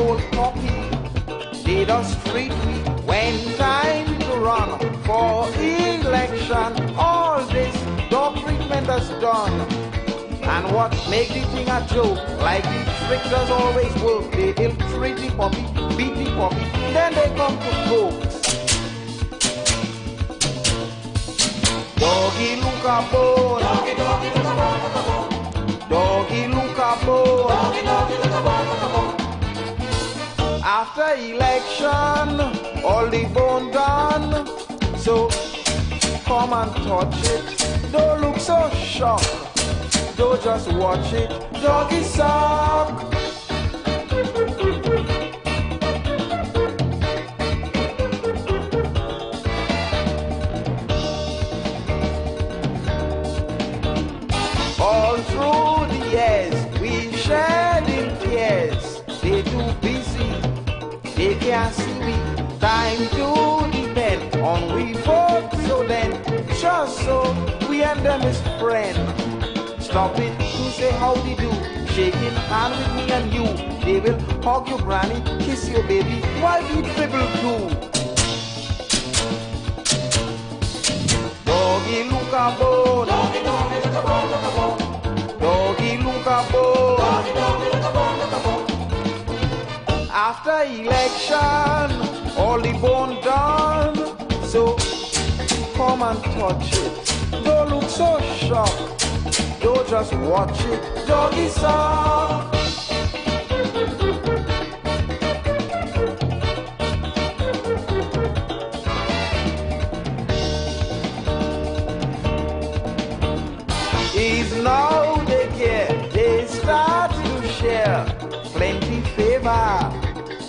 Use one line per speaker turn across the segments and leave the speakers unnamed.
old cocky. They just treat me when time to run for election. All this dog treatment is done. And what make the thing a joke, like the trick does always work. They ill-treat the puppy, beat the puppy, then they come to folks. Doggy look a bone, doggy, doggy look a bone, look a bone. Doggy look a bone, doggy, doggy look a bone, look a bone. After election, all the bone done. So come and touch it. Don't look so shocked. Don't just watch it. Doggy suck. All through the years, we shared in tears. They too busy, they can't see me. Time to depend on we folks. So then, just so we and them is friends. Stop it to say howdy do. Shaking hand with me and you. They will hug your granny, kiss your baby, while we dribble too. Doggy look a bone, doggy, doggy look a bone, look a bone. Doggy look a bone, doggy, doggy look a bone, look a bone. After election, all the bone done. So come and touch it. Don't look so shocked. Don't just watch it. Doggy suck. Is now they care. They start to share plenty favor.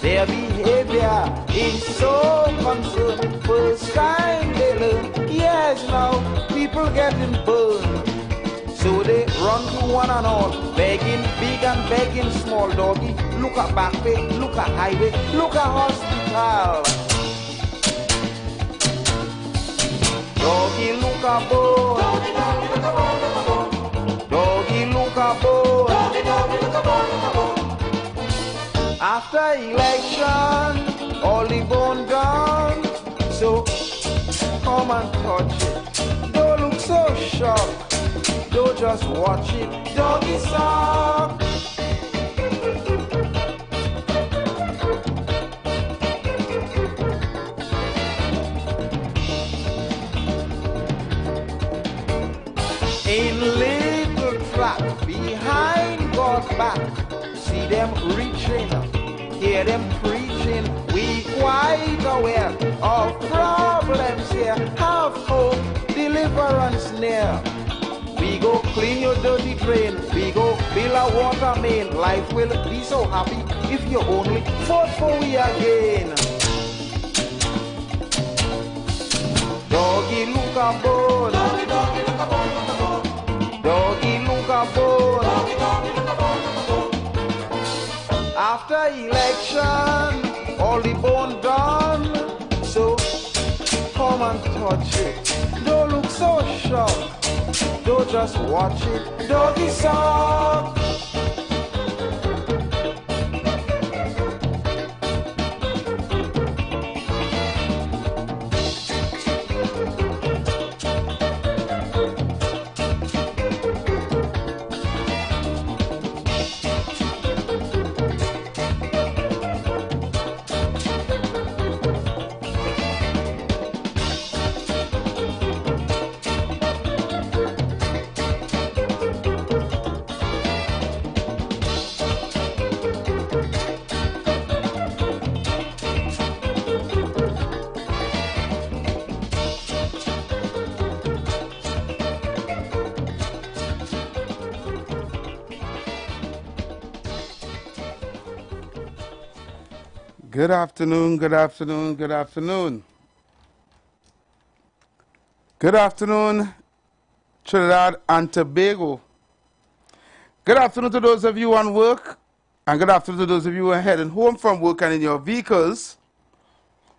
Their behavior is so concerned. First time they learn. Yes, now people getting burned. So they run to one and all, begging big and begging small. Doggy, look at back way, look at highway, look at hospital. Doggy, look at bone. Doggy, doggy, look at bone, look at bone. Doggy, look at bone. Doggy, doggy, look at bone, look at bone. After election, all the bone done. So come and touch it. Don't look so shocked. Don't just watch it. Doggy suck. In little track behind God's back, see them reaching, hear them preaching. We quite aware of problems here. Have hope, deliverance near. We go clean your dirty drain. We go build a water main. Life will be so happy if you only fought for we again. Doggy look a bone. Doggy, doggy look a bone, look a bone. Doggy look a bone. Doggy, doggy look a bone, look a bone. After election, all the bone done. So come and touch it. Don't look so shocked. Don't just watch it. Doggy suck.
Good afternoon, good afternoon, good afternoon. Good afternoon, Trinidad and Tobago. Good afternoon to those of you on work, and good afternoon to those of you who are heading home from work and in your vehicles.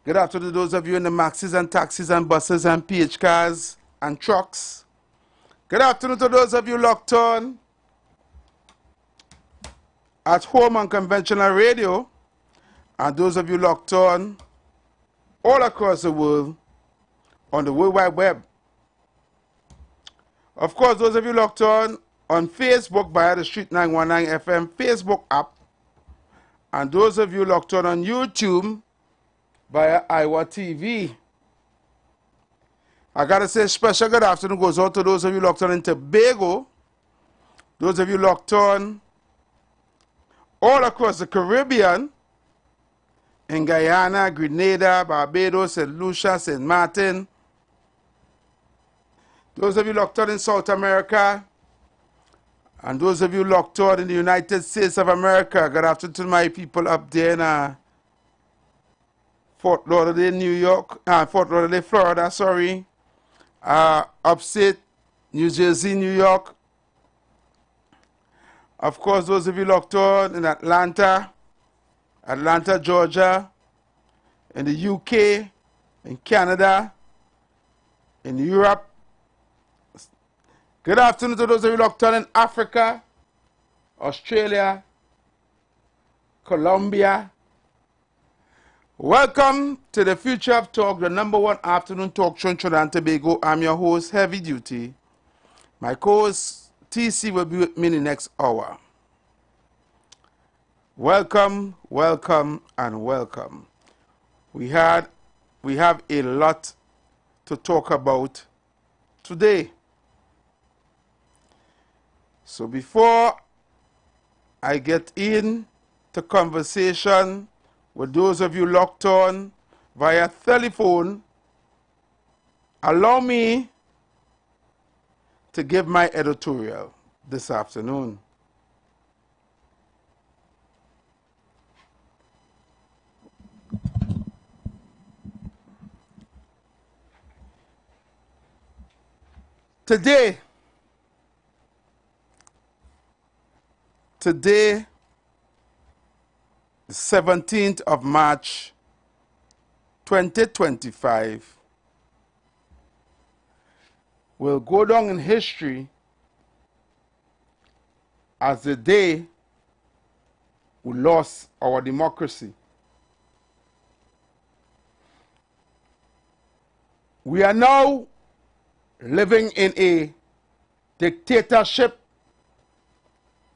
Good afternoon to those of you in the maxis and taxis and buses and PH cars and trucks. Good afternoon to those of you locked on at home on conventional radio and those of you locked on all across the world on the World Wide Web. Of course, those of you locked on Facebook via the Street 919 FM Facebook app, and those of you locked on YouTube via Iwer TV. I gotta say special good afternoon goes out to those of you locked on in Tobago, those of you locked on all across the Caribbean, in Guyana, Grenada, Barbados, St. Lucia, St. Martin, those of you locked on in South America, and those of you locked on in the United States of America. Good afternoon to my people up there in Fort Lauderdale, Florida, sorry. Upstate New Jersey, New York. Of course, those of you locked on in Atlanta, Georgia, in the UK, in Canada, in Europe. Good afternoon to those of you locked on in Africa, Australia, Colombia. Welcome to the Future of Talk, the #1 afternoon talk show in Trinidad and Tobago. I'm your host, Heavy Duty. My co-host, TC, will be with me in the next hour. Welcome, welcome, and welcome. We have a lot to talk about today. So before I get in to conversation with those of you locked on via telephone, allow me to give my editorial this afternoon. Today, the 17th of March, 2025, will go down in history as the day we lost our democracy. We are now living in a dictatorship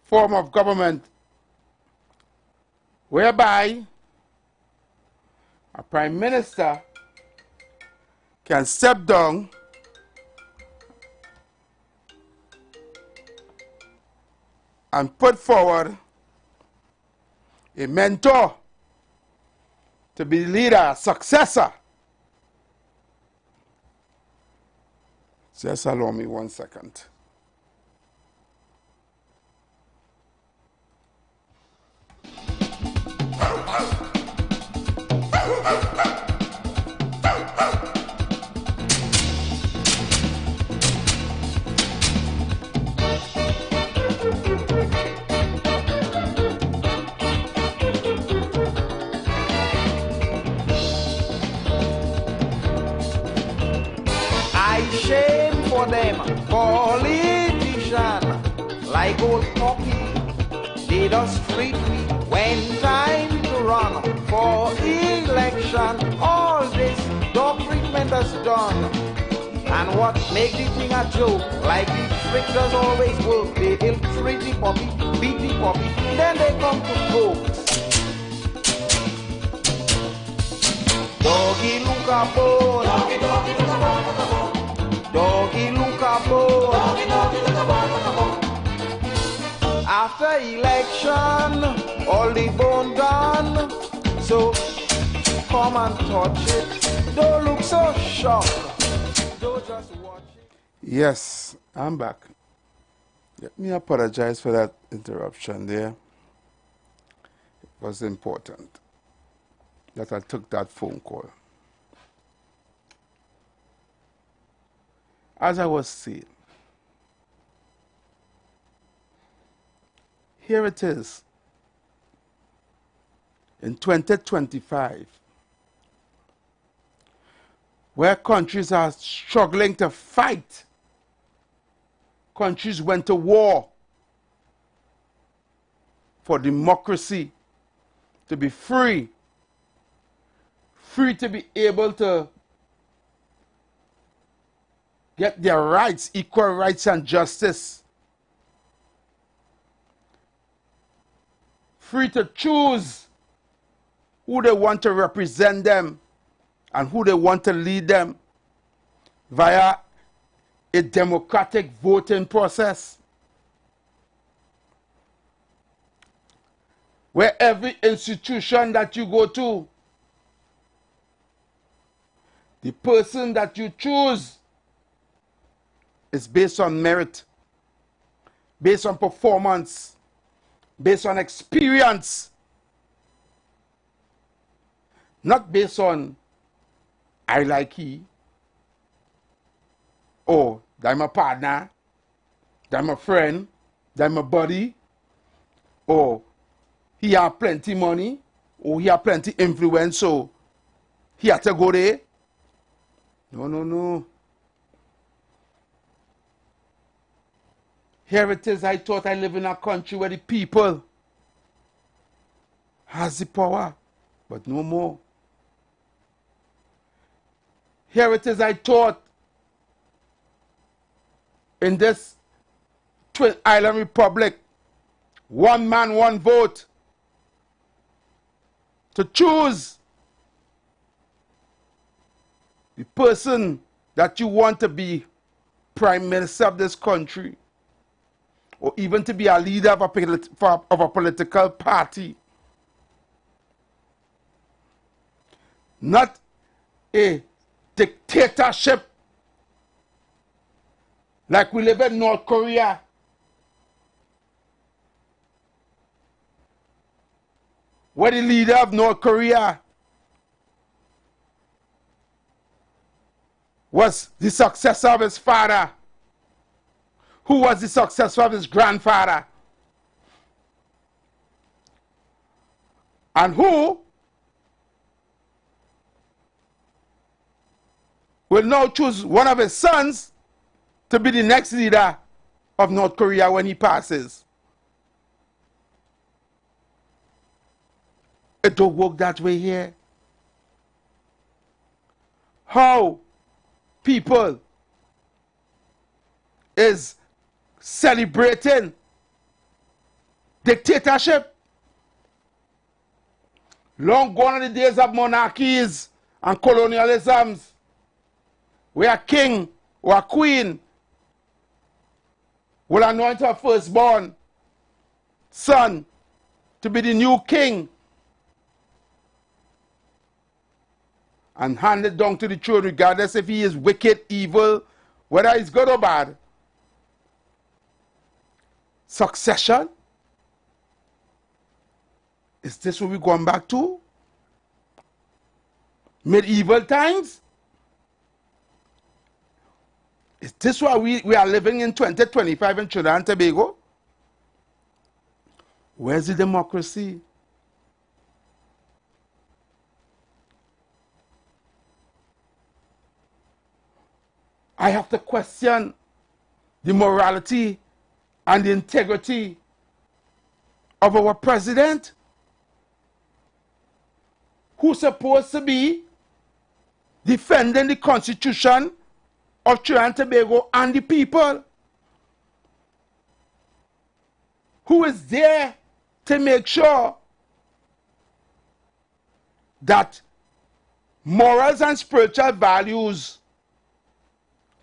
form of government whereby a prime minister can step down and put forward a mentor to be the leader, a successor. Just allow me 1 second.
Shame for them, politician, like old Pocky, they just treat me when time to run for election. All this dog treatment is done, and what make the thing a joke, like the trick does always work. They ill-treat the puppy, beat the puppy, then they come to folks. Doggy look a bone, doggy, doggy look a bone. Doggy look a bone. Doggy, doggy look a bone. After election, all the bone done. So come and touch it. Don't look so shocked. Don't just watch it.
Yes, I'm back. Let me apologize for that interruption there. It was important that I took that phone call. As I was saying, here it is in 2025, where countries are struggling to fight. Countries went to war for democracy, to be free, free to be able to get their rights, equal rights and justice. Free to choose who they want to represent them and who they want to lead them via a democratic voting process, where every institution that you go to, the person that you choose is based on merit, based on performance, based on experience, not based on I like he, or they're my partner, they're my friend, they're my buddy, or he have plenty money, or he have plenty influence, so he had to go there. No, no, no. Here it is, I thought I live in a country where the people has the power, but no more. Here it is, I thought in this Twin Island Republic, one man, one vote, to choose the person that you want to be prime minister of this country, or even to be a leader of a political party. Not a dictatorship like we live in North Korea, where the leader of North Korea was the successor of his father, who was the successor of his grandfather, and who will now choose one of his sons to be the next leader of North Korea when he passes. It don't work that way here. How people is celebrating dictatorship. Long gone are the days of monarchies and colonialisms, where a king or a queen will anoint her firstborn son to be the new king and hand it down to the throne, regardless if he is wicked, evil, whether he's good or bad. Succession? Is this what we're going back to? Medieval times? Is this why we are living in 2025 in Trinidad and Tobago? Where's the democracy? I have to question the morality and the integrity of our president, who's supposed to be defending the Constitution of Trinidad and Tobago and the people, who is there to make sure that morals and spiritual values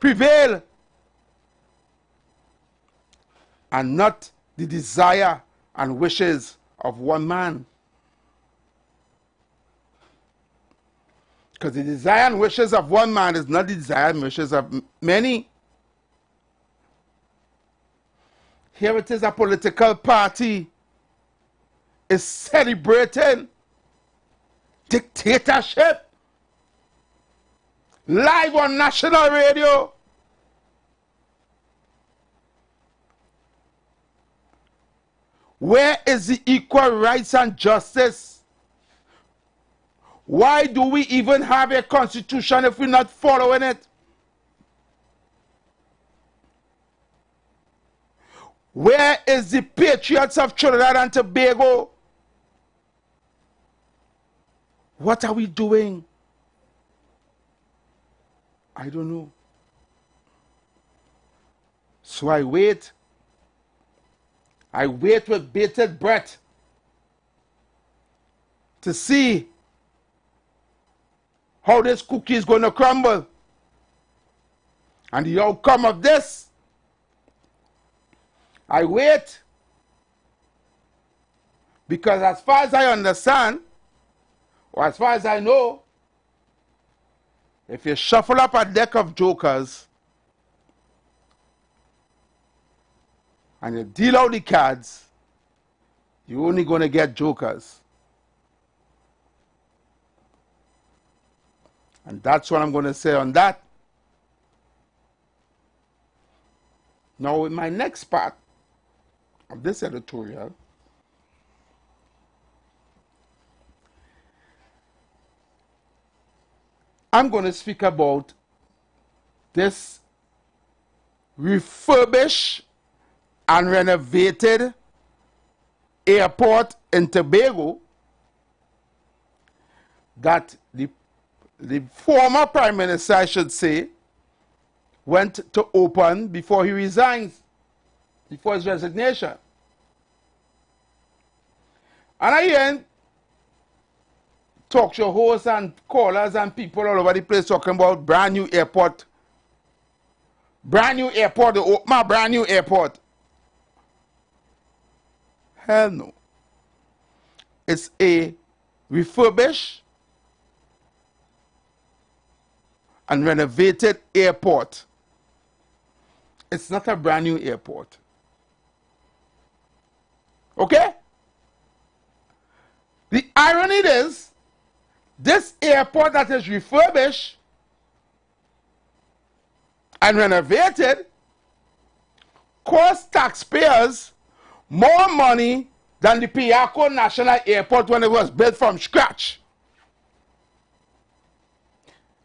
prevail, and not the desire and wishes of one man. Because the desire and wishes of one man is not the desire and wishes of many. Here it is, a political party is celebrating dictatorship live on national radio. Where is the equal rights and justice? Why do we even have a constitution if we're not following it? Where is the patriots of Trinidad and Tobago? What are we doing? I don't know. So I wait. I wait with bated breath to see how this cookie is going to crumble. And the outcome of this, I wait. Because as far as I understand, or as far as I know, if you shuffle up a deck of jokers and you deal out the cards, you're only going to get jokers. And that's what I'm going to say on that. Now, in my next part of this editorial, I'm going to speak about this refurbished and renovated airport in Tobago that the former Prime Minister, I should say, went to open before he resigns, before his resignation. And I hear talk show hosts and callers and people all over the place talking about brand new airport. Brand new airport, they open a brand new airport. Hell no. It's a refurbished and renovated airport. It's not a brand new airport. Okay? The irony is, this airport that is refurbished and renovated cost taxpayers more money than the Piarco National Airport when it was built from scratch.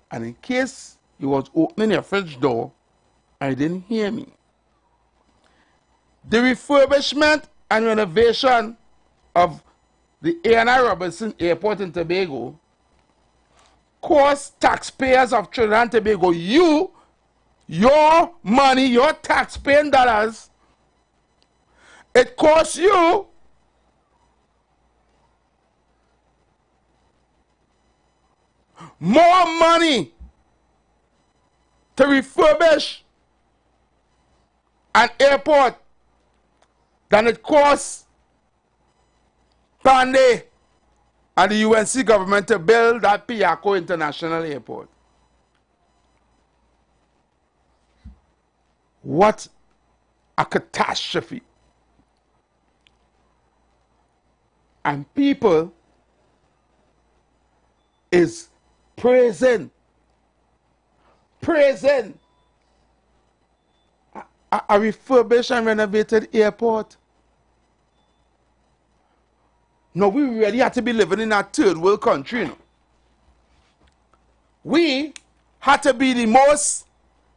And in case you was opening your fridge door and you didn't hear me, the refurbishment and renovation of the A&I Robinson Airport in Tobago cost taxpayers of Trinidad and Tobago, your money, your taxpaying dollars, it costs you more money to refurbish an airport than it costs Pandey and the UNC government to build that Piarco International Airport. What a catastrophe. And people is praising a refurbished and renovated airport. No, we really had to be living in a third world country. No? We had to be the most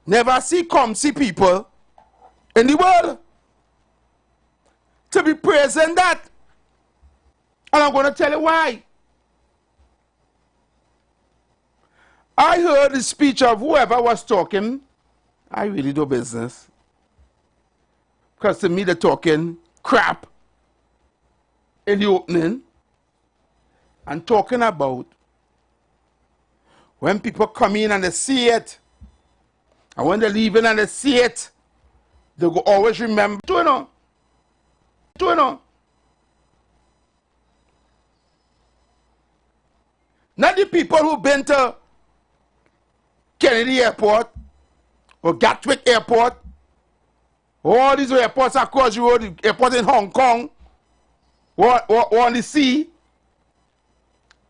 never see come see people in the world to be praising that. And I'm going to tell you why. I heard the speech of whoever was talking. I really do business. Because to me they're talking crap in the opening and talking about when people come in and they see it, and when they leave in and they see it, they will always remember. Do you know? Not the people who've been to Kennedy Airport or Gatwick Airport, or all these airports across the road, the airport in Hong Kong, or on the sea,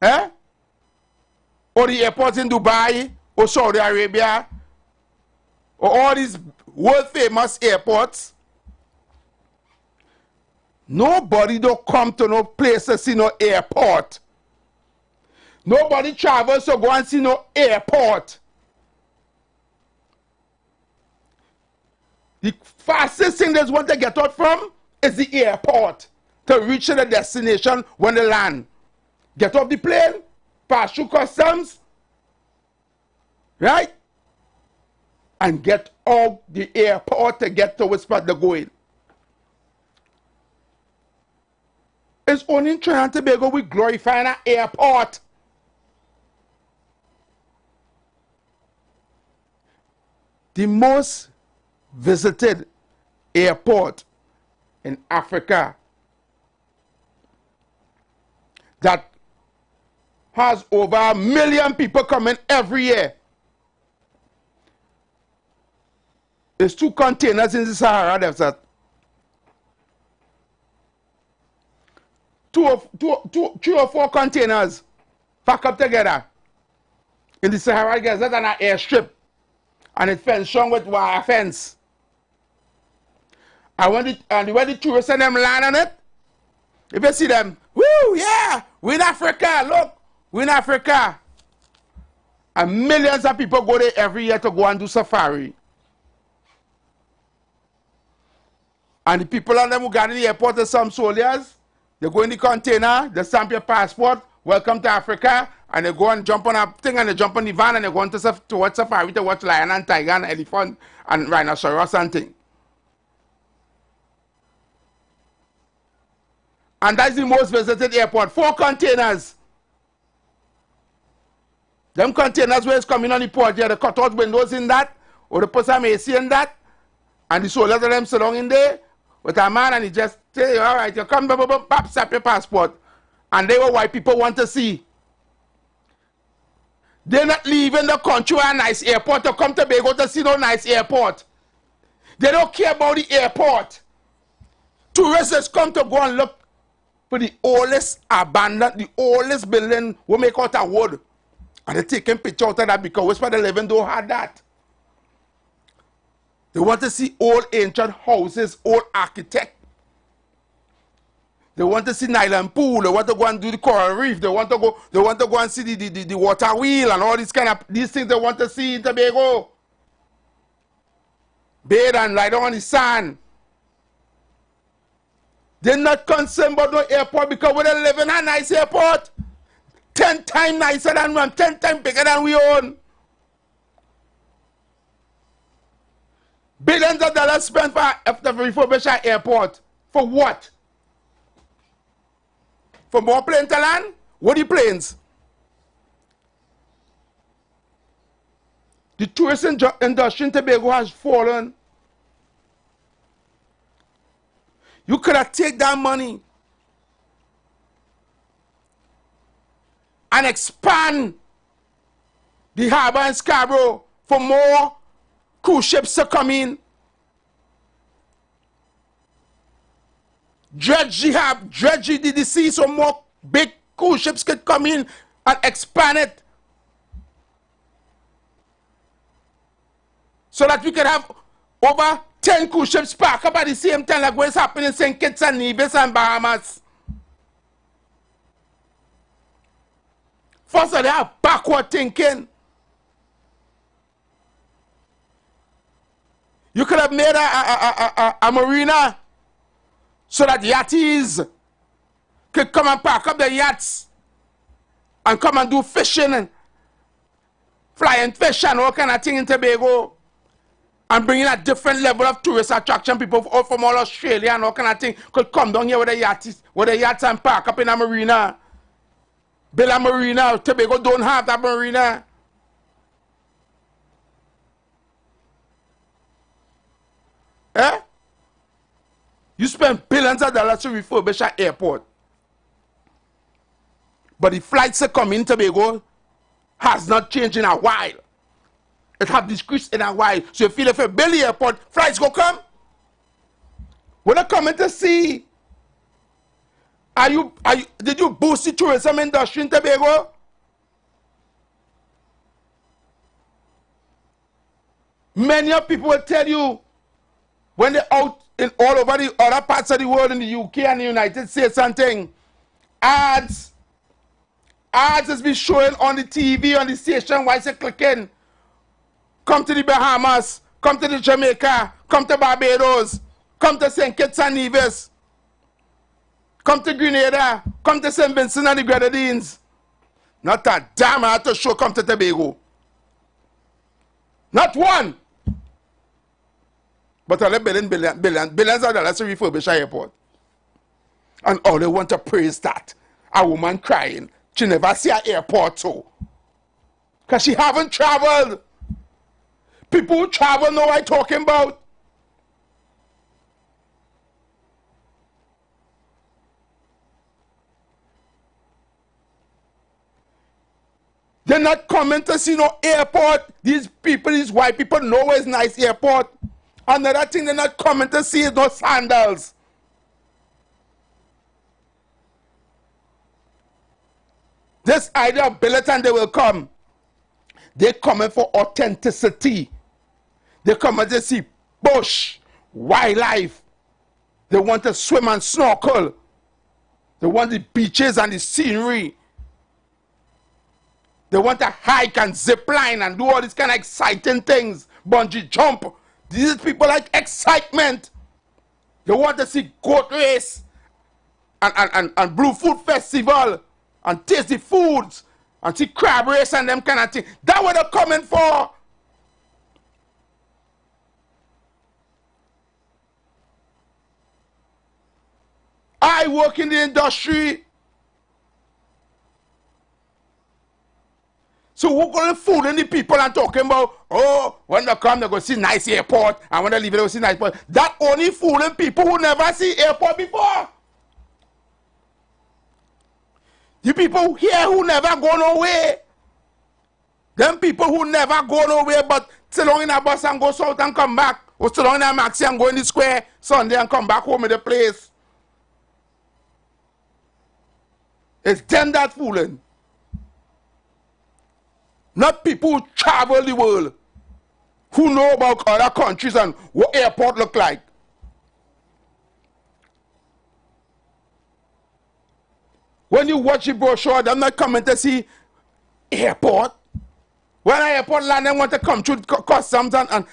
or the airports in Dubai or Saudi Arabia, or all these world famous airports. Nobody don't come to no place to see no airport. Nobody travels to go and see no airport. The fastest thing they want to get out from is the airport to reach the destination when they land. Get off the plane, pass through customs, right? and get out the airport to get to which spot they're going. It's only in Trinidad and Tobago we glorify an airport. The most visited airport in Africa that has over 1 million people coming every year. There's 2 containers in the Sahara Desert. Three or four containers packed up together in the Sahara Desert and an airstrip. And it's fenced strong with wire fence. And when the tourists and them land on it, if you see them, woo, yeah, we're in Africa, look, we're in Africa. And millions of people go there every year to go and do safari. And the people on them who got in the airport are some soldiers. They go in the container, they stamp your passport, welcome to Africa, and they go and jump on a thing and they jump on the van and they go to watch safari to watch lion and tiger and elephant and rhinoceros and thing. And that's the most visited airport. 4 containers. Them containers where it's coming on the port here, they cut out windows in that, or they put some AC in that, and the soldiers of them sit down in there with a man and he just say, all right, you come, pop, snap your passport. And they were what people want to see. They're not leaving the country or a nice airport to come to Tobago to see no nice airport. They don't care about the airport. Tourists come to go and look for the oldest abandoned, the oldest building we make out of wood. And they're taking pictures out of that because West Part 11 don't have that. They want to see old ancient houses, old architect. They want to see Nylon Pool. They want to go and do the coral reef. They want to go and see the water wheel and all these things they want to see in Tobago. Bathe and lie down on the sand. They're not concerned about no airport because we live in a nice airport. 10 times nicer than one, 10 times bigger than we own. Billions of dollars spent for the refurbish airport. For what? For more planes to land? What are the planes? The tourist industry in Tobago has fallen. You could have taken that money and expand the harbor in Scarborough for more cruise ships to come in. Dredge the sea so more big cruise ships could come in and expand it. So that we can have over 10 cruise ships parked up at the same time like what's happening in St. Kitts and Nevis and Bahamas. First of all, they are backward thinking. You could have made a marina so that yachties could come and park up their yachts and come and do fishing and flying fish and all kind of thing in Tobago and bringing a different level of tourist attraction. People from all Australia and all kind of thing could come down here with their yachts and park up in a marina. Build a marina. Tobago don't have that marina. Eh? You spend billions of dollars to refurbish an airport. But the flights that come in Tobago has not changed in a while. It have decreased in a while. So you feel if you build the airport, flights go come. When they coming to see, did you boost the tourism industry in Tobago? Many of people will tell you when they're out in all over the other parts of the world, in the UK and the United States and thing, ads has been showing on the TV, on the station, while you're clicking. Come to the Bahamas, come to the Jamaica, come to Barbados, come to St. Kitts and Nevis, come to Grenada, come to St. Vincent and the Grenadines. Not a damn I have to show come to Tobago. Not one. But all the billions of dollars to refurbish an airport. And all they want to praise that. A woman crying. She never see an airport too. Because she haven't traveled. People who travel know what I'm talking about. They're not coming to see no airport. These people, these white people know where's nice airport. Another thing they're not coming to see is no sandals. This idea of Billiton, they will come. They're coming for authenticity. They come to see bush, wildlife. They want to swim and snorkel. They want the beaches and the scenery. They want to hike and zip line and do all these kind of exciting things. Bungee jump. These people like excitement. They want to see goat race and blue food festival and tasty foods and see crab race and them kind of things. That's what they're coming for. I work in the industry. So we're going to fooling the people and talking about, oh, when they come, they go see nice airport, and when they leave, they go see nice airport. That only fooling people who never see airport before. The people here who never go nowhere. Them people who never go nowhere, but sit down in a bus and go south and come back. Or sit down in a maxi and go in the square Sunday and come back home in the place. It's them that fooling. Not people who travel the world, who know about other countries and what airport look like. When you watch the brochure, they're not coming to see airport. When an airport land, they want to come through customs and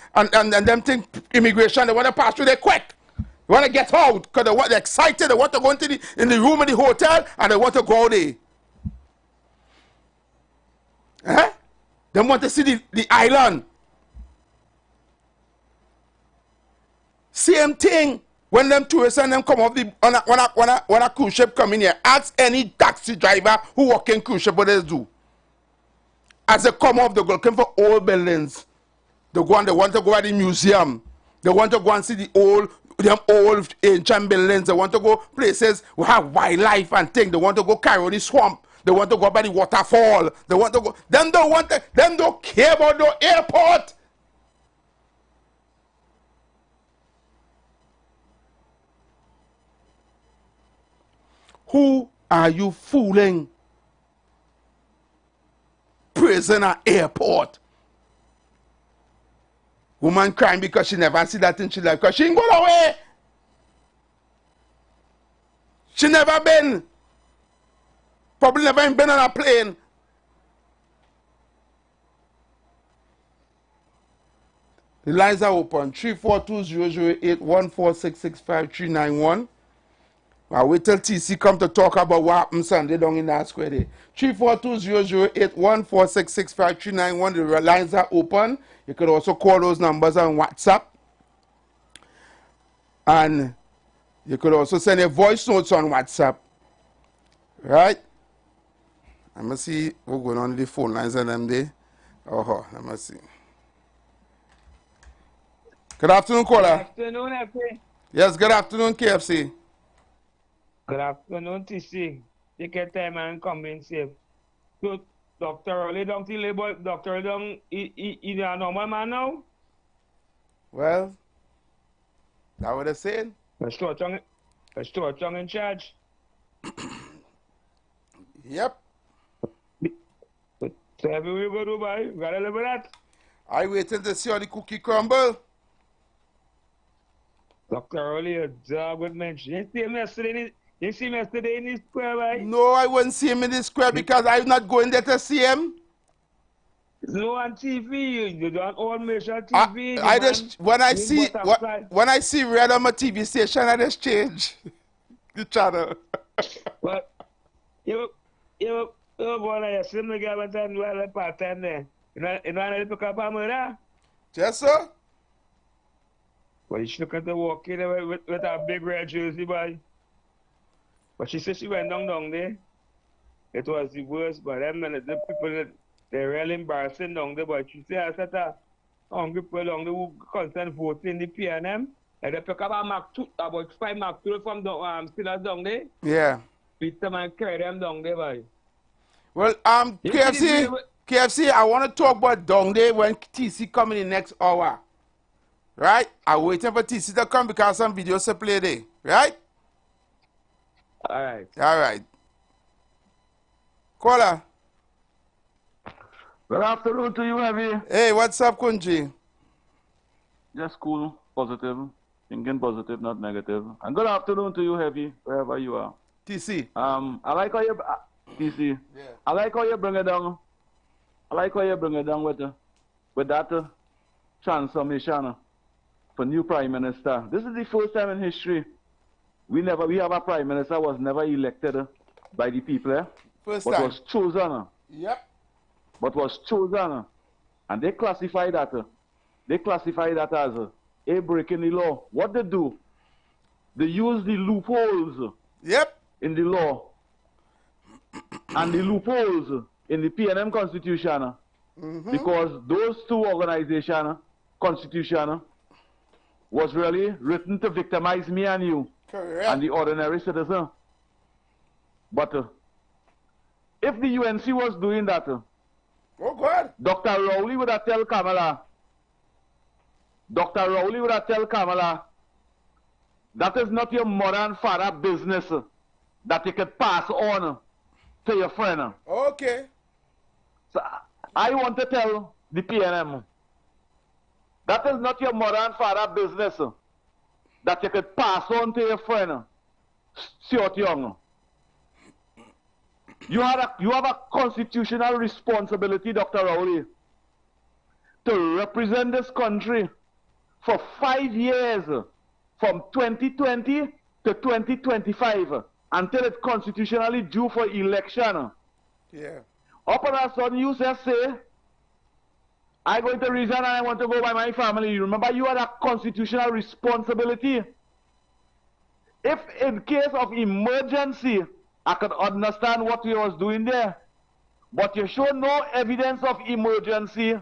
them thing, immigration, they want to pass through there quick. They want to get out because they're excited. They want to go into in the room of the hotel and they want to go there. They want to see the island. Same thing when them tourists and them come off when a cruise ship come in here. Ask any taxi driver who work in cruise ship what they do. As they come off, they go looking for old buildings. They want to go to the museum. They want to go and see them old ancient buildings. They want to go places who have wildlife and things. They want to go carry the swamp. They want to go by the waterfall. They want to go. Them don't care about the airport. Who are you fooling? Praising an airport. Woman crying because she never see that in she life because she ain't going away. She never been. Probably never even been on a plane. The lines are open. 342-008-14665-391. I'll wait till TC come to talk about what happened Sunday down in that square there. 342-008-14665-391. The lines are open. You could also call those numbers on WhatsApp. And you could also send your voice notes on WhatsApp. Right? Let me see what's going on with the phone lines and them there. Oh, let me see. Good afternoon, caller.
Good afternoon, FA.
Yes, good afternoon, KFC.
Good afternoon, TC. Take your time and come in safe. So, Dr. Early down to labor, Dr. Early down, is a normal man now?
Well, that's what they're saying.
A store tongue in charge.
Yep.
So everywhere you go to buy, you gotta live with that.
I waiting to see how the cookie crumble.
Dr. Early, a dog would mention. You see him yesterday in the square, right?
No, I wouldn't see him in the square because I'm not going there to see him.
No, on TV, you don't all measure TV.
I just when I see red on my TV station, I just change the channel.
But you go there, you see me go and do a part time there. You know, pick up a murder?
Yes, sir.
But she look at the walk in with a big red jersey, boy. But she said she went down there. It was the worst, but them and the people, they're really embarrassing down there. But she said, I said, hungry people down there who constant voting the PNM. And they pick up a Mark 2, about 5 Mark 2 from the sinners down there.
Yeah.
Beat them and carry them down there, boy.
Well, KFC, I want to talk about down there when TC come in the next hour. Right? I'm waiting for TC to come because some videos to play there. Right?
All right.
All right. Caller.
Good afternoon to you, Heavy.
Hey, what's up, Kunji?
Just cool, positive, thinking positive, not negative. And good afternoon to you, Heavy, wherever you are.
TC.
I like how you, TC.
Yeah.
I like how you bring it down. I like how you bring it down with that transformation for new prime minister. This is the first time in history we have a prime minister who was never elected by the people.
First
but
time.
was chosen.
Yep.
But was chosen. And they classify that. They classify that as a break in the law. What they do? They use the loopholes
Yep.
in the law and the loopholes in the PNM constitution. Because those two organizations, constitution, was really written to victimize me and you.
Correct.
And the ordinary citizen. But if the UNC was doing that,
oh, God.
Dr. Rowley would have tell Kamala, that is not your mother and father business that you could pass on to your friend.
Okay.
So I want to tell the PNM, that is not your mother and father business that you could pass on to your friend, Stuart Young. You have a constitutional responsibility, Dr. Rowley, to represent this country for 5 years, from 2020 to 2025, until it's constitutionally due for election.
Yeah.
Up on a sudden, you just say, I'm going to resign and I want to go by my family. You remember, you had a constitutional responsibility. If in case of emergency, I could understand what you was doing there. But you show no evidence of emergency,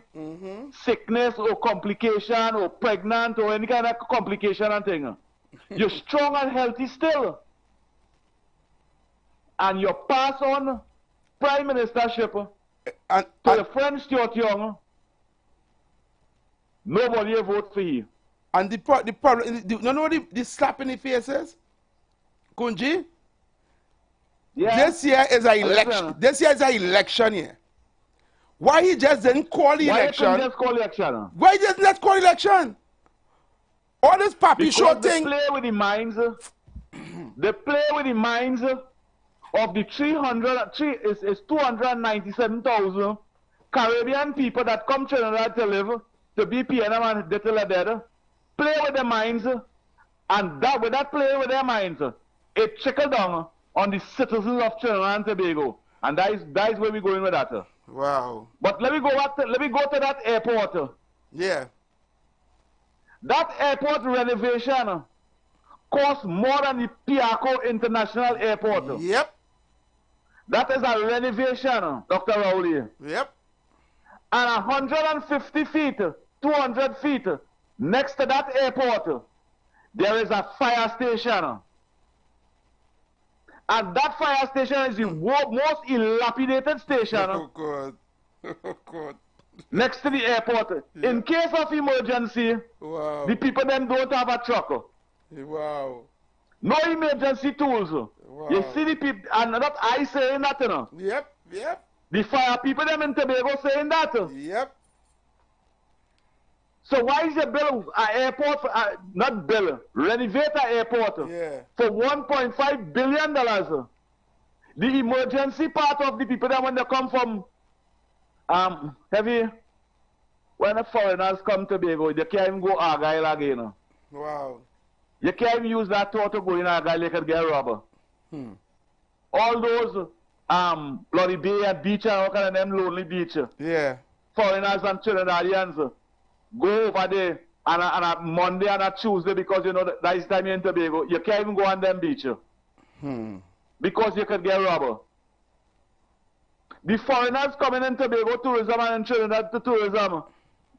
sickness or complication or pregnant or any kind of complication and thing. You're strong and healthy still. And you pass on prime ministership to your friend Stuart Young. Nobody will vote for you.
And the problem, you know what the slap in the faces? Kunji?
Yeah.
This year is an election. This year is an election year. Why he just didn't call the election?
Why just call election?
Why he just not call election? All this papi show thing.
They play with the minds. They play with the minds of the 297,000 Caribbean people that come to Trinidad to live, to be PNM and they tell dead. Play with their minds, and that with that play with their minds, it trickle down on the citizens of Trinidad and Tobago, and that is where we're going with that.
Wow.
But let me go to that airport.
Yeah.
That airport renovation costs more than the Piaco International Airport.
Yep.
That is a renovation, Dr. Rowley.
Yep.
And 150 feet, 200 feet next to that airport, there is a fire station. And that fire station is the most dilapidated station.
Oh, God. Oh, God.
Next to the airport.
Yeah.
In case of emergency,
Wow.
the people then don't have a truck.
Wow.
No emergency tools.
Wow.
You see the people, and not I saying that, you know.
Yep. Yep.
The fire people them in Tobago saying that.
Yep.
So why is the bill airport, not bill, renovate an airport
Yeah.
for $1.5 billion? The emergency part of the people that when they come from when the foreigners come to Tobago, they can't even go Argyle again.
Wow.
You can't even use that tour to go in Argyle, you could get robbed. All those Bloody Bay and beach and all kind of them lonely beach.
Yeah.
Foreigners and Trinidadians go over there and a Monday and a Tuesday, because you know that is time you're in Tobago, you can't even go on them beach. Because you could get robbed. The foreigners coming in Tobago tourism and in Trinidad to tourism,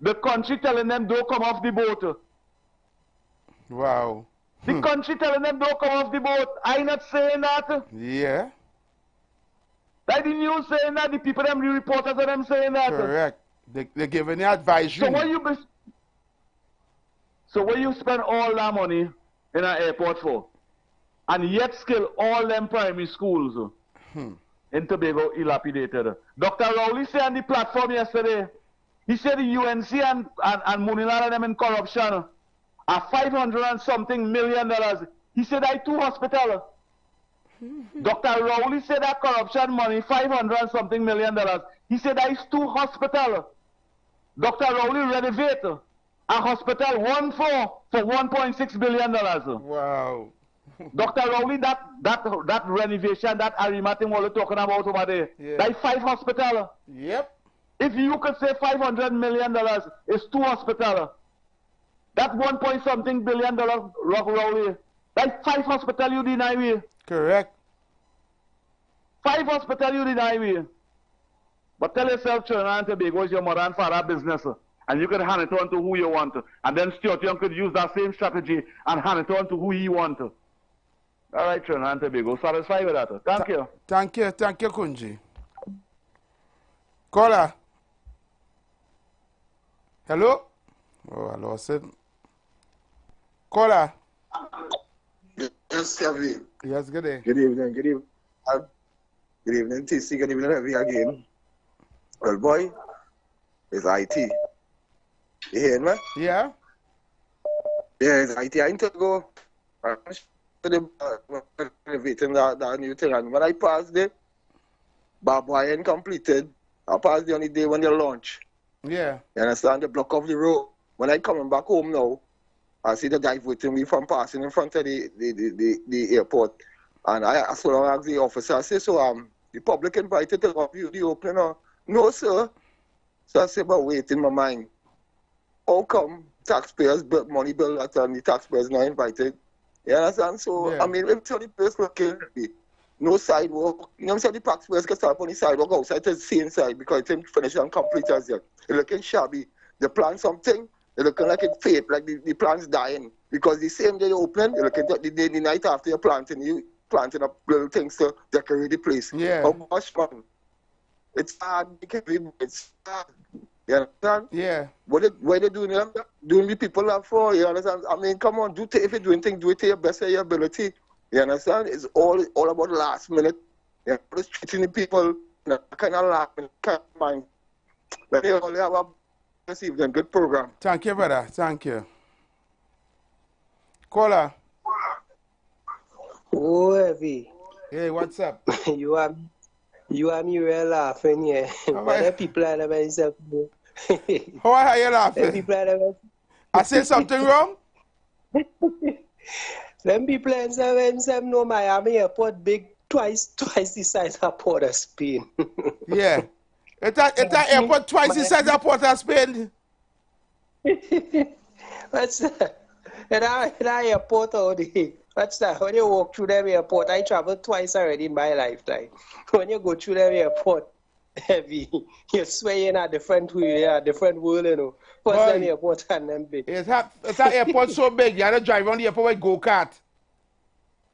the country telling them don't come off the boat.
Wow.
The country telling them don't come off the boat. I not saying that.
Yeah.
Like the news saying that, the people, them, the reporters of them saying that.
Correct. They're giving the advisory.
So what you spend all that money in an airport for? And yet still all them primary schools in Tobago dilapidated. Dr. Rowley said on the platform yesterday, he said the UNC and Munilal and them in corruption are $500 and something million. He said I 2 hospitals. Dr. Rowley said that corruption money, $500 and something million. He said that is 2 hospitals. Dr. Rowley renovate a hospital 1 floor for $1.6 billion.
Wow.
Dr. Rowley, that renovation, that Arima thing what we're talking about over there, that is 5 hospitals.
Yep.
If you could say $500 million is 2 hospitals, that's 1 point something billion dollars, Rowley. That's 5 hospitals you deny me.
Correct.
5 hospitals you deny me. But tell yourself, Trinidad and Tobago is your mother and father business. And you can hand it on to who you want. And then Stuart Young could use that same strategy and hand it on to who he wants. All right, Trinidad and Tobago. Satisfied with that? Thank you.
Thank you. Thank you, Kunji. Caller. Hello? Oh, I lost it. Caller.
Yes, Heavy.
Yes, good day.
Good evening, good evening. Good evening, TC. Good evening, Heavy again. Well, boy, it's IT. You hear me?
Yeah?
Yeah, it's IT. I need to go renovating that new thing. And when I passed it, barbed wire completed. I passed the only day when they launch.
Yeah.
You understand? The block of the road. When I coming back home now, I see the guy waiting me from passing in front of the airport. And I asked the officer, I say, so the public invited to view the opening? Or, no, sir. So I say, but wait in my mind. How come taxpayers money bill that and the taxpayers not invited? You understand? So, yeah. I mean, if the place working, no sidewalk. You know what I'm saying? The taxpayers can start on the sidewalk outside to see inside because it didn't finish and complete as yet. It's looking shabby. They plan something, they're looking like it's fake, like the plant's dying. Because the same day you open, you're looking at the night after you're planting up little things to decorate the place.
Yeah.
How much, man? It's hard. It's hard. You understand?
Yeah.
What they doing the people that for? You understand? I mean, come on, if you're doing things, do it to your best of your ability. You understand? It's all about last minute. You know, just treating the people kind of laughing, kind of mind. But they only have a this evening. Good program.
Thank you, brother. Thank you. Caller.
Oh, Heavy.
Hey, what's up?
you and me were laughing here. But the people are never himself.
How are you laughing?
People are never.
I said something wrong?
Them people themselves know Miami airport big twice the size of Port of Spain.
Yeah. It's that airport twice the size of Port of Spain.
What's that? That airport out there. What's that? When you walk through that airport, I traveled twice already in my lifetime. When you go through that airport, Heavy, you swear you're in a different world, you know. First time airport and them big.
It's that airport so big, you have to drive around the airport with go-kart.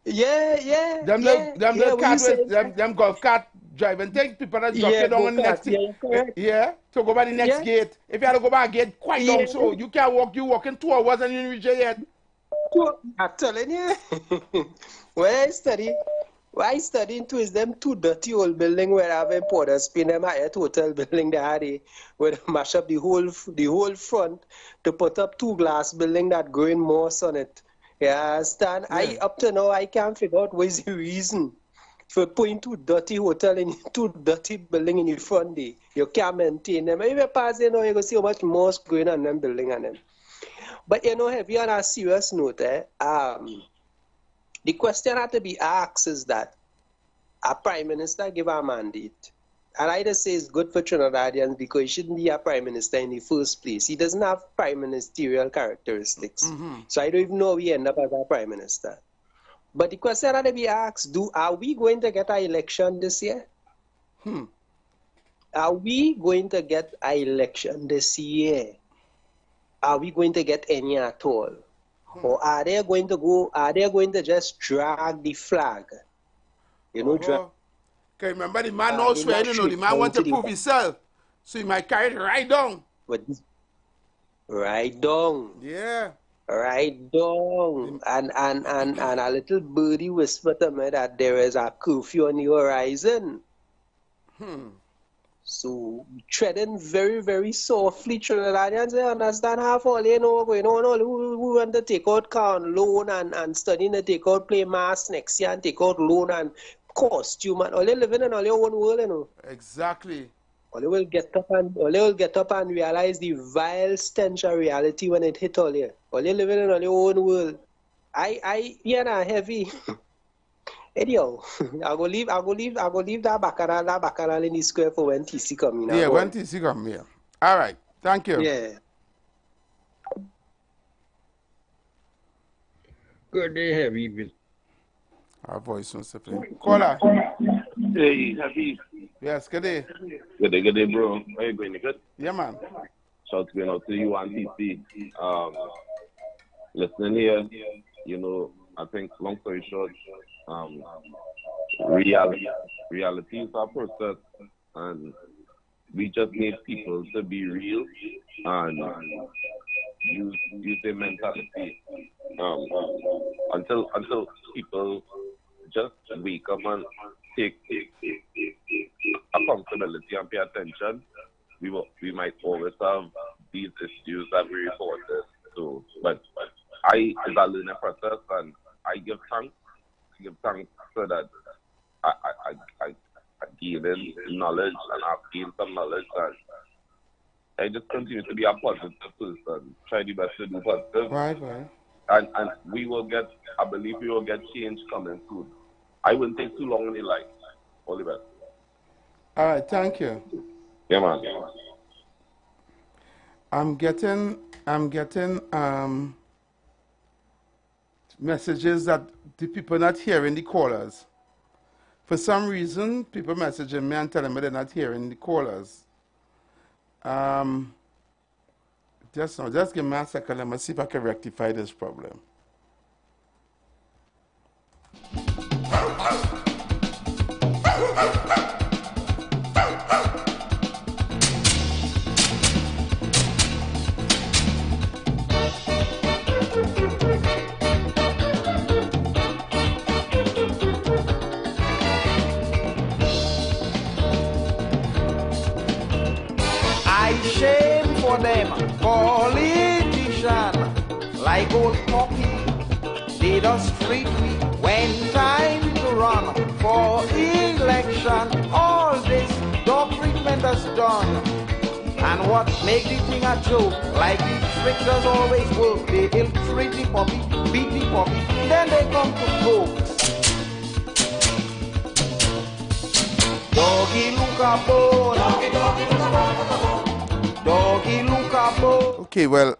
Yeah.
Them golf cart driving things, people are dropping down on the next thing. Yeah, to go by the next gate. If you have to go by a gate quite long, so you can't walk, you walk in 2 hours and you reach yet.
I'm telling you. Where I study into is them 2 dirty old building where I have in Port of Spain, them a hotel building there, where they mash up the whole front to put up 2 glass building that growing moss on it. Yeah, Stan, yeah. Up to now I can't figure out what is the reason for putting 2 dirty hotel in 2 dirty building in the front there. You can't maintain them. If you pass there now, you can see how much moss growing on them building on them. But you know, if you're on a serious note, the question had to be asked is that a prime minister give a mandate And I just say it's good for Trinidadians because he shouldn't be a prime minister in the first place. He doesn't have prime ministerial characteristics. So I don't even know if he end up as a prime minister. But the question that we asked, are we going to get an election this year? Are we going to get an election this year? Are we going to get any at all? Or are they going to just drag the flag? You know,
Okay, remember the man now swearing, you know, the man want to prove himself. So he might carry it right down.
Right down.
Yeah.
Right down. And a little birdie whispered to me that there is a curfew on the horizon. So treading very, very softly, Trinidadians, they understand half all they know going on. All who want to take out car loan and studying to take out play mass next year and take out loan and costume and all they living in all their own world, you know.
Exactly.
All they will get up and realize the vile stench of reality when it hit all here. All they living in all their own world. Heavy. Anyhow, I go leave that baccarat in the square for when TC come in.
Yeah, when TC come here. All right. Thank you.
Yeah.
Good day, Heavy.
Our voice was simply. Caller.
Hey, Happy.
Yes, good day.
Good day, bro. How you going? Good?
Yeah, man.
Shout going out to you and TC. Listening here, you know, I think, long story short, reality is our process, and we just need people to be real and use their mentality. Until people just wake up and take accountability and pay attention, we might always have these issues that we reported. So, but it's a learning process, and I give thanks so that I gain knowledge, and I've gained some knowledge, and I just continue to be a positive person, try the best to do positive.
Right.
And we will get, I believe we will get change coming soon. I wouldn't take too long in the life. All the best.
All right, thank you.
Yeah, man.
I'm getting messages that the people not hearing the callers. For some reason, people messaging me and telling me they're not hearing the callers. Just give me a second. Let me see if I can rectify this problem.
Shame for them, politician, like old Poppy. They just treat me when time to run for election. All this dog treatment is done. And what make the thing a joke, like the trick does always work. They ill-treat the puppy, beat the puppy, then they come to coke. Doggy look a bone, doggy look a bone.
Okay, well,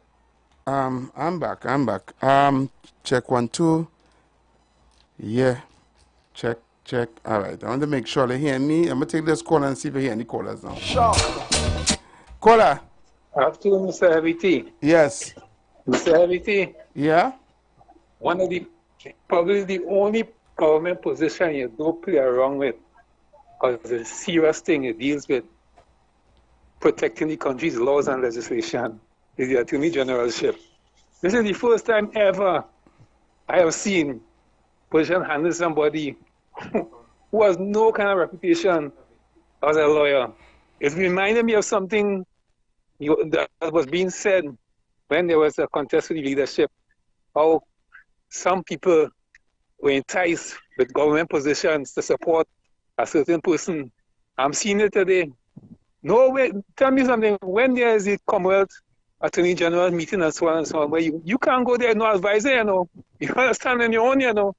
I'm back. Check 1, 2. Yeah, check. All right, I want to make sure they hear me. I'm gonna take this call and see if they hear any callers now.
Sure.
Caller.
Afternoon, Mr. Heavy T.
Yes.
Mr. Heavy T.
Yeah.
Probably the only government position you don't play around with, because it's a serious thing. It deals with protecting the country's laws and legislation, is the Attorney Generalship. This is the first time ever I have seen position handle somebody who has no kind of reputation as a lawyer. It reminded me of something that was being said when there was a contest for the leadership, how some people were enticed with government positions to support a certain person. I'm seeing it today. No way. Tell me something. When there is a Commonwealth Attorney General meeting and so on, where you can't go there, no advisor, you know. You can't stand on your own, you know.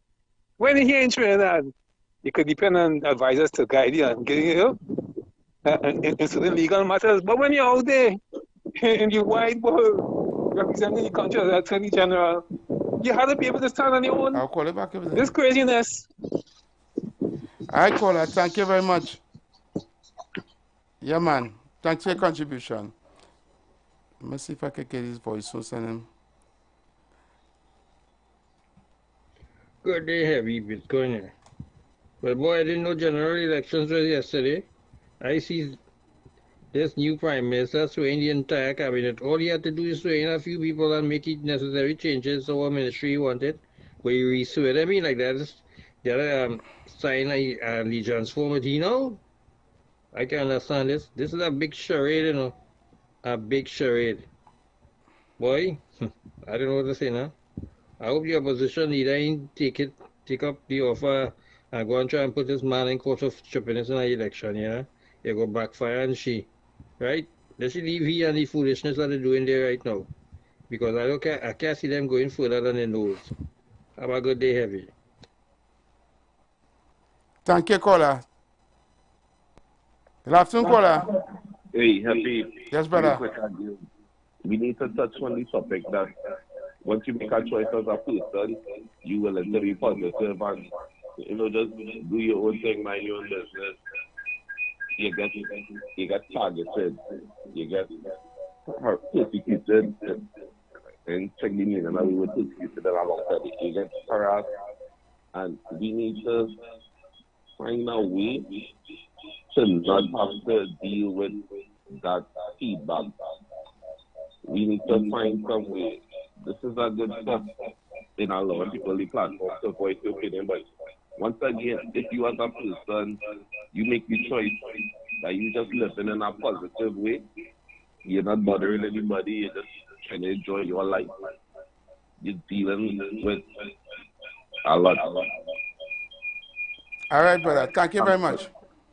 When you're here in Trinidad, you could depend on advisors to guide you and get you. in certain legal matters. But when you're out there in the wide world representing the country as Attorney General, you have to be able to stand on your own.
I'll call it back if
This craziness.
All right, caller. Thank you very much. Yeah, man. Thanks for your contribution. Let me see if I can get his voice. So send him.
Good day, heavy Bitcoin. Well, boy, I didn't know general elections was yesterday. I see this new prime minister swaying the entire cabinet. All he had to do is sway in a few people and make the necessary changes to what ministry he wanted. But he re-swayed me like that. The other sign allegiance form with he now. I can understand this. This is a big charade, you know. A big charade. Boy, I don't know what to say now. I hope the opposition leader take up the offer and go and try and put this man in court of stupidness in the election, you know. It go backfire and she, right? They should leave he and the foolishness that they're doing there right now. Because I can't see them going further than their nose. Have a good day, heavy.
Thank you, caller. Good afternoon, caller.
Hey, Happy.
Yes, brother.
We need to touch on the topic that once you make a choice as a person, you will enter the positive and, just do your own thing, mind your own business. You get targeted, you get persecuted, and check the meaning, and we were persecuted alongside it. You get harassed, and we need to find a way to not have to deal with that feedback. We need to find some way. This is a good stuff in allowing people the platform to voice their opinion. But once again, if you as a person, you make the choice that you just living in a positive way, you're not bothering anybody, you're just trying to enjoy your life. You're dealing with a lot.
All right, brother. Thank you very much.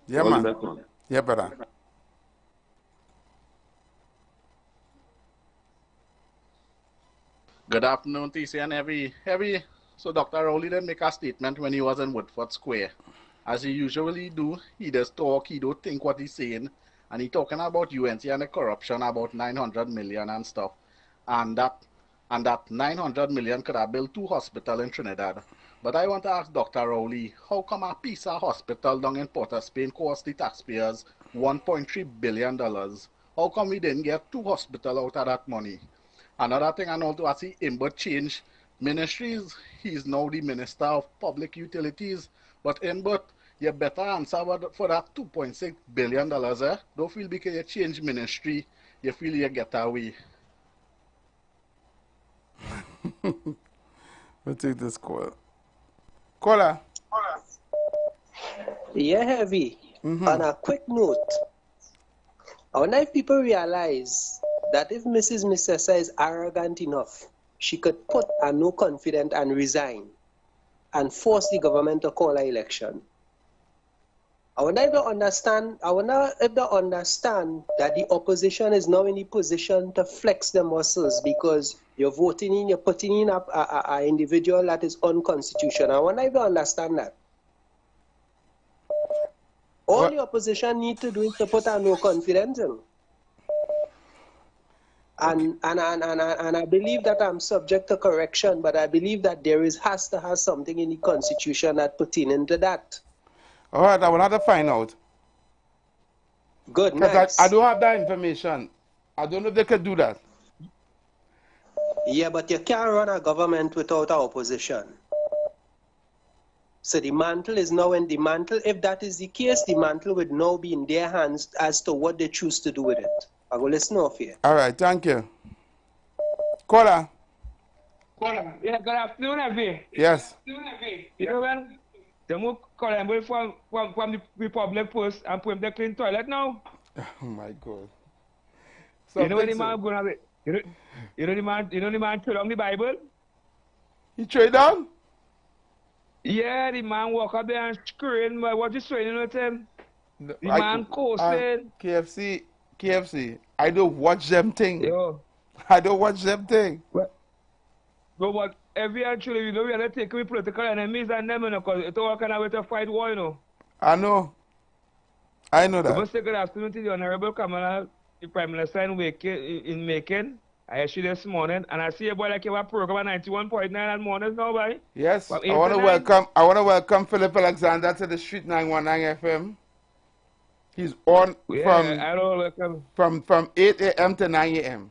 Yeah, man. Yeah, brother.
Good afternoon, TC and Heavy. So Dr. Rowley did make a statement when he was in Woodford Square. As he usually do, he just talk, he don't think what he's saying. And he talking about UNC and the corruption, about 900 million and stuff. And that 900 million could have built 2 hospitals in Trinidad. But I want to ask Dr. Rowley, how come a piece of hospital down in Port of Spain cost the taxpayers $1.3 billion? How come we didn't get 2 hospitals out of that money? Another thing I know to see Iwer change ministries. He's now the Minister of Public Utilities. But Iwer, you better answer for that $2.6 billion, eh? Don't feel because you change ministry, you feel you get away.
We'll take this call. Caller.
Yeah, Heavy. On a quick note, I wonder if people realize that if Mrs. Misesa is arrogant enough, she could put a no confident and resign and force the government to call an election. I wonder if they understand that the opposition is now in the position to flex their muscles because you're putting in an individual that is unconstitutional. I wonder if they understand that. All the opposition need to do is to put a no confidence in. And I believe that I'm subject to correction, but I believe that there has to have something in the Constitution that pertain to that.
All right, I will have to find out.
Good, nice.
I don't have that information. I don't know if they can do that.
Yeah, but you can't run a government without an opposition. So the mantle is now in the mantle. If that is the case, the mantle would now be in their hands as to what they choose to do with it. I will listen off here.
All right, thank you. Caller.
Yeah, good afternoon, Heavy.
Yes.
You know when the move Colombo from the Republic Post and put him the clean toilet now?
Oh my God.
You know what the man going to be? You know the man threw down the Bible?
He threw it down?
Yeah, the man walk up there and scream, what you saying with him? The man cursing.
KFC, I don't watch them thing.
Yo.
I don't watch them thing.
But every actually, we are not taking political enemies and them, because it's all kind of way to fight war,
I know. I know
We
that.
must say good afternoon to the Honorable Kamala, the Prime Minister in Macon. I see this morning, and I see a boy like you have a program at 91.9 at mornings now, boy.
Yes,
From
I
8
want
to
to
9.
welcome. I want to welcome Philip Alexander to the Street 919 FM. He's on
Yeah, I don't welcome.
from 8 a.m. to 9 a.m.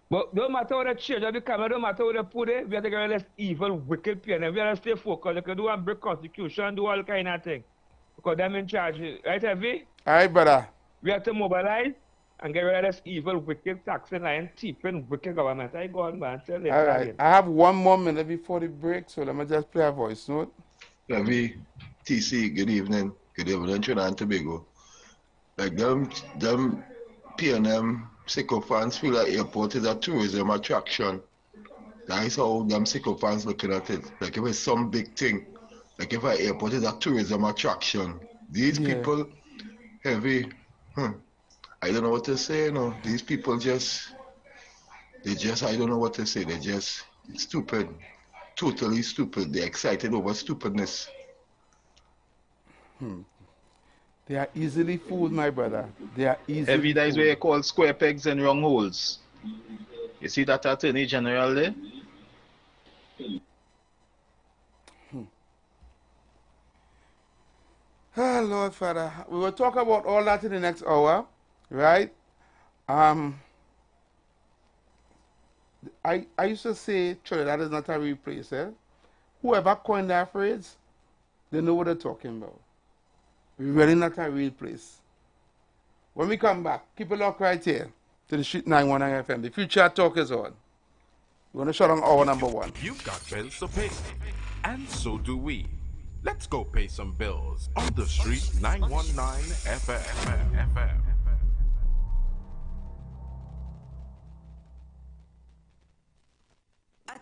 But don't matter what the change of the camera, don't matter what they put it, we have to get rid of this evil, wicked people. We have to stay focused. They can do and break constitution, do all kind of thing. Because them in charge, right, Evie?
All right, brother.
We have to mobilize and get rid of this evil, wicked, taxing, lying, thieving, wicked government. I go on, man. Tell you
All right.
again.
I have 1 more minute before the break, so let me just play a voice note.
Ravi, TC, good evening. Good evening, Trinidad and Tobago. Like them PNM sycophants feel that airport is a tourism attraction. That is how them sycophants looking at it. Like if it's some big thing. Like if an airport is a tourism attraction. These people, heavy, I don't know what to say, you know. These people I don't know what to say. They're just stupid. Totally stupid. They're excited over stupidness.
They are easily fooled, my brother. They are easily
Heavy, that is
fooled.
what you call square pegs and round holes. You see that Attorney General there?
Oh, Lord Father. We will talk about all that in the next hour, right? I used to say Trinidad is not a real place, eh? Whoever coined that phrase, they know what they're talking about. We're really not a real place. When we come back, keep a look right here to the Street 919 FM. The Future Talk is on. We're going to shut on hour number 1.
You've got bills to pay, and so do we. Let's go pay some bills on the Street 919 FM.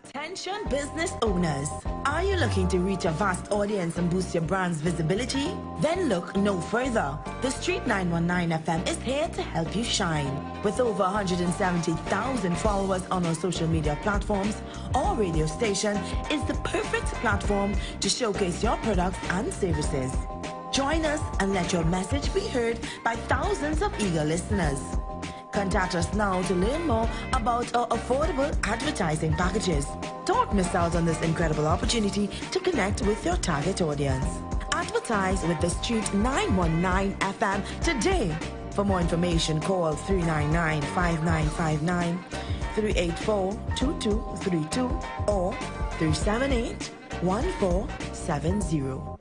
Attention business owners. Are you looking to reach a vast audience and boost your brand's visibility? Then look no further. The Street 919 FM is here to help you shine. With over 170,000 followers on our social media platforms, our radio station is the perfect platform to showcase your products and services. Join us and let your message be heard by thousands of eager listeners. Contact us now to learn more about our affordable advertising packages. Don't miss out on this incredible opportunity to connect with your target audience. Advertise with the Street 919 FM today. For more information, call 399-5959, 384-2232, or 378-1470.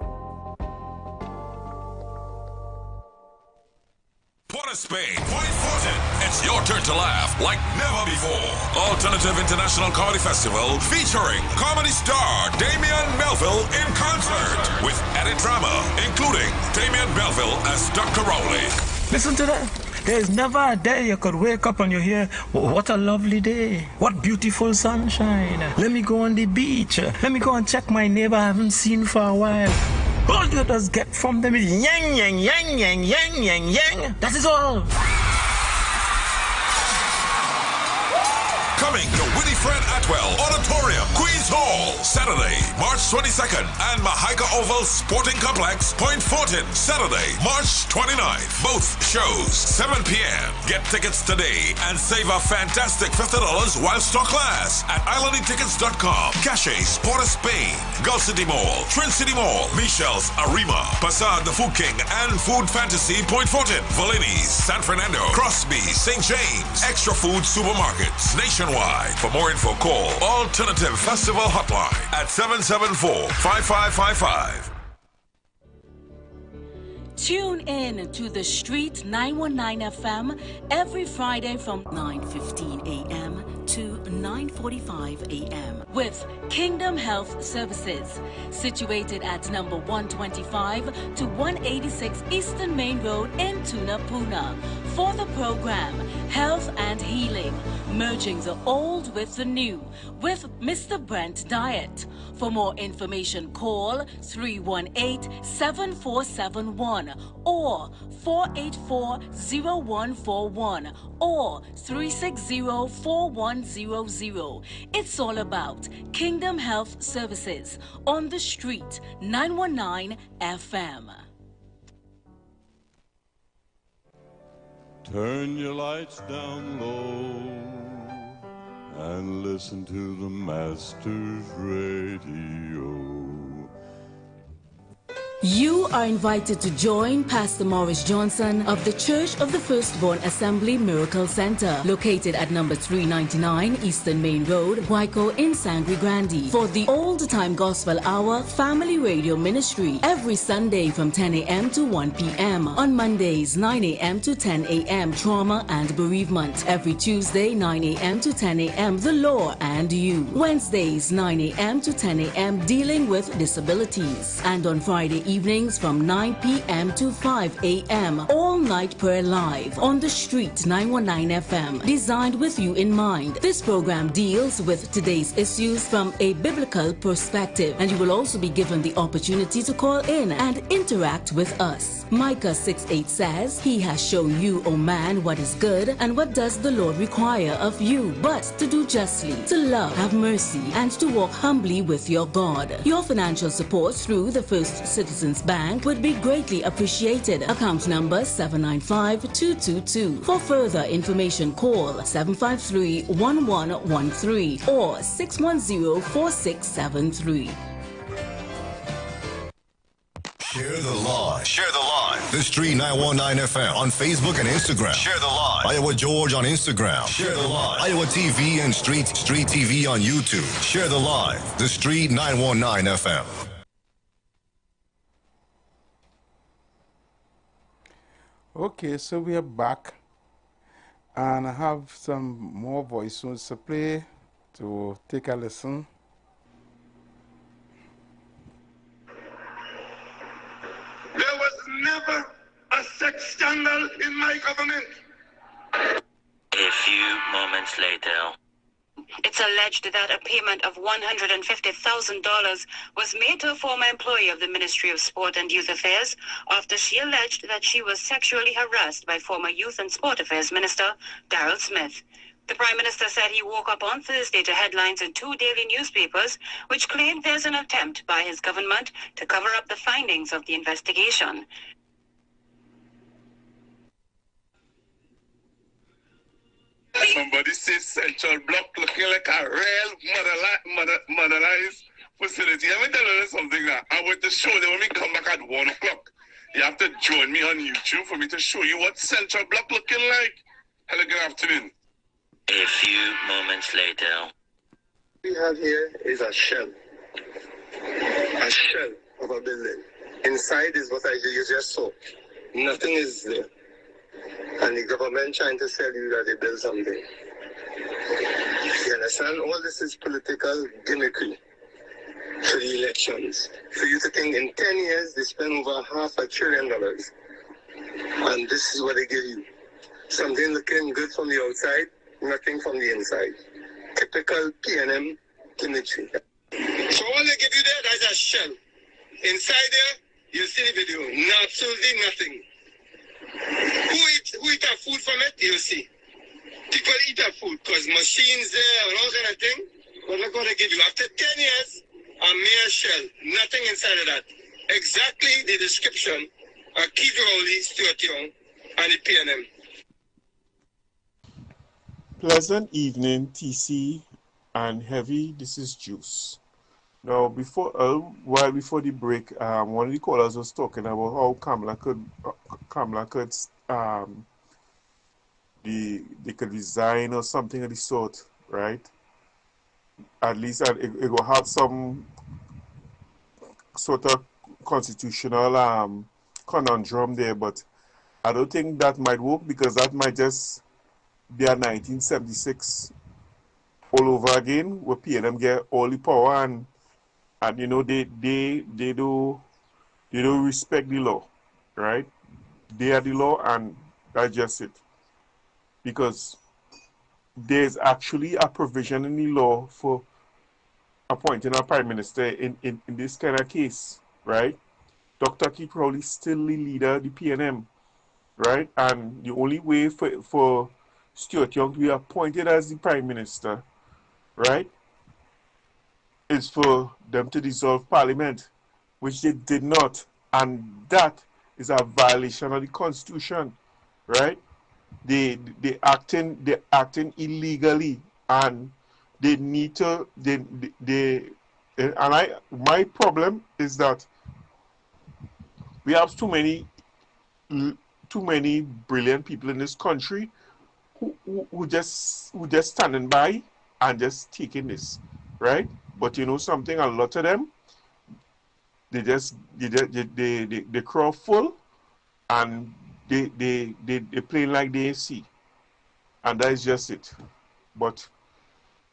Port of Spain, Point Fortin. It's your turn to laugh like never before. Alternative International Comedy Festival featuring comedy star Damian Melville in concert with added drama, including Damian Melville as Dr. Rowley.
Listen to that. There's never a day you could wake up and you hear, what a lovely day. What beautiful sunshine. Let me go on the beach. Let me go and check my neighbor I haven't seen for a while. All you just get from them is yang, yang, yang, yang, yang, yang, yang. That is all.
Coming to Winifred Atwell Auditorium, Queens Hall, Saturday, March 22nd, and Mahica Oval Sporting Complex, Point Fortin, Saturday, March 29th. Both shows, 7 p.m. Get tickets today and save a fantastic $50 while stock lasts at islandetickets.com. Caches, Port of Spain, Gulf City Mall, Trin City Mall, Michelle's Arima, Passade the Food King, and Food Fantasy, Point Fortin, Valini's, San Fernando, Crosby, St. James, Extra Food Supermarkets, nationwide. For more info, call Alternative Festival Hotline at 774-5555.
Tune in to the Street 919 FM every Friday from 9:15 a.m. to 9:45 a.m. with Kingdom Health Services, situated at number 125 to 186 Eastern Main Road in Tunapuna. For the program, Health and Healing, merging the old with the new, with Mr. Brent Diet. For more information, call 318-7471 or 484-0141 or 360-4100. It's all about Kingdom Health Services on the Street 919 FM.
Turn your lights down low and listen to the Master's radio.
You are invited to join Pastor Morris Johnson of the Church of the Firstborn Assembly Miracle Center, located at number 399 Eastern Main Road, Waiko in Sangre Grande, for the Old Time Gospel Hour Family Radio Ministry every Sunday from 10 a.m. to 1 p.m. On Mondays, 9 a.m. to 10 a.m. Trauma and Bereavement. Every Tuesday, 9 a.m. to 10 a.m. The Law and You. Wednesdays, 9 a.m. to 10 a.m. Dealing with Disabilities. And on Friday evenings from 9 p.m. to 5 a.m. All night prayer live on the Street 919 FM. Designed with you in mind. This program deals with today's issues from a biblical perspective, and you will also be given the opportunity to call in and interact with us. Micah 6:8 says, He has shown you, O man, what is good, and what does the Lord require of you, but to do justly, to love, have mercy, and to walk humbly with your God. Your financial support through the First Citizens Bank would be greatly appreciated. Account number 795-222. For further information, call 753-1113 or 610-4673.
Share the live. Share the live. The Street 919 FM on Facebook and Instagram. Share the live. Iowa George on Instagram. Share the live. Iowa TV and Street TV on YouTube. Share the live. The Street 919 FM.
Okay, so we are back, and I have some more voice notes to play to take a listen.
There was never a sex scandal in my government.
A few moments later.
It's alleged that a payment of $150,000 was made to a former employee of the Ministry of Sport and Youth Affairs after she alleged that she was sexually harassed by former Youth and Sport Affairs Minister Darrell Smith. The Prime Minister said he woke up on Thursday to headlines in 2 daily newspapers which claimed there's an attempt by his government to cover up the findings of the investigation.
Somebody says Central Block looking like a real modernized facility. Let me tell you something now. I want to show them when we come back at 1 o'clock. You have to join me on YouTube for me to show you what Central Block looking like. Hello, good afternoon.
A few moments later.
What we have here is a shell of a building. Inside is what you just saw. Nothing is there. And the government trying to sell you that they build something. You understand? All this is political gimmickry for the elections. For you to think in 10 years they spend over $500 billion. And this is what they give you. Something looking good from the outside, nothing from the inside. Typical PNM gimmickry. So all they give you there, that's a shell. Inside there, you see the video. No, absolutely nothing. Who eat our food from it? You'll see. People eat our food because machines there and all kind of thing. But look what they give you. After 10 years, a mere shell. Nothing inside of that. Exactly the description of Keith Rowley, Stuart Young, and the PNM.
Pleasant evening, TC and Heavy. This is Juice. Now, before the break, one of the callers was talking about how Kamala could they could resign or something of the sort, right? At least it will have some sort of constitutional conundrum there, but I don't think that might work because that might just be a 1976 all over again, where PNM get all the power and you know they don't respect the law, right? They are the law and that's just it. Because there's actually a provision in the law for appointing a prime minister in this kind of case, right? Dr. Keith Rowley is still the leader of the PNM, right? And the only way for Stuart Young to be appointed as the prime minister, right, is for them to dissolve parliament, which they did not. And that is a violation of the Constitution, right? they acting illegally, and they need to my problem is that we have too many brilliant people in this country who just standing by and just taking this, right? But you know something, a lot of them they crowd full, and they play like they see, and that is just it. But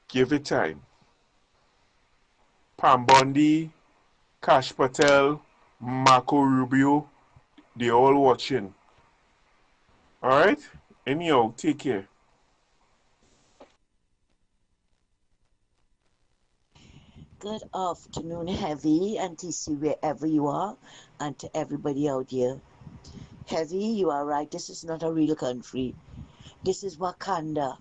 give it time. Pam Bondi, Kash Patel, Marco Rubio, they all watching. All right. Anyhow, take care.
Good afternoon, Heavy and TC, wherever you are, and to everybody out here. Heavy, you are right. This is not a real country. This is Wakanda.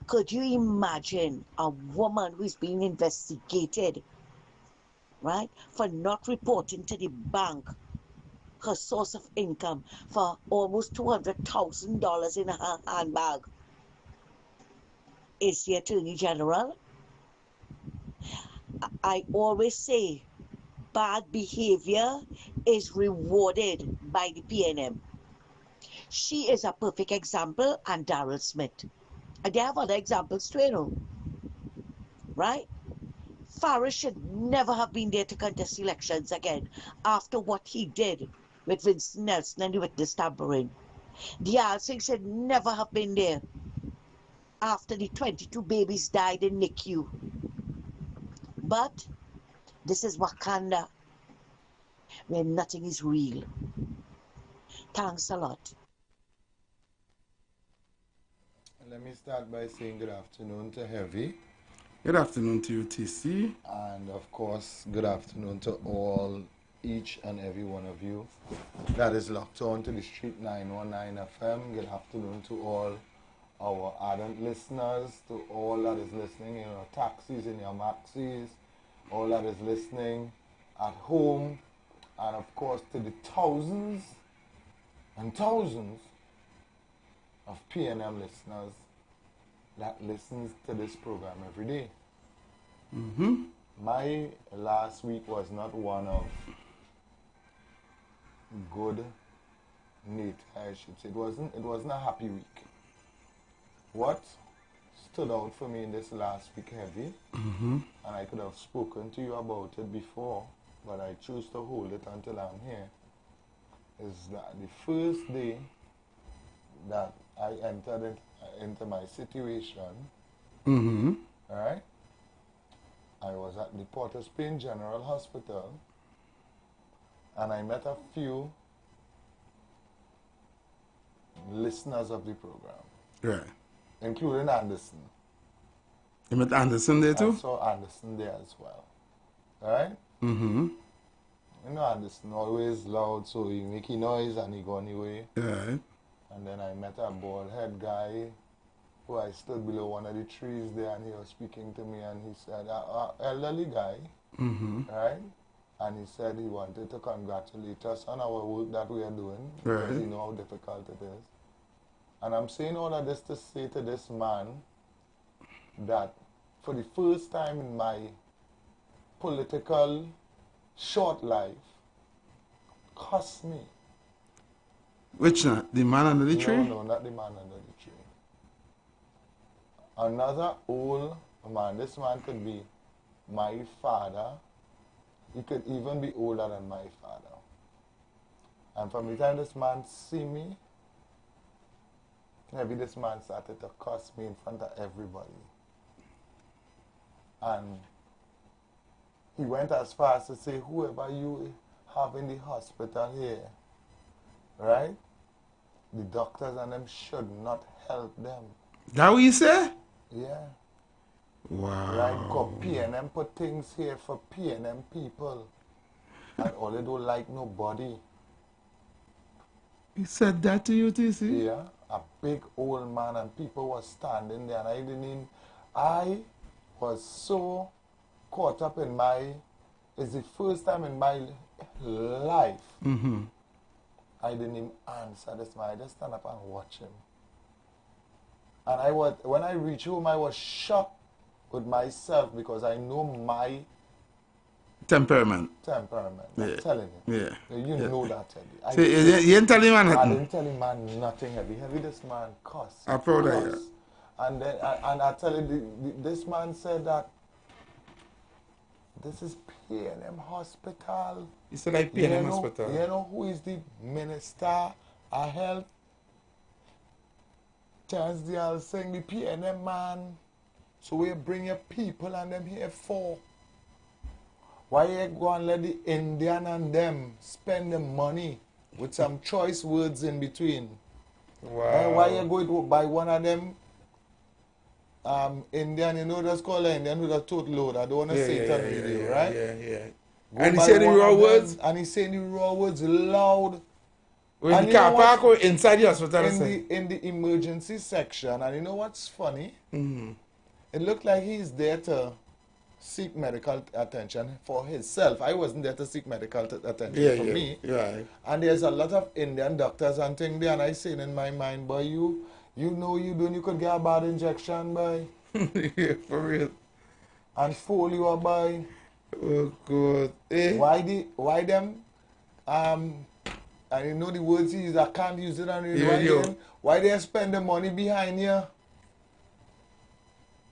Could you imagine a woman who's being investigated, right, for not reporting to the bank her source of income for almost $200,000 in her handbag? Is the Attorney General? I always say bad behavior is rewarded by the PNM. She is a perfect example, and Darrell Smith. And they have other examples too, you know. Right? Farris should never have been there to contest elections again after what he did with Vincent Nelson and the witness tampering. Dial Singh should never have been there after the 22 babies died in NICU. But this is Wakanda, where nothing is real. Thanks a lot.
Let me start by saying good afternoon to Heavy.
Good afternoon to you, TC.
And of course, good afternoon to each and every one of you that is locked on to the Street 919 FM. Good afternoon to all our ardent listeners, to all that is listening in your taxis, in your maxis, all that is listening at home, and of course to the thousands and thousands of PNM listeners that listens to this program every day.
Mm-hmm.
My last week was not one of good nature, I should say. It wasn't a happy week. What stood out for me in this last week, Heavy,
Mm-hmm.
and I could have spoken to you about it before, but I choose to hold it until I'm here, is that the first day that I entered into my situation,
Mm-hmm.
all right, I was at the Port of Spain General Hospital, and I met a few listeners of the program,
Right.
including Anderson.
You met Anderson there too?
I saw Anderson there as well. All right?
Mm-hmm.
You know Anderson always loud, so he make noise and he go anyway.
Right.
And then I met a bald head guy who I stood below one of the trees there, and he was speaking to me, and he said, elderly guy,
Mm-hmm.
right? And he said he wanted to congratulate us on our work that we are doing, because
Right.
he know how difficult it is. And I'm saying all of this to say to this man that for the first time in my political short life, cuss me.
Which one? The man under the tree?
No, not the man under the tree. Another old man. This man could be my father. He could even be older than my father. And from the time this man see me, maybe this man started to cuss me in front of everybody. And he went as far as to say, whoever you have in the hospital here, right? The doctors and them should not help them.
That what you say?
Yeah.
Wow.
Right, because PNM put things here for PNM people. And all they don't like nobody.
He said that to you, TC?
Yeah. A big old man, and people were standing there, and I was so caught up in it's the first time in my life
Mm-hmm.
I didn't even answer this man. I just stand up and watch him. And when I reached home, I was shocked with myself because I know my
temperament.
I'm telling you.
Yeah.
You know that, Eddie.
So you ain't telling man nothing?
I didn't tell him man nothing. Heavy this man cuss.
I'm proud of you.
And then, I tell you, this man said that this is PNM Hospital.
He said like PNM Hospital.
You know who is the Minister of Health? Terence Dial saying the PNM man. So we bring your people and them here for. Why you go and let the Indian and them spend the money with some choice words in between?
Wow.
Why you go to buy one of them Indian, you know that's called Indian with a total load. I don't want to say it on video, right?
Yeah.
And he saying the raw words? And he's saying the raw words loud.
In the car park or inside the hospital?
In the emergency section. And you know what's funny?
Mm-hmm.
It looked like he's there to seek medical attention for himself. I wasn't there to seek medical attention for me.
Yeah.
And there's a lot of Indian doctors and things there. And I saying in my mind, boy, you know you could get a bad injection, boy.
Yeah, for real.
And fool you up, boy.
Oh, God. Eh?
Why them, I know the words he use, I can't use it on radio. Why they spend the money behind you?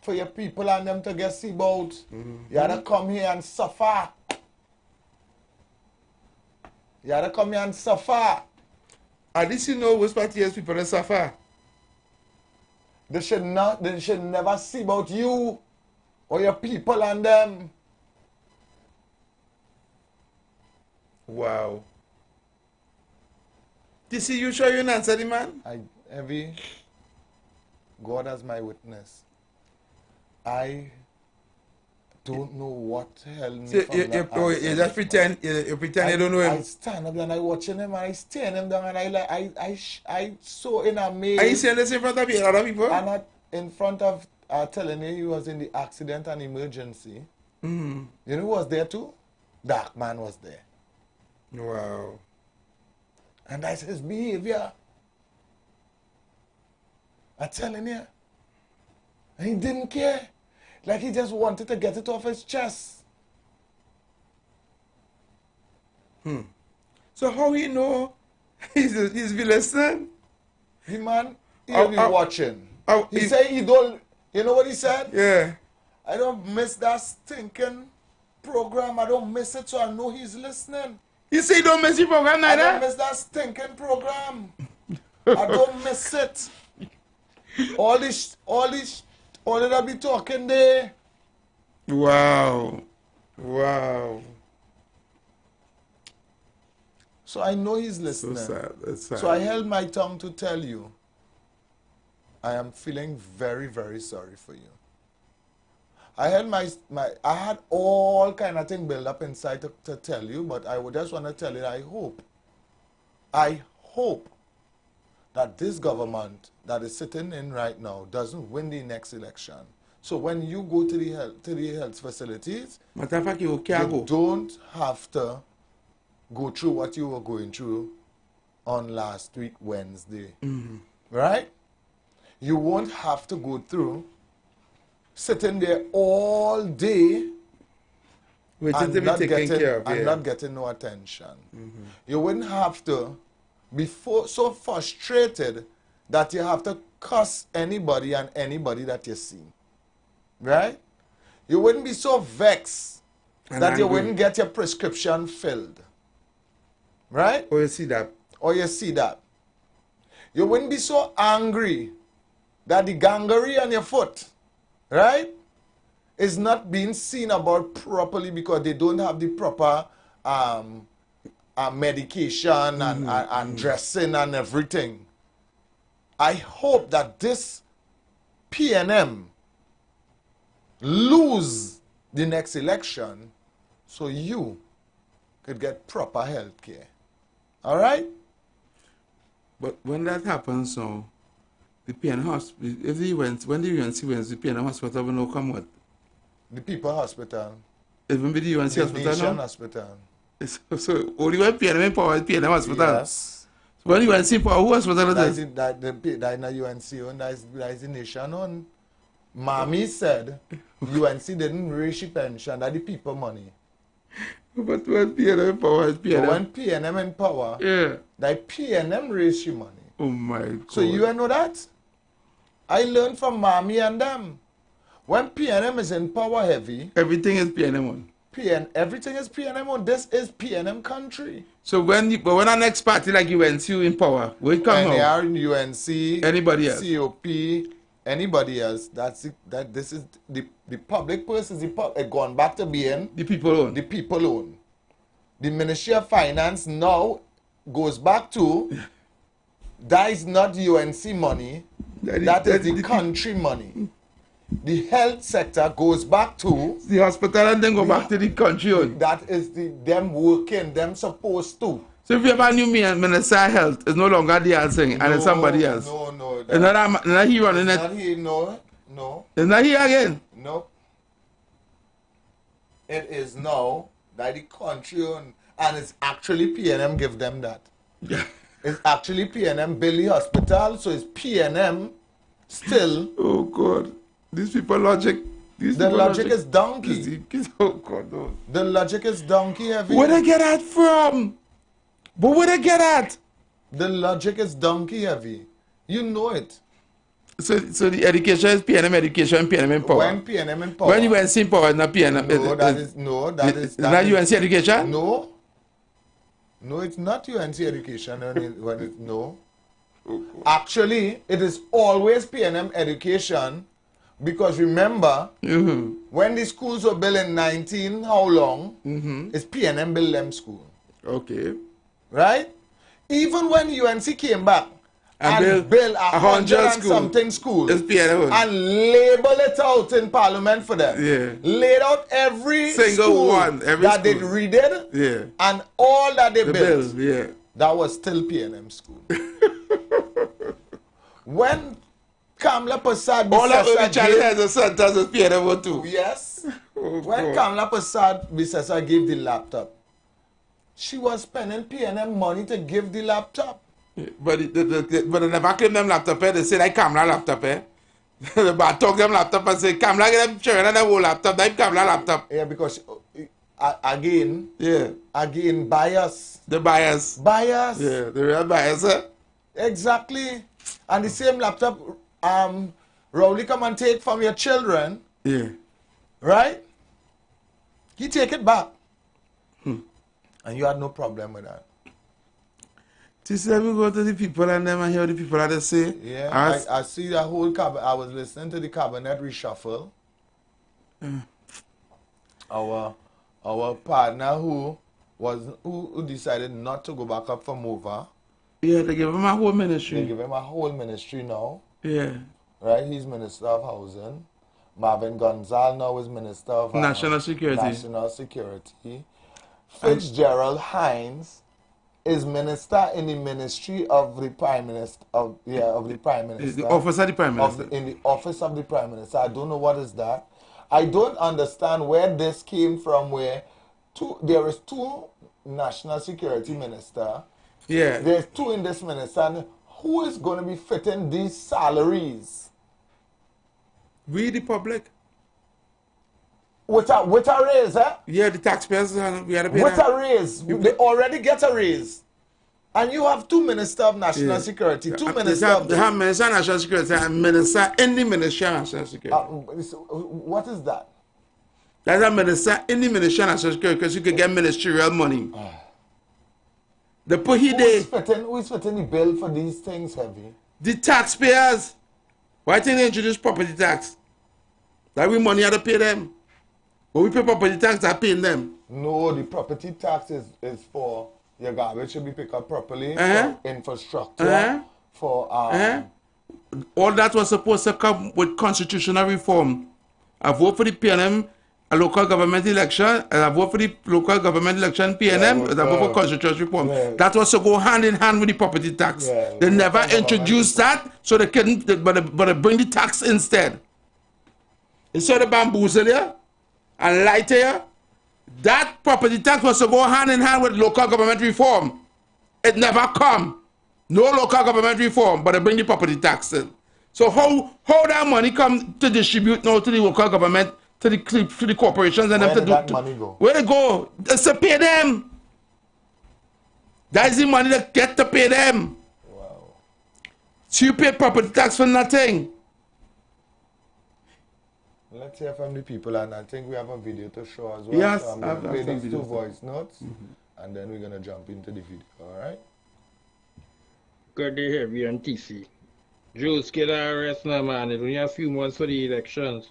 For your people and them to get seaboat.
Mm-hmm.
You had to come here and suffer. You had to come here and suffer.
At least you know which part years people that suffer.
They should never see about you or your people and them.
Wow. You see, you sure you didn't answer the man?
God as my witness. I don't know what held me from that.
You just pretend, you pretend you don't know him.
I stand up there and I watching him and I stare him down and I so in amaze.
Are you saying this in front of other people?
And in front of, telling you he was in the accident and emergency.
Mm-hmm.
You know who was there too? Dark man was there.
Wow.
And that's his behavior. I'm telling you. And he didn't care. Like he just wanted to get it off his chest.
So how he know he's be listening?
The man, he'll be watching. He said he don't, you know what he said?
Yeah.
I don't miss that stinking program. I don't miss it, so I know he's listening.
You say you don't miss the program neither?
I don't miss that stinking program. I don't miss it. All that I be talking there.
Wow.
So I know he's listening.
So sad. That's sad.
So I held my tongue to tell you, I am feeling very, very sorry for you. I had I had all kind of thing built up inside to tell you, but I would just want to tell you, I hope that this government that is sitting in right now doesn't win the next election. So when you go to the health facilities, you don't have to go through what you were going through on last week, Wednesday.
Mm-hmm.
Right? You won't have to go through sitting there all day
and not
getting no attention.
Mm-hmm.
You wouldn't have to be so frustrated that you have to cuss anybody and anybody that you see. Right? You wouldn't be so vexed that you wouldn't get your prescription filled. Right?
Or you see that.
You wouldn't be so angry that the gangrene on your foot, right, is not being seen about properly because they don't have the proper medication and dressing and everything. I hope that this PNM lose the next election so you could get proper health care. All right?
But when that happens, so the PNM hospital, when the UNC wins, the PNM hospital will not come with?
The People Hospital.
Even the UNC
the
hospital
Nation
now?
Hospital.
So only when PNM empower PNM hospital?
Yes.
When UNC power, who else was that?
That is in the UNC own, that is the nation own. Mommy said UNC didn't raise your pension, that the people money.
But when PNM in power, is PNM.
But when PNM in power,
yeah,
that PNM raise your money.
Oh my God.
So you know that? I learned from Mommy and them. When PNM is in power heavy,
everything is PNM on.
Everything is PNM on. This is PNM country.
So when our next party like UNC in power, we come
NAR, UNC,
anybody else,
COP, anybody else. This is the public purse is gone back to being
the people own.
The people own. The Ministry of Finance now goes back to that is not UNC money. That is the country money. The health sector goes back to
the hospital and then go back to the country own.
That is them working, them supposed to.
So if you have a new Minister of Health, it's no longer the thing, and it's somebody else.
No.
It's not he running it.
Not he, no.
It's not he again.
No. It is now that the country own, and it's actually PNM give them that. It's actually PNM build the hospital, so it's PNM still.
Oh God. These people logic.
The logic is donkey.
Oh God, no.
The logic is donkey heavy.
Where they get that from? But where they get that?
The logic is donkey heavy. You know it.
So the education is PNM education, PNM in power.
When PNM in power.
When you went in power, not PNM.
No, that is.
Is that UNC education?
No. No, it's not UNC education. No. Actually, it is always PNM education. Because remember, when the schools were built in 19, how long? It's PNM built them school.
Okay.
Right? Even when UNC came back and built 100 and something schools
it's PNM.
and label it out in Parliament for them.
Yeah.
Laid out every
single
school
one,
that they redid and all that they built.
Yeah.
That was still PNM school. When Kamla Prasad
all of the Charlie has a sentence with PNM too.
Yes. When Kamla Prasad Bissessa gave the laptop, she was spending PNM money to give the laptop.
Yeah, but they never claim them laptop. They say like Kamla laptop. But talk them laptop and say Kamla get them sharing and the whole laptop. That Kamla laptop.
Yeah, because again, bias.
The bias.
Bias.
Yeah, the real bias.
Exactly. And the same laptop. Rowley come and take from your children.
Yeah.
Right? He take it back. And you had no problem with that.
This we go to the people and them and hear the people that they say.
Yeah. I see the whole cabinet. I was listening to the cabinet reshuffle. Our partner who decided not to go back up from over.
Yeah, they give him a whole ministry.
They give him a whole ministry now.
Yeah.
Right? He's Minister of Housing. Marvin Gonzalez now is Minister of
National Security.
National Security. Fitzgerald Hines is Minister in the Ministry of the Prime Minister. Of the Prime Minister.
The Office of the Prime Minister.
In the Office of the Prime Minister. I don't know what is that. I don't understand where this came from, where there is two National Security Minister.
Yeah.
There's two in this minister. And who is going to be fitting these salaries?
We, the public.
With a raise, eh?
Yeah, the taxpayers, we had to pay
with
that.
A raise. They already get a raise. And you have two Minister of National Security, two Minister of...
They have Minister of National Security and Minister in the Ministry of National Security.
What is that?
That's a Minister in the Ministry of National Security because you can get ministerial money. The
Who is fitting the bill for these things heavy?
The taxpayers. Why didn't they introduce property tax? That we money had to pay them. When we pay property tax, I paying them.
No, the property tax is for your garbage should be picked up properly, for infrastructure, for
all that was supposed to come with constitutional reform. I vote for the PNM a local government election, and I vote for the local government election PNM, and I vote for constitutional reform. That was to go hand in hand with the property tax. They never introduced that, so they couldn't, but they bring the tax instead. Instead of bamboozle you and lie to you, that property tax was to go hand in hand with local government reform. It never come. No local government reform, but they bring the property tax in. So how that money come to distribute now to the local government, to the corporations and
Where
them to
did
do
that money go?
where they go? It's to pay them. That's the money they get to pay them.
Wow.
So you pay property tax for nothing.
Let's hear from the people, and I think we have a video to show as well.
Yes,
so I'm
I've
going to play
some
these two
videos.
voice notes, and then we're going to jump into the video, all right?
Good day, heavy and TC. Jews get arrested now, man. It's only a few months for the elections.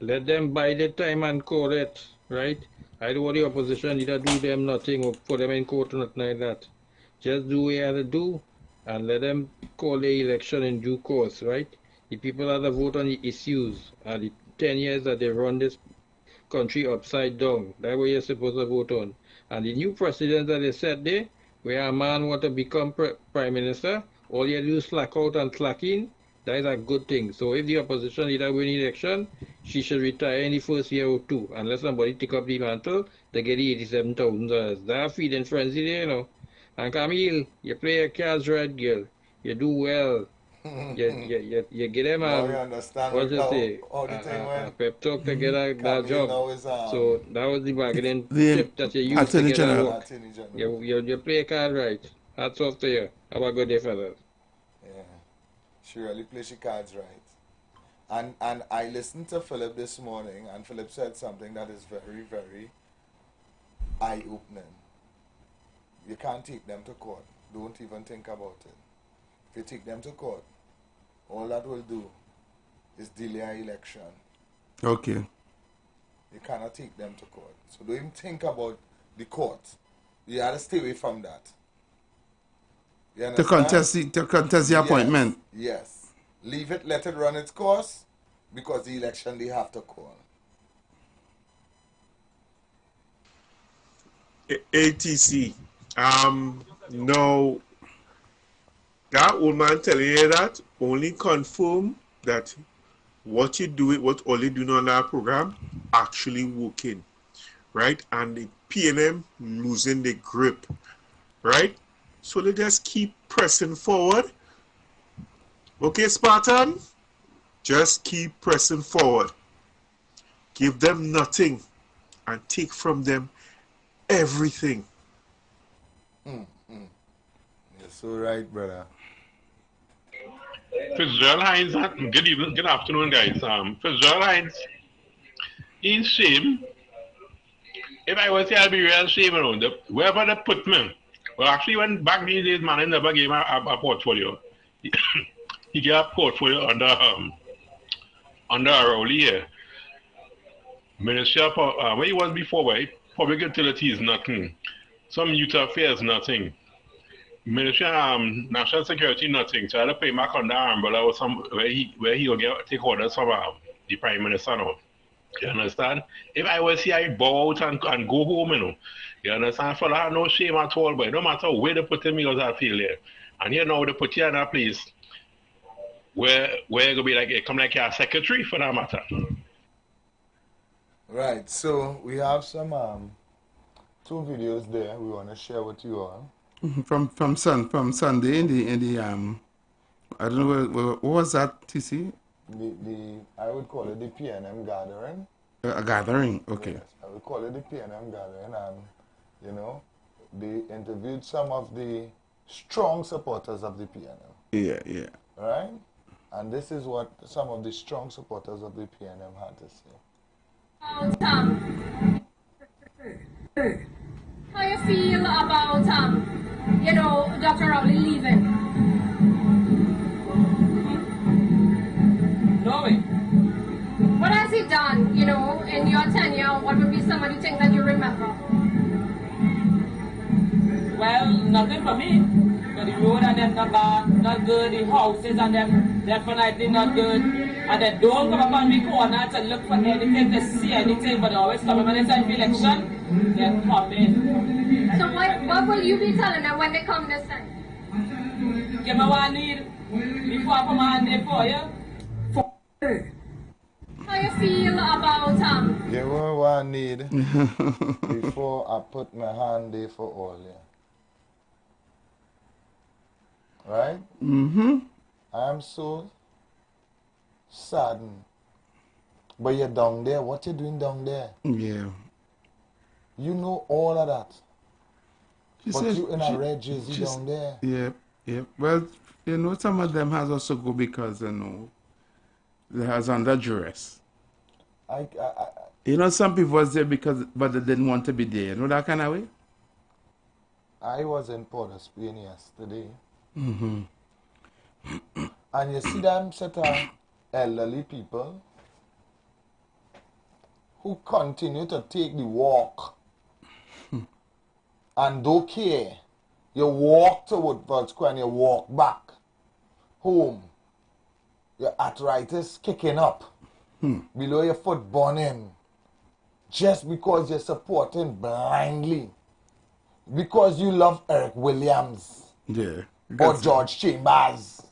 Let them buy the time and call it, right? I don't want the opposition either do them nothing or put them in court or nothing like that. Just do what you have to do and let them call the election in due course, right? The people have to vote on the issues and the 10 years that they run this country upside down. That's what you're supposed to vote on. And the new precedent that they set there, where a man want to become prime minister, all you do is slack out and slack in. That is a good thing. So if the opposition leader win the election, she should retire in the first year or two, unless somebody take up the mantle, they get the $87,000. That's feeding frenzy there, you know. And Camille, you play your cards right, girl. You do well. You get them
Now you understand
what you
how
say,
the thing went.
pep talk to get that
Camille
job.
now is,
So that was the bargaining
The
tip that you used to
Attorney
get that
General.
work. You play a card right. Hats off to you. Have a good day, fellas.
Yeah, she really plays she cards right. And I listened to Philip this morning, and Philip said something that is very, very eye-opening. You can't take them to court. Don't even think about it. If you take them to court, all that will do is delay our election.
Okay.
You cannot take them to court. So don't even think about the court. You have to stay away from that. You
To
understand?
contest the appointment.
Yes. Leave it, let it run its course, because the election they have to call.
ATC. No, that old man telling you that only confirm that what you do, what all you doing on that program, actually working, right? And the PNM losing the grip, right? So they just keep pressing forward. Okay, Spartan? Just keep pressing forward. Give them nothing and take from them everything.
You're so right, brother.
Fitzgerald Hines, good evening, good afternoon, guys. Fitzgerald Hines, in shame. If I was here, I'd be real shame around wherever they put me. Well, actually, when back these days, man, I never gave him a portfolio. He gave a portfolio under Rowley here. Ministry of where he was before, right? Public utilities, nothing. Some youth affairs, nothing. Ministry of National Security, nothing. So I had to pay back on that umbrella or some where he will take orders from the Prime Minister now. You understand? If I was here, I'd bow out and go home, you know. You understand? For I have no shame at all, but no matter where they put him, because I feel there. And here now they put you in a place where it will be like it come like a secretary for that matter.
Right, so we have some two videos there we want to share with you all.
From Sunday in the I don't know what was that, TC?
The I would call it the PNM gathering.
A gathering, okay.
Yes, I would call it the PNM gathering, and you know, they interviewed some of the strong supporters of the PNM.
Yeah.
Right? And this is what some of the strong supporters of the PNM had to say.
How you feel about Dr. Rowley leaving?
No way.
What has he done, in your tenure? What would be some of the things that you remember?
Well, nothing for me. But the road and them not good, the houses and them definitely not good. And they don't come up on the corner to look for anything, to see anything, but always come when it's an election, they're coming.
So what will you be telling them when they come this time?
Give me what I need before I put my hand there for you.
How you feel about
Give me what I need before I put my hand there for all, yeah. Right?
Mm-hmm.
I am so saddened. But you're down there. What you doing down there?
Yeah.
You know all of that.
She
But
said
you in a red jersey down there.
Yep, yep. Well, you know, some of them has also go because, you know, they has under duress. You know, some people was there because, but they didn't want to be there. You know that kind of way?
I was in Port of Spain yesterday.
Mm-hmm.
And you see them set of elderly people who continue to take the walk and don't care. You walk to Woodford Square and you walk back home. Your arthritis kicking up. Below your foot burning. Just because you're supporting blindly. Because you love Eric Williams.
Yeah.
Or George Chambers.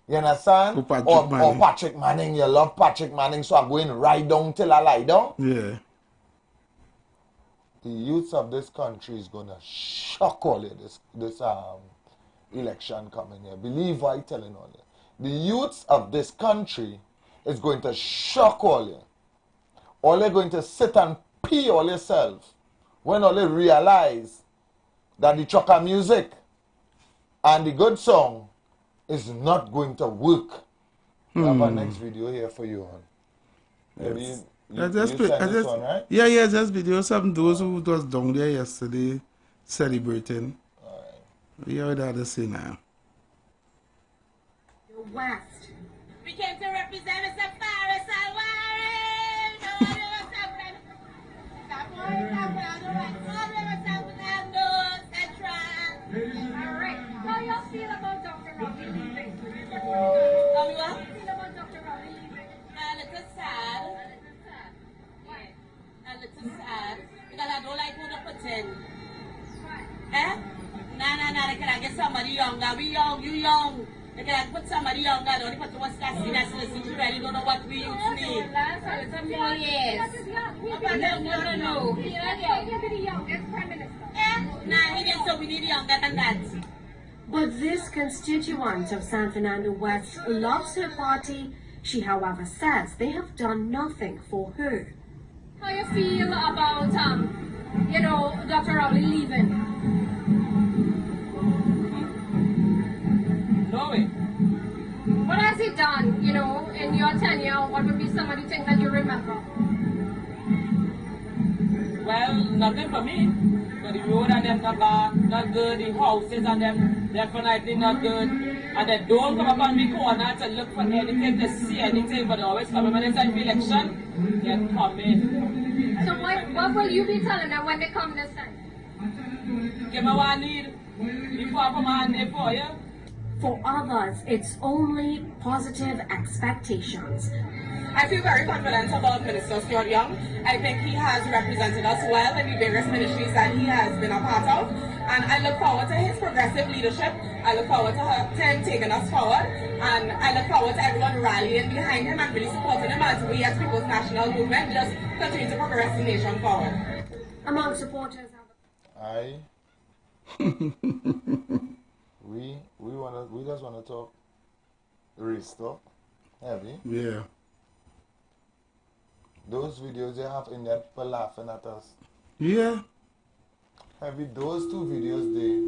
You understand? Or Patrick Manning. You love Patrick Manning, so I'm going right down till I lie down.
Yeah.
The youth of this country is going to shock all you this election coming here. Believe what I'm telling all you. The youths of this country is going to shock all you. All you're going to sit and pee all yourself when all you realize that the chocker music and the good song is not going to work. I have a next video here for you on. Maybe
Yes.
you send this one, right?
Yeah, just video. Some those who was down there yesterday celebrating. We are there to see now.
The West.
We came to represent Mr. Faris Alwari.
Alright, how you feel about Dr. Robbie leaving?
How you
feel about Dr. Robbie leaving?
A little sad. A little sad. Because I don't like who to pretend. Eh? Nah, they can get somebody younger. We young, you young. They can put somebody younger. Don't put what's that scene that's listening to really don't know what we used to need.
Last time, some more years.
But them don't know.
He'll be the youngest prime minister.
Nah, he didn't, so we need younger than that.
But this constituent of San Fernando West loves her party. She, however, says they have done nothing for her. How you feel about, Dr. Rowley leaving?
No way.
What has he done, in your tenure? What would be some of the things that you remember?
Well, nothing for me. But the road and them not good. The houses and them definitely not good. And they don't come up on me corner to look for anything, to see anything, but always come when it's an election, they come in.
So what will you be telling them when they come this time?
Give me what I need. Before I come on there for you.
For others, it's only positive expectations.
I feel very confident about Minister Stuart Young. I think he has represented us well in the various ministries that he has been a part of. And I look forward to his progressive leadership. I look forward to him taking us forward. And I look forward to everyone rallying behind him and really supporting him as we as People's National Movement just continue to progress the nation forward.
Among supporters
we just wanna talk race talk. Heavy.
Yeah.
Those videos they have Indian people laughing at us.
Yeah.
Heavy, those two videos they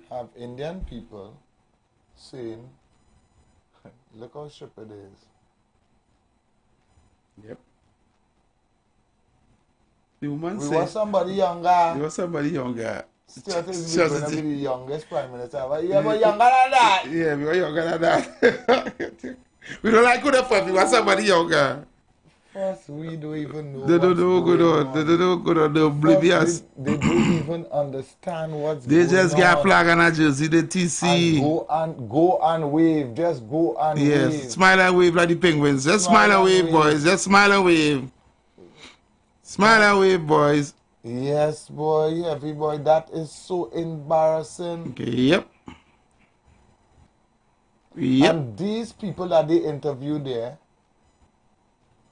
have Indian people saying, look how strip it is.
Yep. The woman
We
said,
want somebody younger.
You want somebody younger.
Stuart is going to be the youngest prime minister. But yeah, but younger than that.
Yeah, we are younger than that. We don't like good enough. We want somebody younger.
First, we don't even know.
They don't know good on. They don't know good on. They're oblivious.
They don't even understand what's
they
going on.
They just get a flag on a jersey, the TC.
And go and wave. Just go and wave.
Yes, smile and wave like the penguins. Just smile and wave, boys. Just smile and wave. Smile and wave, boys.
Yes, boy. Every boy. That is so embarrassing.
Okay, yep. Yep.
And these people that they interviewed there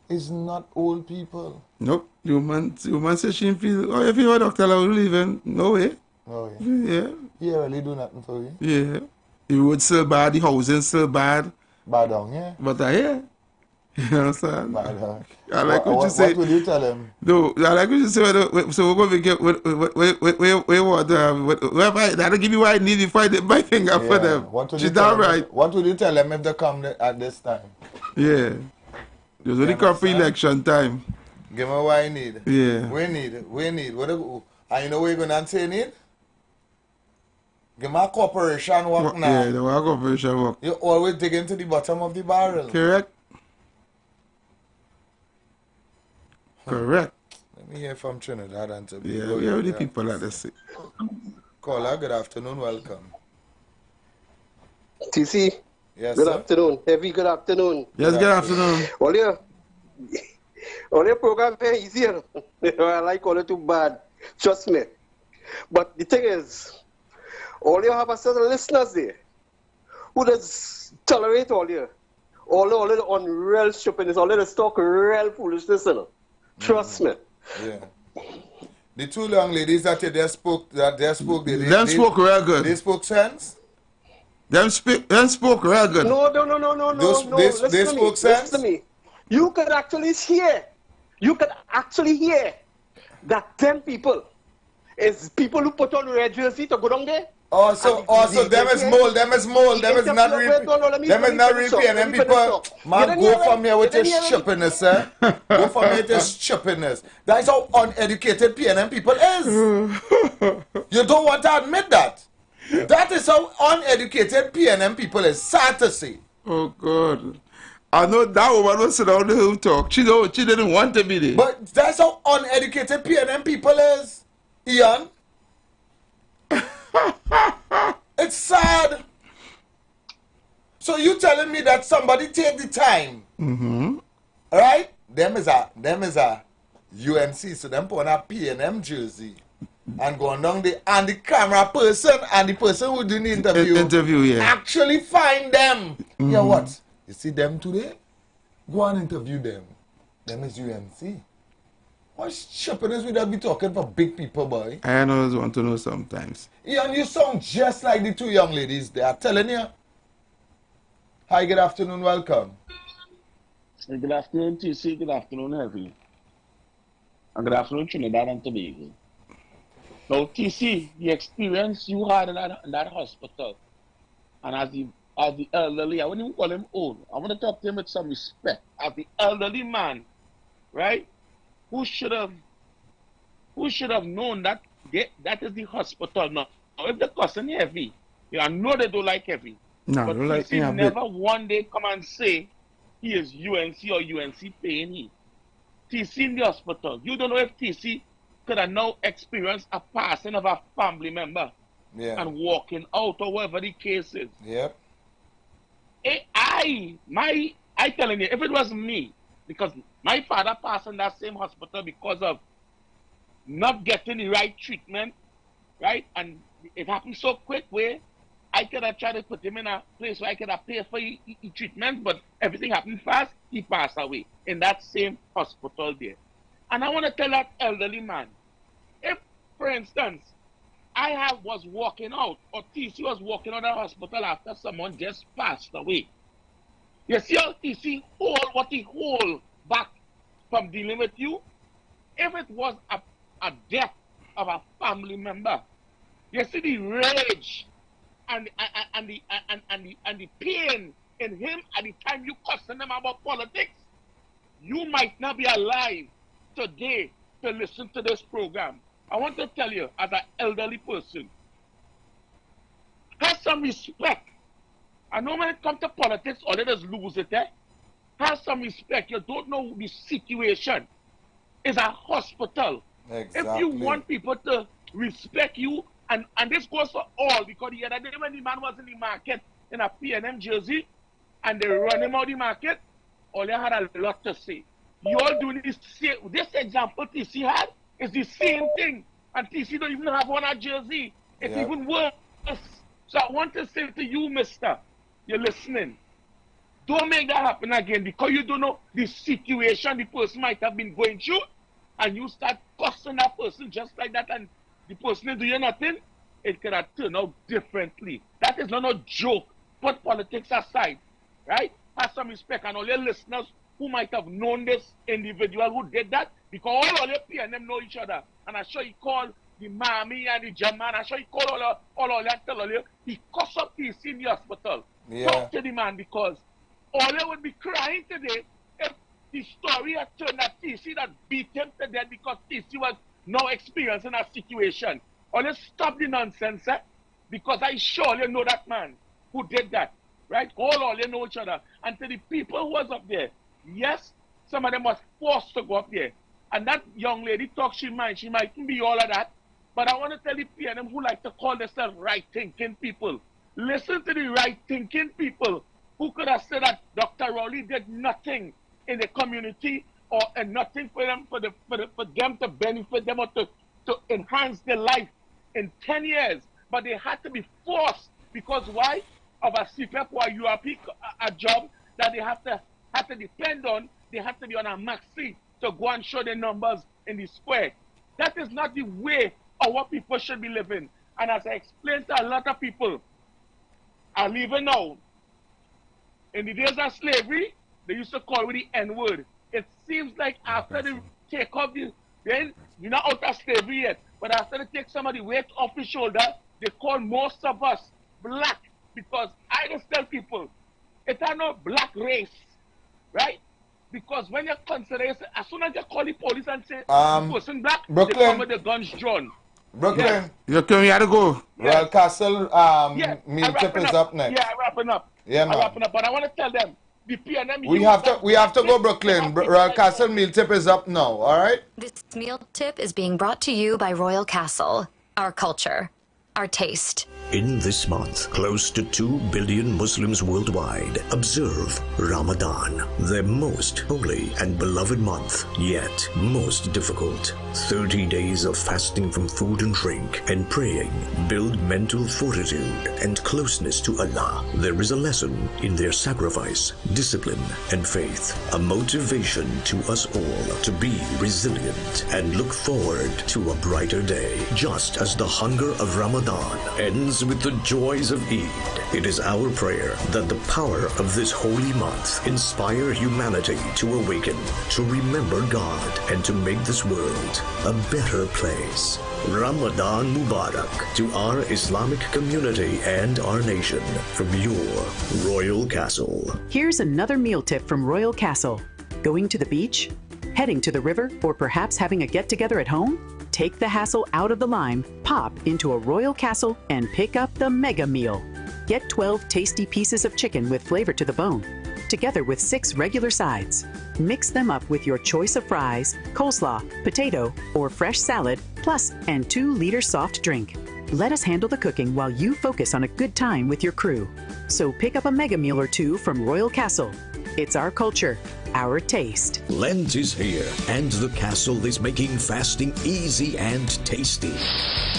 is not old people.
Nope. The woman says she feel, oh, if you were Dr. Lowry leaving, no way.
Oh,
Yeah.
Yeah, really do nothing for you.
Yeah. The road still bad, the housing still bad.
Bad down, yeah.
But I hear. You understand?
Bad down.
I like what you say.
What would you tell him?
No, I like what you say. So we're going to get whatever that'll give you what I need before I did my finger for them. She's that right.
What would you tell them if they come at this time?
Yeah. Just when they come for election time.
Give me what I need.
Yeah.
We need. And you know what you're going to say need? Give me a corporation work now.
Yeah, the corporation work.
You always dig into the bottom of the barrel.
Correct. Correct.
Let me hear from Trinidad and Tobago.
Yeah, we have the people that they say.
Caller, good afternoon, welcome.
TC.
Yes,
good
sir.
afternoon. Heavy, good afternoon.
Yes, good afternoon.
All your program very easier. I like all it too bad. Trust me. But the thing is, all you have a set of listeners there who does tolerate all you. All the unreal stupidness, all the stock real foolishness, you know. Trust me.
Yeah. The two young ladies that they spoke, they
spoke real good.
They spoke sense?
Them spoke real good.
No.
They spoke sense?
Listen to me. You could actually hear that 10 people is people who put on red jersey to go down there.
Also, them is mold. Them is not repeating. Them people, man, go from here with your stupidness, eh? Go from here with your stupidness. That is how uneducated PNM people is. You don't want to admit that. That is how uneducated PNM people is. Sad to say.
Oh, God. I know that woman was sit down there and talk. She didn't want to be there.
But that's how uneducated PNM people is, Ian. It's sad. So you telling me that somebody take the time, right? Them is a UNC, so them put on a PNM jersey and going down there, and the camera person and the person who doing the interview, actually find them. You know what? You see them today? Go and interview them. Them is UNC. What stupidness would I be talking for big people, boy?
I always want to know sometimes.
Ian, you sound just like the two young ladies they are telling you. Hi, good afternoon, welcome.
Good afternoon, TC. Good afternoon, Heavy. And good afternoon, Trinidad and Tobago. Now, TC, the experience you had in that hospital, and as the elderly, I wouldn't even call him old. I want to talk to him with some respect. As the elderly man, right? Who should have known that that is the hospital now. If the cousin heavy, I know they don't like heavy.
No,
but
like
TC never one day come and say he is UNC or UNC paying him. TC in the hospital. You don't know if TC could have now experienced a passing of a family member and walking out or whatever the case is.
Yep.
I telling you, if it was me, because my father passed in that same hospital because of not getting the right treatment, right? And it happened so quick where I could have tried to put him in a place where I could have paid for his treatment, but everything happened fast. He passed away in that same hospital there. And I want to tell that elderly man, if, for instance, I was walking out, or TC was walking out of the hospital after someone just passed away, you see how TC hold what he hold back from dealing with you? If it was a death of a family member, you see the rage and the pain in him at the time you cussing him about politics, you might not be alive today to listen to this program. I want to tell you, as an elderly person, have some respect. I know when it comes to politics, all let us lose it, eh? Have some respect. You don't know the situation. It's a hospital.
Exactly.
If you want people to respect you, and this goes for all, because the other day when the man was in the market in a PNM jersey, and they run him out of the market, all they had a lot to say. You all doing this example TC had is the same thing. And TC don't even have on a jersey. It's even worse. So I want to say to you, mister, you're listening. Don't make that happen again, because you don't know the situation the person might have been going through, and you start cussing that person just like that, and the person is doing nothing. it could have turned out differently. That is not a joke. Put politics aside, right? Have some respect. And all your listeners who might have known this individual who did that, because all your PNM know each other. And I'm sure he called the mommy and the German. I'm sure he called all that, tell all you. He cussed up TC in the hospital.
Yeah.
Talk to the man, because all you would be crying today if the story had turned that TC that beat him to death because TC was now experiencing a situation. All you stop the nonsense, because I surely know that man who did that, right? All you know each other. And to the people who was up there, yes, some of them was forced to go up there. And that young lady talk she mightn't be all of that. But I want to tell the PNM who like to call themselves right-thinking people, listen to the right-thinking people who could have said that Dr. Rowley did nothing in the community or nothing for them for them to benefit them or to enhance their life in 10 years. But they had to be forced, because why? Of a CPF or a URP, a job that they have to depend on. They have to be on a maxi to go and show the numbers in the square. That is not the way our people should be living. And as I explained to a lot of people, I even now, in the days of slavery, they used to call it the N-word. It seems like after they take off then you're not out of slavery yet, but after they take some of the weight off the shoulder, they call most of us black, because I just tell people, it's not black race, right? Because when you consider it, as soon as you call the police and say the person black,
Brooklyn.
they come with the guns drawn.
Brooklyn.
Yes.
You gotta go.
Royal Castle meal tip is up next.
Yeah, I'm wrapping up.
Yeah, man.
I'm wrapping up. But I want to tell them, the PNM...
We have to go, Brooklyn. Royal Castle meal tip is up now, all right?
This meal tip is being brought to you by Royal Castle. Our culture, our taste.
In this month, close to 2 billion Muslims worldwide observe Ramadan, their most holy and beloved month, yet most difficult. 30 days of fasting from food and drink and praying build mental fortitude and closeness to Allah. There is a lesson in their sacrifice, discipline, and faith, a motivation to us all to be resilient and look forward to a brighter day. Just as the hunger of Ramadan ends with the joys of Eid, it is our prayer that the power of this holy month inspire humanity to awaken, to remember God, and to make this world a better place. Ramadan Mubarak to our Islamic community and our nation from your Royal Castle.
Here's another meal tip from Royal Castle. Going to the beach? Heading to the river? Or perhaps having a get-together at home? Take the hassle out of the lime, pop into a Royal Castle, and pick up the mega meal. Get 12 tasty pieces of chicken with flavor to the bone, together with 6 regular sides. Mix them up with your choice of fries, coleslaw, potato, or fresh salad, plus an 2-liter soft drink. Let us handle the cooking while you focus on a good time with your crew. So pick up a mega meal or 2 from Royal Castle. It's our culture, our taste.
Lent is here, and the castle is making fasting easy and tasty.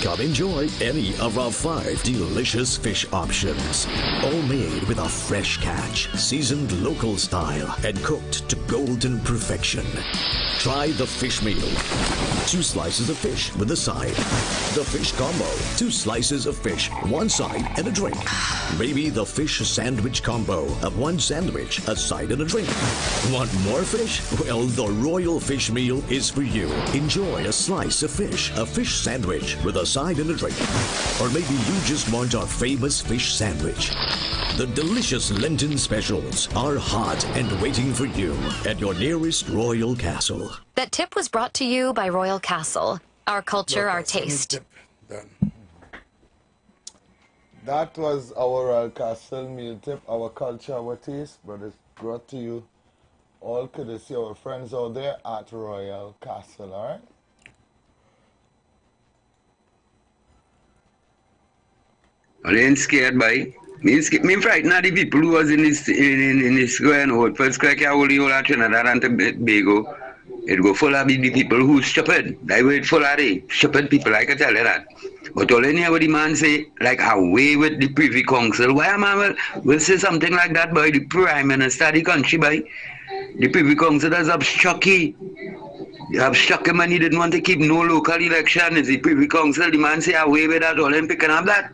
Come enjoy any of our 5 delicious fish options, all made with a fresh catch, seasoned local style, and cooked to golden perfection. Try the fish meal. 2 slices of fish with a side. The fish combo. 2 slices of fish, 1 side, and a drink. Maybe the fish sandwich combo of 1 sandwich, a side, and a drink. Want more fish? Well, the Royal Fish Meal is for you. Enjoy a slice of fish, a fish sandwich with a side and a drink. Or maybe you just want our famous fish sandwich. The delicious Lenten specials are hot and waiting for you at your nearest Royal Castle.
That tip was brought to you by Royal Castle. Our culture, our taste.
That was our Royal Castle meal tip, our culture, our taste, but it's brought to you all courtesy our friends out there at Royal Castle, all right?
I ain't scared by. Me frightened of the people who was in this square and out. First crack all the whole of Trinidad and Tobago. It go full of the people who stupid. They were full of the stupid people, I can tell you that. But all any of the man say, like away with the Privy Council. Why am I will say something like that by the Prime Minister of the country by the Privy Council that's obstructing have shocked him and he didn't want to keep no local election. Is the Privy Council, the man say away with that, all him picking up that.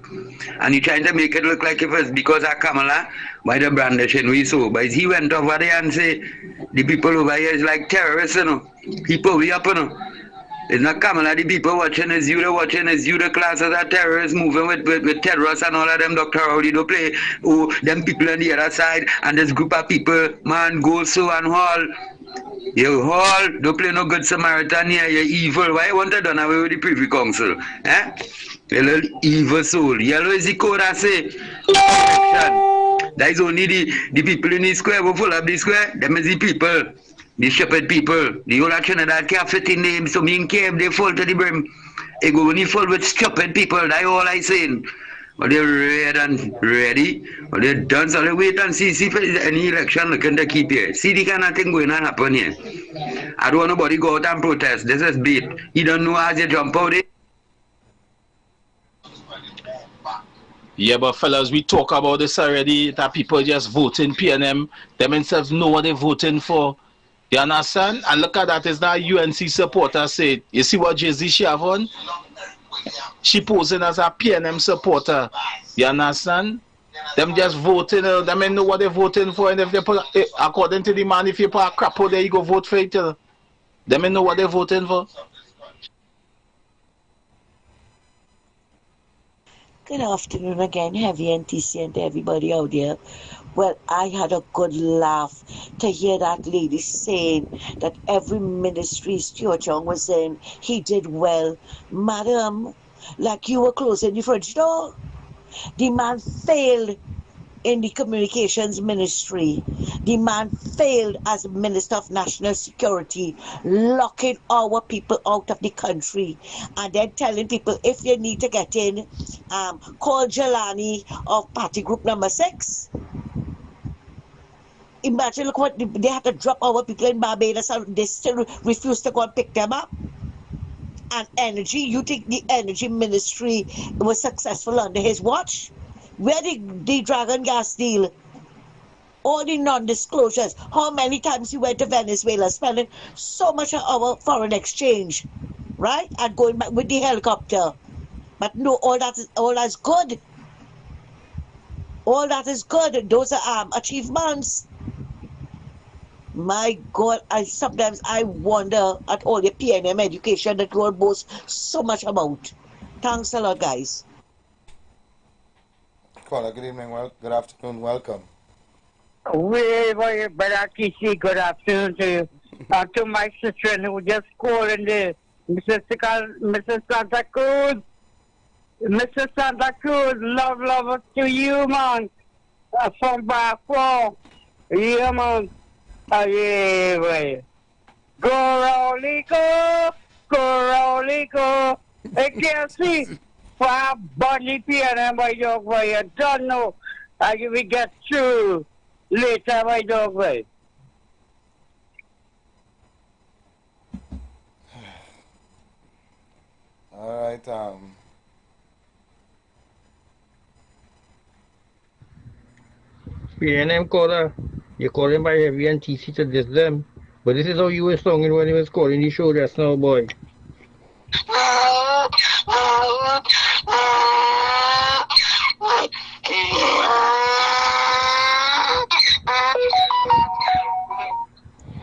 And he trying to make it look like if it's because of Kamala by the brandishing we saw. But he went over there and say the people over here is like terrorists, you know. People we up, you know. It's not Kamala, the people watching is you, the classes are terrorists moving with terrorists and all of them, Dr. Rowley don't play. Oh, them people on the other side and this group of people, man, go so and all. You all don't play no good Samaritan here, you're evil. Why you want to done away with the Privy Council? Eh? You little evil soul. Yellow is the code I say. Election. That is only the people in the square who full of the square. Them is the people. The shepherd people. The whole of Trinidad can't fit in them. So me and Cave, they fall to the brim. They go only full with stupid people. That's all I saying. Well, they're red and ready. Well, they're done. So they wait and see if any election looking to keep here. See the kind of thing going on happen here. I don't want nobody go out and protest. This is bait. You don't know how you jump out there.
Yeah, but fellas, we talk about this already, that people just voting PNM, them themselves know what they're voting for. You understand? And look at that, is that UNC supporter said, you see what Jay-Z she have on? She posing as a PNM supporter. You understand? Them just voting, them know what they're voting for, and if they put, according to the man, if you put a crap out there, you go vote for it. Them know what they're voting for.
Good afternoon again, Heavy and TC, and to everybody out there. Well, I had a good laugh to hear that lady saying that every ministry, Stuart Young was saying he did well. Madam, like you were closing the fridge door. The man failed in the communications ministry. The man failed as Minister of National Security, locking our people out of the country and then telling people if you need to get in, call Jelani of party group number 6. Imagine, look what they had to drop our people in Barbados and they still refuse to go and pick them up. And energy, you think the energy ministry was successful under his watch? Where did the Dragon gas deal? All the non-disclosures. How many times he went to Venezuela, spending so much of our foreign exchange, right? And going back with the helicopter. But no, all that's good. All that is good. Those are achievements. My God, sometimes I wonder at all the PNM education that you all boast so much about. Thanks a lot, guys.
Caller, good evening, good afternoon, welcome.
Brother TC, good afternoon to you. To my sister who just called in there, Mrs. Santa Cruz. Mrs. Santa Cruz, love to you, man. From back home. Yeah, man. Yeah, boy. Go, Rowley, go. Go, Rowley, go. I can't see. For body PNM, my dog, boy. I don't know. I will get through later, my dog, boy.
All right,
PNM caller, you're calling by Heavy and TC to diss them. But this is how you were singing when he was calling the show just now, boy.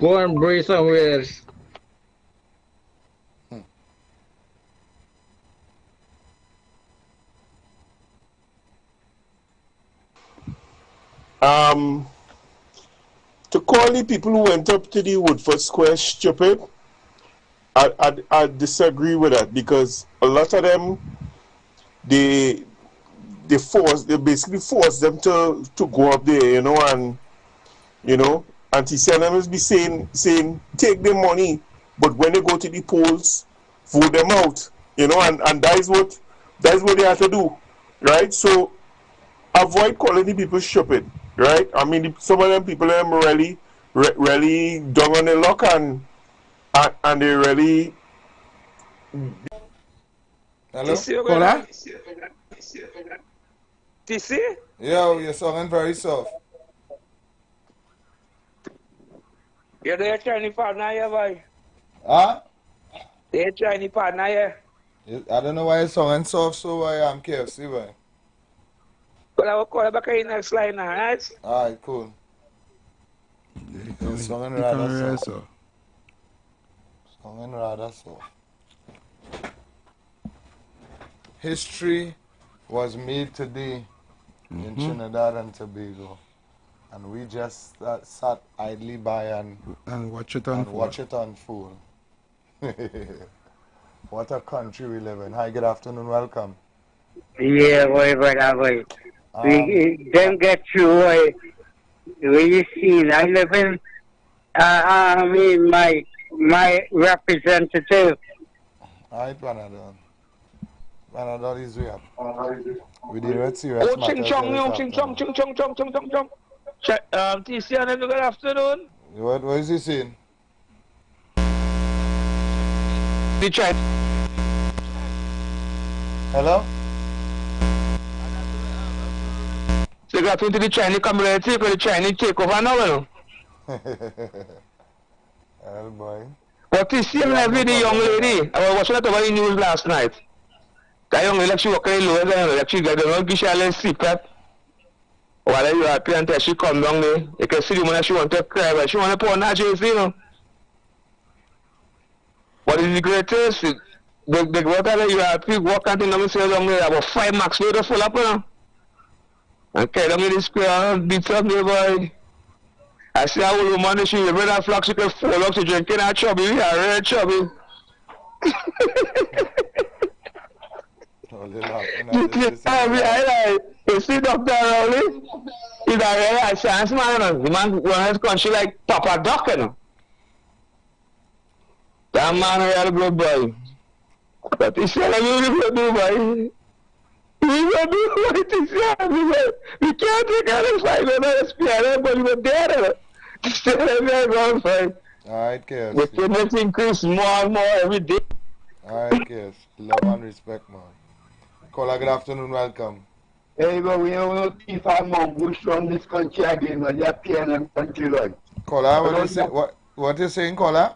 Go and brace somewhere else.
To call the people who went up to the Woodford Square stupid, I disagree with that, because a lot of them, they basically force them to go up there, you know, and anti-Semitism be saying take their money, but when they go to the polls, vote them out, you know, and that is what they have to do, right? So avoid calling the people stupid, right? I mean, some of them people are really down on their luck and they really.
Hello?
Caller?
TC?
Yo, you're sounding very soft.
You're there, Chinese partner, yeah, boy.
Huh?
They Chinese partner, yeah.
I don't know why it's sounding soft so I am KFC, boy.
But I will call back in next line now, right?
Alright, cool. It's sounding rather soft. Sounding rather soft. History was made today in Trinidad and Tobago. And we just sat idly by and
watch it
unfold. What a country we live in. Hi, good afternoon, welcome.
Yeah, boy, brother, boy. We don't get through, boy. When you see, I live in, I mean, my representative.
Alright, Panadol. Panadol is way up. We deal with serious
Oh, ching chong, ching chong, ching chong, chong, chong, chong, chong. TC, and good afternoon.
What is he saying?
The Chinese.
Hello?
So you got into the Chinese community because the Chinese take over now,
Well, boy.
But you see, the young lady, I was watching that over the news last night. That young lady, she walking in lower, she got the wrong Giselle secret. While you are playing, she come down there. You can see the woman, she want to cry, but she want to put on her jersey, you know. But it's the greatest. The water you are people walk out in the middle of there, about 5 max later full up, you know. And carry down in the square, beat up there, boy. I see how old woman, she read that flask, she can fall up to drinking that chubby, yeah, red chubby. You see Dr. Rowley? He's a real chance man, the man runs country like Papa Doc, you know. That man is a good boy. But he's still a beautiful boy. He's a good boy, he's a boy. We can't take out a fight with us, but we're there. He's still a very good boy.
Alright, Chaos.
The fitness increase more and more every day.
Alright, Chaos. Love and respect, man. Caller, good afternoon, welcome.
Hey, but we don't know if I'm bush from this country again, but you're PNM country, Lord.
Caller, what you saying, caller?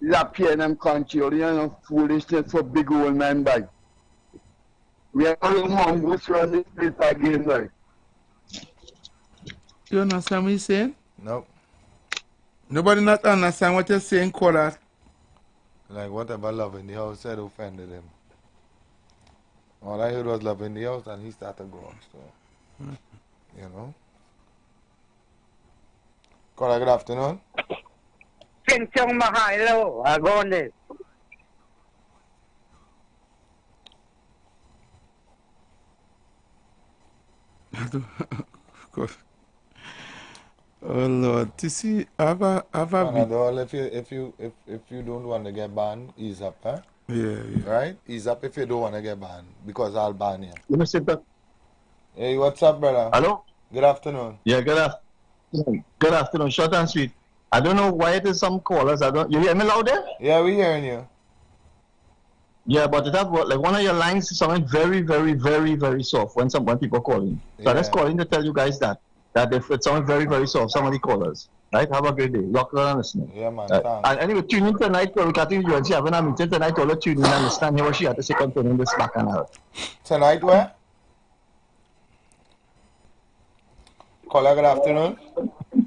You're PNM country, you know, foolishness for big old man, boy. We are going bush from this place again, Lord.
You understand what you're saying?
No.
Nobody not understand what you're saying, caller.
Like whatever love in the house said offended him. All I heard was love in the house and he started growing. So, you know. Caller, good afternoon.
Pinchong Mahalo, Agone.
Oh Lord, you see, I've a
if you don't want to get banned, ease up, huh?
Yeah.
Right? Ease up if you don't want to get banned, because I'll ban you.
Let me sit back.
Hey, what's up, brother?
Hello?
Good afternoon.
Yeah, good afternoon. Good afternoon, short and sweet. I don't know why it is some callers. You hear me loud there?
Yeah, we hearing you.
Yeah, but it has like one of your lines is sounding very, very, very, very soft when people calling. So I'm just calling to tell you guys that if it sounds very, very soft, somebody call us. Right? Have a great day. Lock on and listen.
Yeah, man.
And anyway, tune in tonight. We're cutting you and she having a meeting tonight. All tune in and listen. Here what she had to say concerning this back and out.
Tonight where? Caller, good afternoon.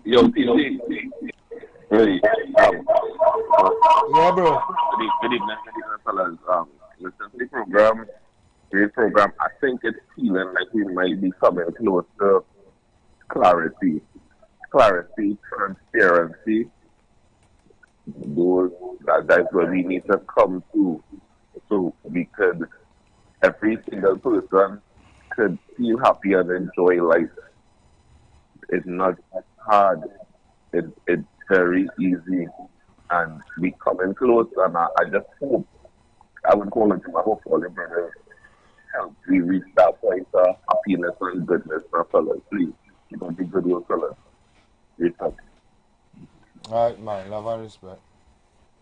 Yo, TC. Really?
Yeah, bro.
Good evening, fellas. Listen to the program. Great program. I think it's feeling like we might be coming close to clarity, transparency. That's what we need to come to, so we could, every single person could feel happy and enjoy life. It's not hard. It's very easy, and we coming close. And I just hope, I would call it to my hope for the brothers, help we reach that point of happiness and goodness, my fellas. Please, keep on the good work, fellas. Respect.
Alright, man, love and respect.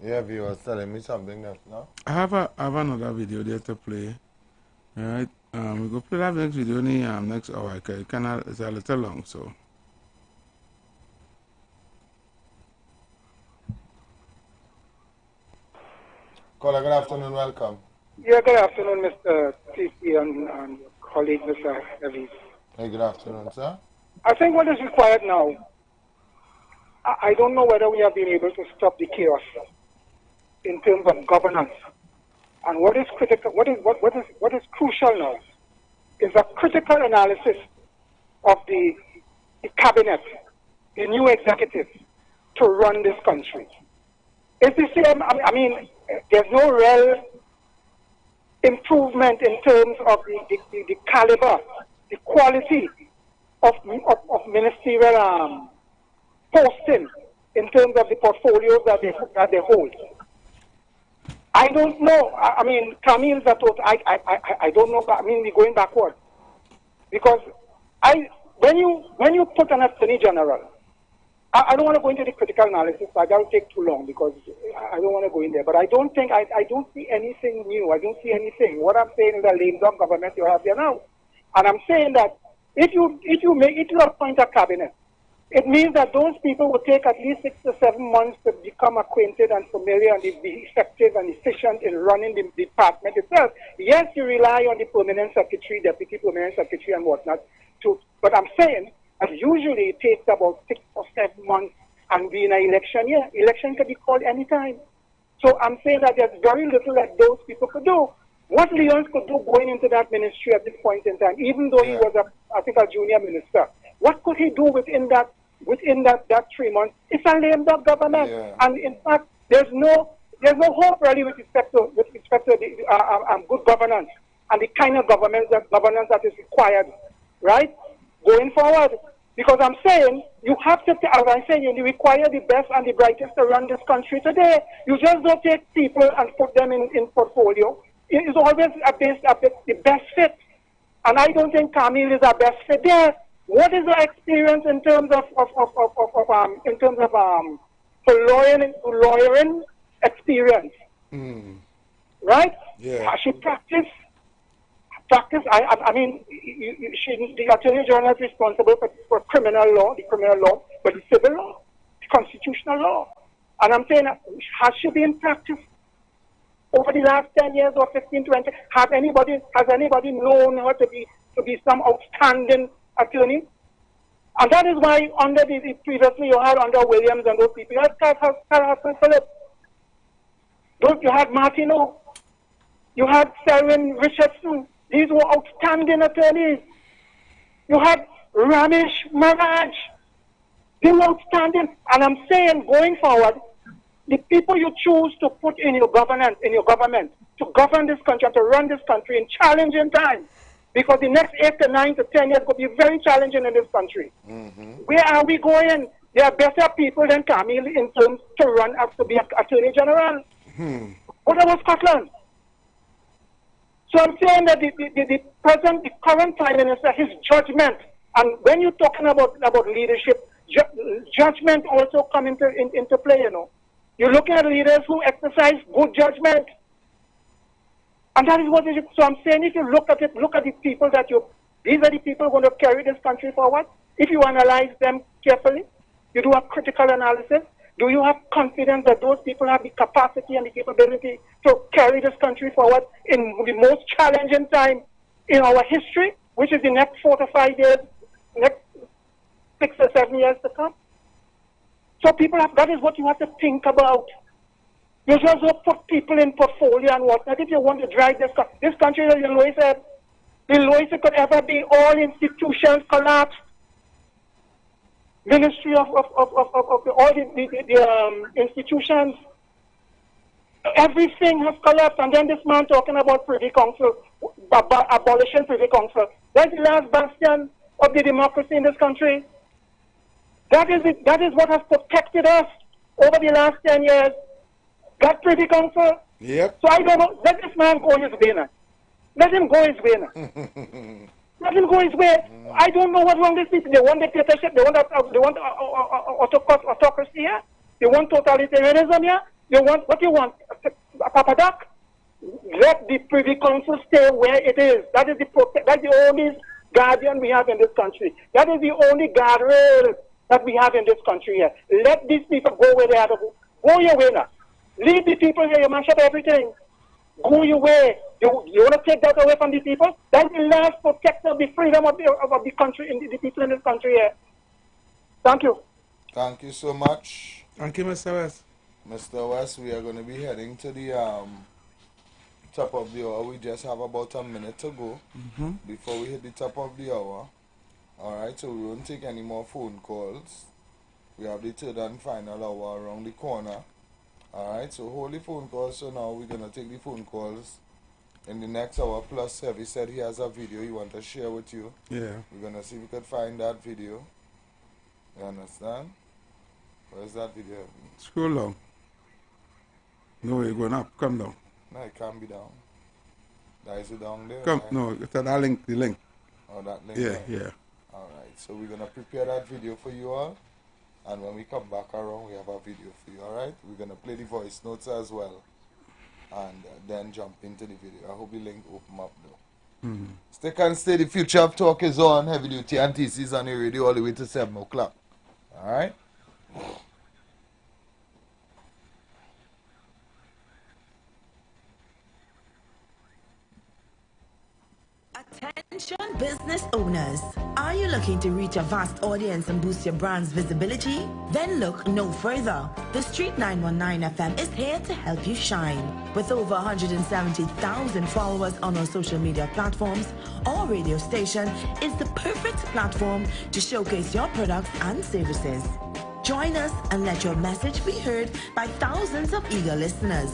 Yeah, viewers telling me something that no?
I have another video there to play. Alright. We go play that next video in next hour. It's a little long, so.
Caller, good afternoon, welcome.
Yeah, good afternoon, Mr. TC and colleague, Mr. Evans.
Hey, good afternoon, sir.
I think what is required now, I don't know whether we have been able to stop the chaos in terms of governance. And what is critical, what is crucial now is a critical analysis of the cabinet, the new executive, to run this country. It's the same, I mean, there's no real improvement in terms of the caliber, the quality of ministerial posting in terms of the portfolios that they hold. I don't know. I mean, Camille's a total. I don't know. I mean, we're going backward because when you put an attorney general, I don't want to go into the critical analysis. That will take too long because I don't want to go in there. But I don't think I don't see anything new. I don't see anything. What I'm saying is a lame duck government you have there now, and I'm saying that if you appoint a cabinet, it means that those people will take at least 6 to 7 months to become acquainted and familiar and be effective and efficient in running the department itself. Yes, you rely on the permanent secretary, deputy permanent secretary and whatnot. But I'm saying that usually it takes about 6 or 7 months and be in an election year. Election can be called anytime. So I'm saying that there's very little that those people could do. What Leons could do going into that ministry at this point in time, even though he was I think a junior minister, what could he do within that 3 months? It's a lame duck government, and in fact, there's no hope really with respect to the good governance and the kind of governance that is required, right, going forward. Because I'm saying you have to, as I'm saying, you require the best and the brightest to run this country today. You just don't take people and put them in portfolio. It is always the best fit, and I don't think Camille is our best fit there. What is her experience in terms of lawyering experience? Right?
Yeah.
Has she practiced? I mean, the Attorney General is responsible for criminal law, but the civil law, the constitutional law. And I'm saying, has she been practiced over the last 10 years or 15, 20? Has anybody known her to be some outstanding attorney? And that is why under previously you had under Williams and those people, you had Carl Phillips. You had Martineau. You had Selwyn Richardson. These were outstanding attorneys. You had Ramesh Maharaj. They were outstanding. And I'm saying going forward, the people you choose to put in your government, to govern this country and to run this country in challenging times, because the next 8 to 9 to 10 years will be very challenging in this country. Where are we going? There are better people than Camille in terms to run up to be Attorney General. What about Scotland? So I'm saying that the current Prime Minister, his judgment, and when you're talking about leadership, judgment also come into play, you know. You're looking at leaders who exercise good judgment. And that is what it is. So I'm saying if you look at it, look at the people these are the people going to carry this country forward. If you analyze them carefully, you do a critical analysis, do you have confidence that those people have the capacity and the capability to carry this country forward in the most challenging time in our history, which is the next 4 to 5 years, next 6 or 7 years to come? So that is what you have to think about. You just don't put people in portfolio and whatnot. If you want to drive this country, as the lawyer said, the lowest it could ever be, all institutions collapsed. Ministry of all the institutions, everything has collapsed. And then this man talking about Privy Council, abolishing Privy Council. That's the last bastion of the democracy in this country. That is what has protected us over the last 10 years. That Privy Council.
Yep.
So I don't know. Let this man go his way now. Let him go his way now. Let him go his way. I don't know what's wrong with these people. They want dictatorship. They want autocracy here. They want totalitarianism here. They want what you want. Papa Doc. Let the Privy Council stay where it is. That's the only guardian we have in this country. That is the only guardrail that we have in this country here. Let these people go where they are to go. Go your way now. Leave the people here, you mash up everything. Go your way. You want to take that away from the people? That's the last protector of the freedom of the country, and the people in this country here. Thank you.
Thank you so much.
Thank you, Mr. West.
Mr. West, we are going to be heading to the top of the hour. We just have about a minute to go before we hit the top of the hour. Alright, so we won't take any more phone calls. We have the third and final hour around the corner. Alright, so hold the phone calls. So now we're going to take the phone calls in the next hour. Plus, Heavy said he has a video he wants to share with you.
Yeah.
We're going to see if we can find that video. You understand? Where's that video?
Scroll down. No, you're going up. Come down.
No, it can't be down. That is it down there?
Come,
right?
no, it's that link, the link.
Oh, that link?
Yeah,
there?
yeah.
Alright, so we're going to prepare that video for you all. And when we come back around, we have a video for you, alright? We're going to play the voice notes as well. And then jump into the video. I hope the link open up though. Stick and stay. The future of talk is on. Heavy Duty and TC's on the radio all the way to 7 o'clock. Alright?
Attention business owners. Are you looking to reach a vast audience and boost your brand's visibility? Then look no further. The Street 919 FM is here to help you shine. With over 170,000 followers on our social media platforms, our radio station is the perfect platform to showcase your products and services. Join us and let your message be heard by thousands of eager listeners.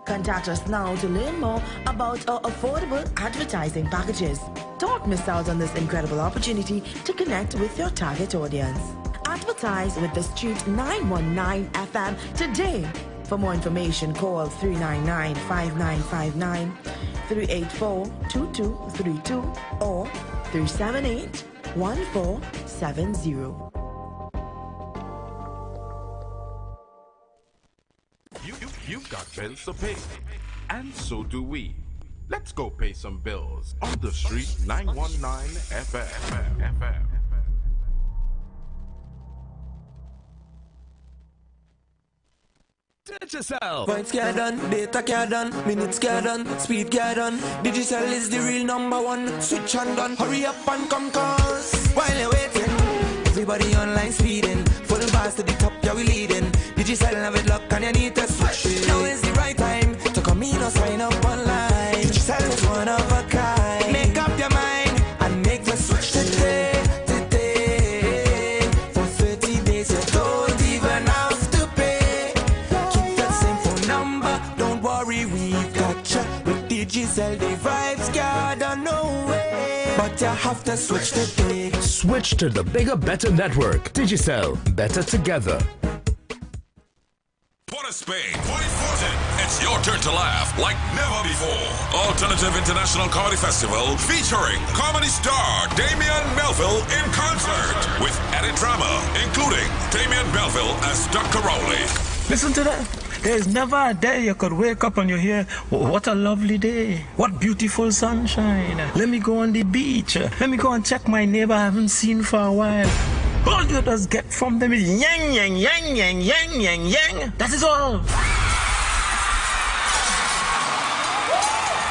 Contact us now to learn more about our affordable advertising packages. Don't miss out on this incredible opportunity to connect with your target audience. Advertise with the Street 919 FM today. For more information, call 399-5959, 384-2232, or 378-1470.
You've got bills to pay, and so do we. Let's go pay some bills on the Street 919 FM.
Digicel. Points get done, data get done, minutes get done, speed get done. Digicel is the real #1. Switch and done, hurry up and come cause while you're waiting, everybody online speeding, full blast to the top, yeah we leading. Digicel have it luck and you need to switch it. Now is the right time to come in or sign up online. Digicel is one of a kind. Make up your mind and make the switch today. For 30 days you don't even have to pay. Keep that same phone number, don't worry, we've got you. With Digicel the vibes got on no way, but you have to switch today.
Switch to the bigger, better network. Digicel, better together.
Port of Spain, Point Fortin. It's your turn to laugh like never before. Alternative International Comedy Festival featuring comedy star Damian Melville in concert with added drama, including Damian Melville as Dr. Rowley.
Listen to that. There's never a day you could wake up and you hear, what a lovely day. What beautiful sunshine. Let me go on the beach. Let me go and check my neighbor I haven't seen for a while. All you just get from them is yang, yang, yang, yang, yang, yang, yang. That is all.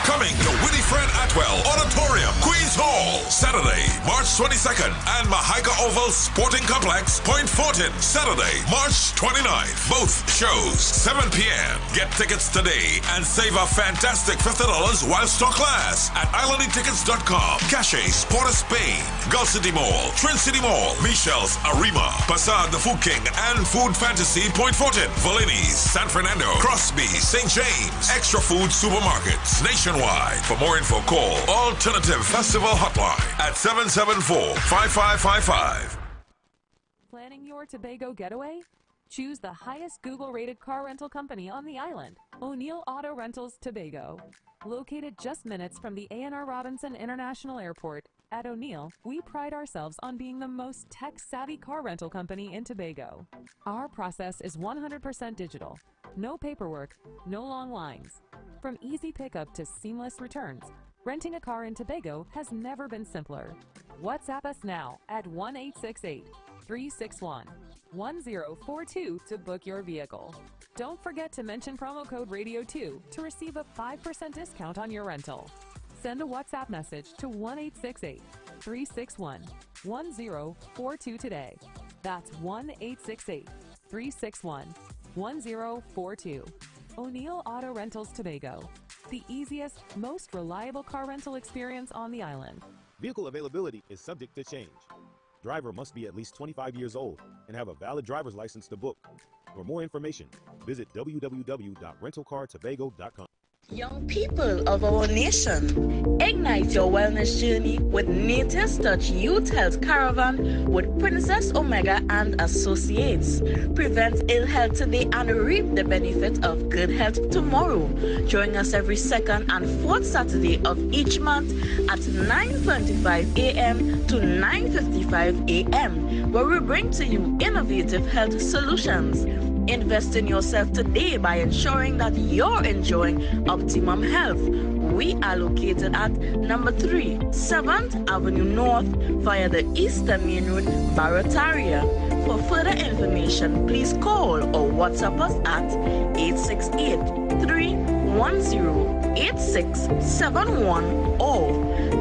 Coming to Winifred Atwell Auditorium, Queens Hall, Saturday, March 22nd, and Mahica Oval Sporting Complex, Point Fortin, Saturday, March 29th. Both shows, 7 p.m. Get tickets today and save a fantastic $50 while stock lasts at islandetickets.com. Caches, Port of Spain, Gulf City Mall, Trin City Mall, Michelle's Arima, Passade the Food King, and Food Fantasy, Point Fortin, Valini's, San Fernando, Crosby, St. James, Extra Food Supermarkets, nationwide. For more info, call Alternative Festival Hotline at 774-5555.
Planning your Tobago getaway? Choose the highest Google-rated car rental company on the island, O'Neill Auto Rentals Tobago. Located just minutes from the A&R Robinson International Airport, at O'Neill, we pride ourselves on being the most tech-savvy car rental company in Tobago. Our process is 100% digital. No paperwork, no long lines. From easy pickup to seamless returns, renting a car in Tobago has never been simpler. WhatsApp us now at 1-868-361-5555 1042 to book your vehicle. Don't forget to mention promo code Radio2 to receive a 5% discount on your rental. Send a WhatsApp message to 1-868-361-1042 today. That's 1-868-361-1042. O'Neill Auto Rentals Tobago, the easiest, most reliable car rental experience on the island.
Vehicle availability is subject to change. Driver must be at least 25 years old and have a valid driver's license to book. For more information, visit www.rentalcartobago.com.
Young people of our nation, ignite your wellness journey with Nature's Touch Youth Health Caravan with Princess Omega and Associates. Prevent ill health today and reap the benefit of good health tomorrow. Join us every second and fourth Saturday of each month at 9:25 a.m. to 9:55 a.m., where we bring to you innovative health solutions. Invest in yourself today by ensuring that you're enjoying optimum health. We are located at number 3, 7th Avenue North via the Eastern Main Road, Barataria. For further information, please call or WhatsApp us at 868-310-8671 or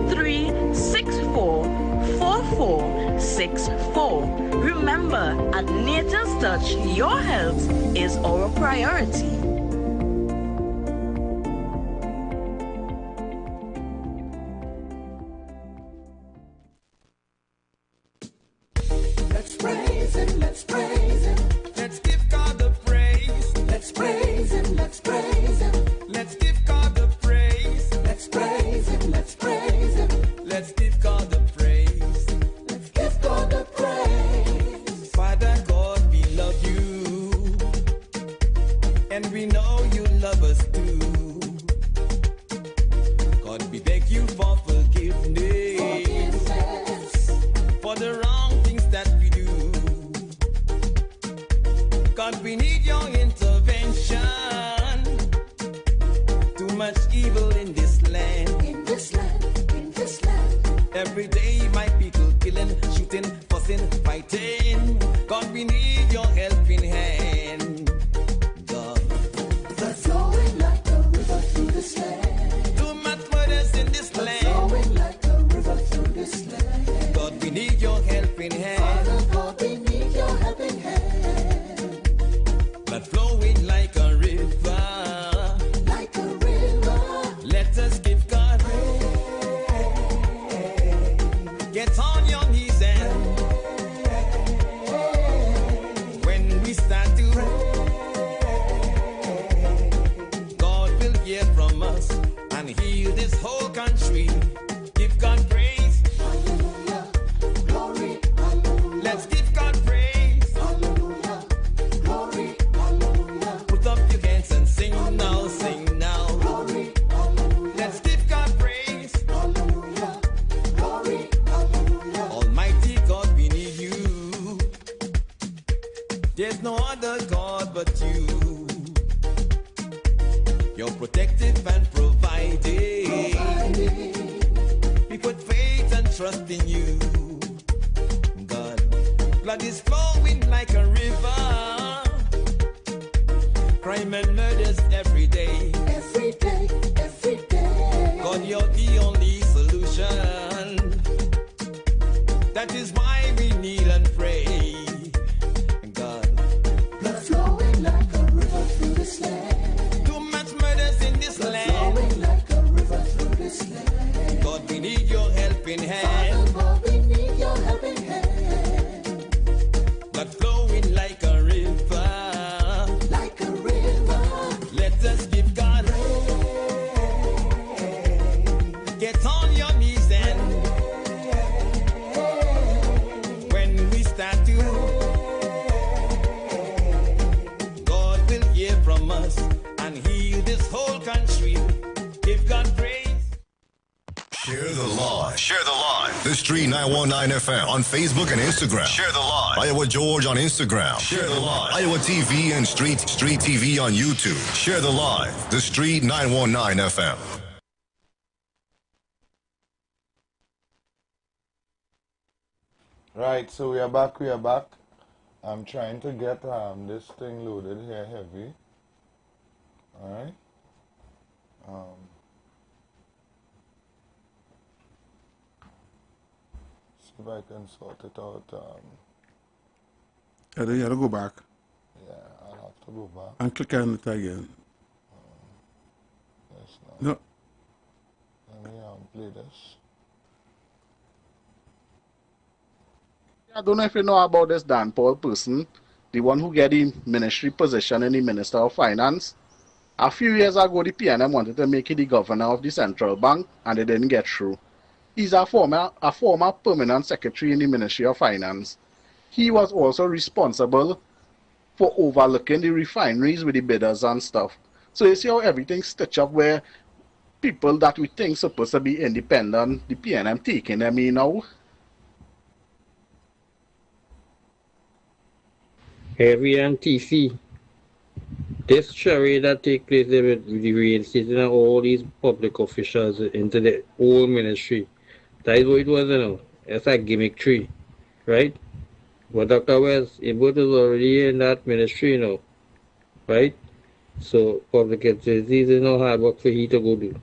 364-4464. Remember, at Nature's Touch, your health is our priority.
Let's praise Him, let's praise Him. Let's give God the praise. Let's praise Him, let's praise Him. Let's give God the praise. Let's praise Him, let's praise Him. Let's give God the praise. Let's give God the praise. Father God, we love you, and we know you love us too. God, we beg you for forgiveness for the wrong things that we do. God, we need your intervention. Too much evil in this land. In this land, in this land. Every day my people killing, shooting, fussing, fighting. God, we need your helping hand. God, that's flowing like a river through this land. Too much murders in this land. Flowing like a river through this land. God, we need your helping hand. Father God, we need your helping hand. Blood flowing like a river. Like a river. Let us give God praise. Get on your knees and when we start to God will hear from us and heal this whole country. Give God praise. Hallelujah. Glory. Hallelujah. Let's give God praise. Hallelujah. Glory. Hallelujah. Put up your hands and sing now, sing now. Glory. Hallelujah. Let's give God praise. Hallelujah. Glory. Hallelujah. Almighty God, we need you. There's no other God but you. You're protective and providing. We put faith and trust in you. God, blood is flowing like a river. Crime and murders every day. Every day, every day. God, you're the only solution. That is why we kneel and pray. God, blood flowing like a river through this land. Too much murders in this land. Flowing like a river through this land. God, we need your helping hand. Father God, we need your helping hand. Blood flowing like a river. Like a river. Let us give God praise. Get on your knees and when we start to God will hear from us and heal this whole country. Give God praise.
Share the live. Share the live. The Street 919 FM on Facebook and Instagram. Share the live. Iowa George on Instagram. Share the live. Iowa TV and Street TV on YouTube. Share the live. The Street 919 FM.
Right, so we are back. I'm trying to get this thing loaded here heavy. Alright. See if I can sort it out.
You have to go back.
Yeah, I'll have to go back.
And click on it again.
Yes,
No.
Let me play this.
I don't know if you know about this Dan Paul person, the one who get the ministry position in the Minister of Finance. A few years ago, the PNM wanted to make him the governor of the central bank, and they didn't get through. He's a former permanent secretary in the Ministry of Finance. He was also responsible for overlooking the refineries with the bidders and stuff. So you see how everything stitched up where people that we think supposed to be independent, the PNM taking them in now.
Heavy and TC. This charade that take place there with the reinstating all these public officials into the whole ministry. That is what it was, you know. It's a gimmick tree, right? But Dr. West, Iwer is already in that ministry, you know, right? So public utilities is no hard work for he to go do.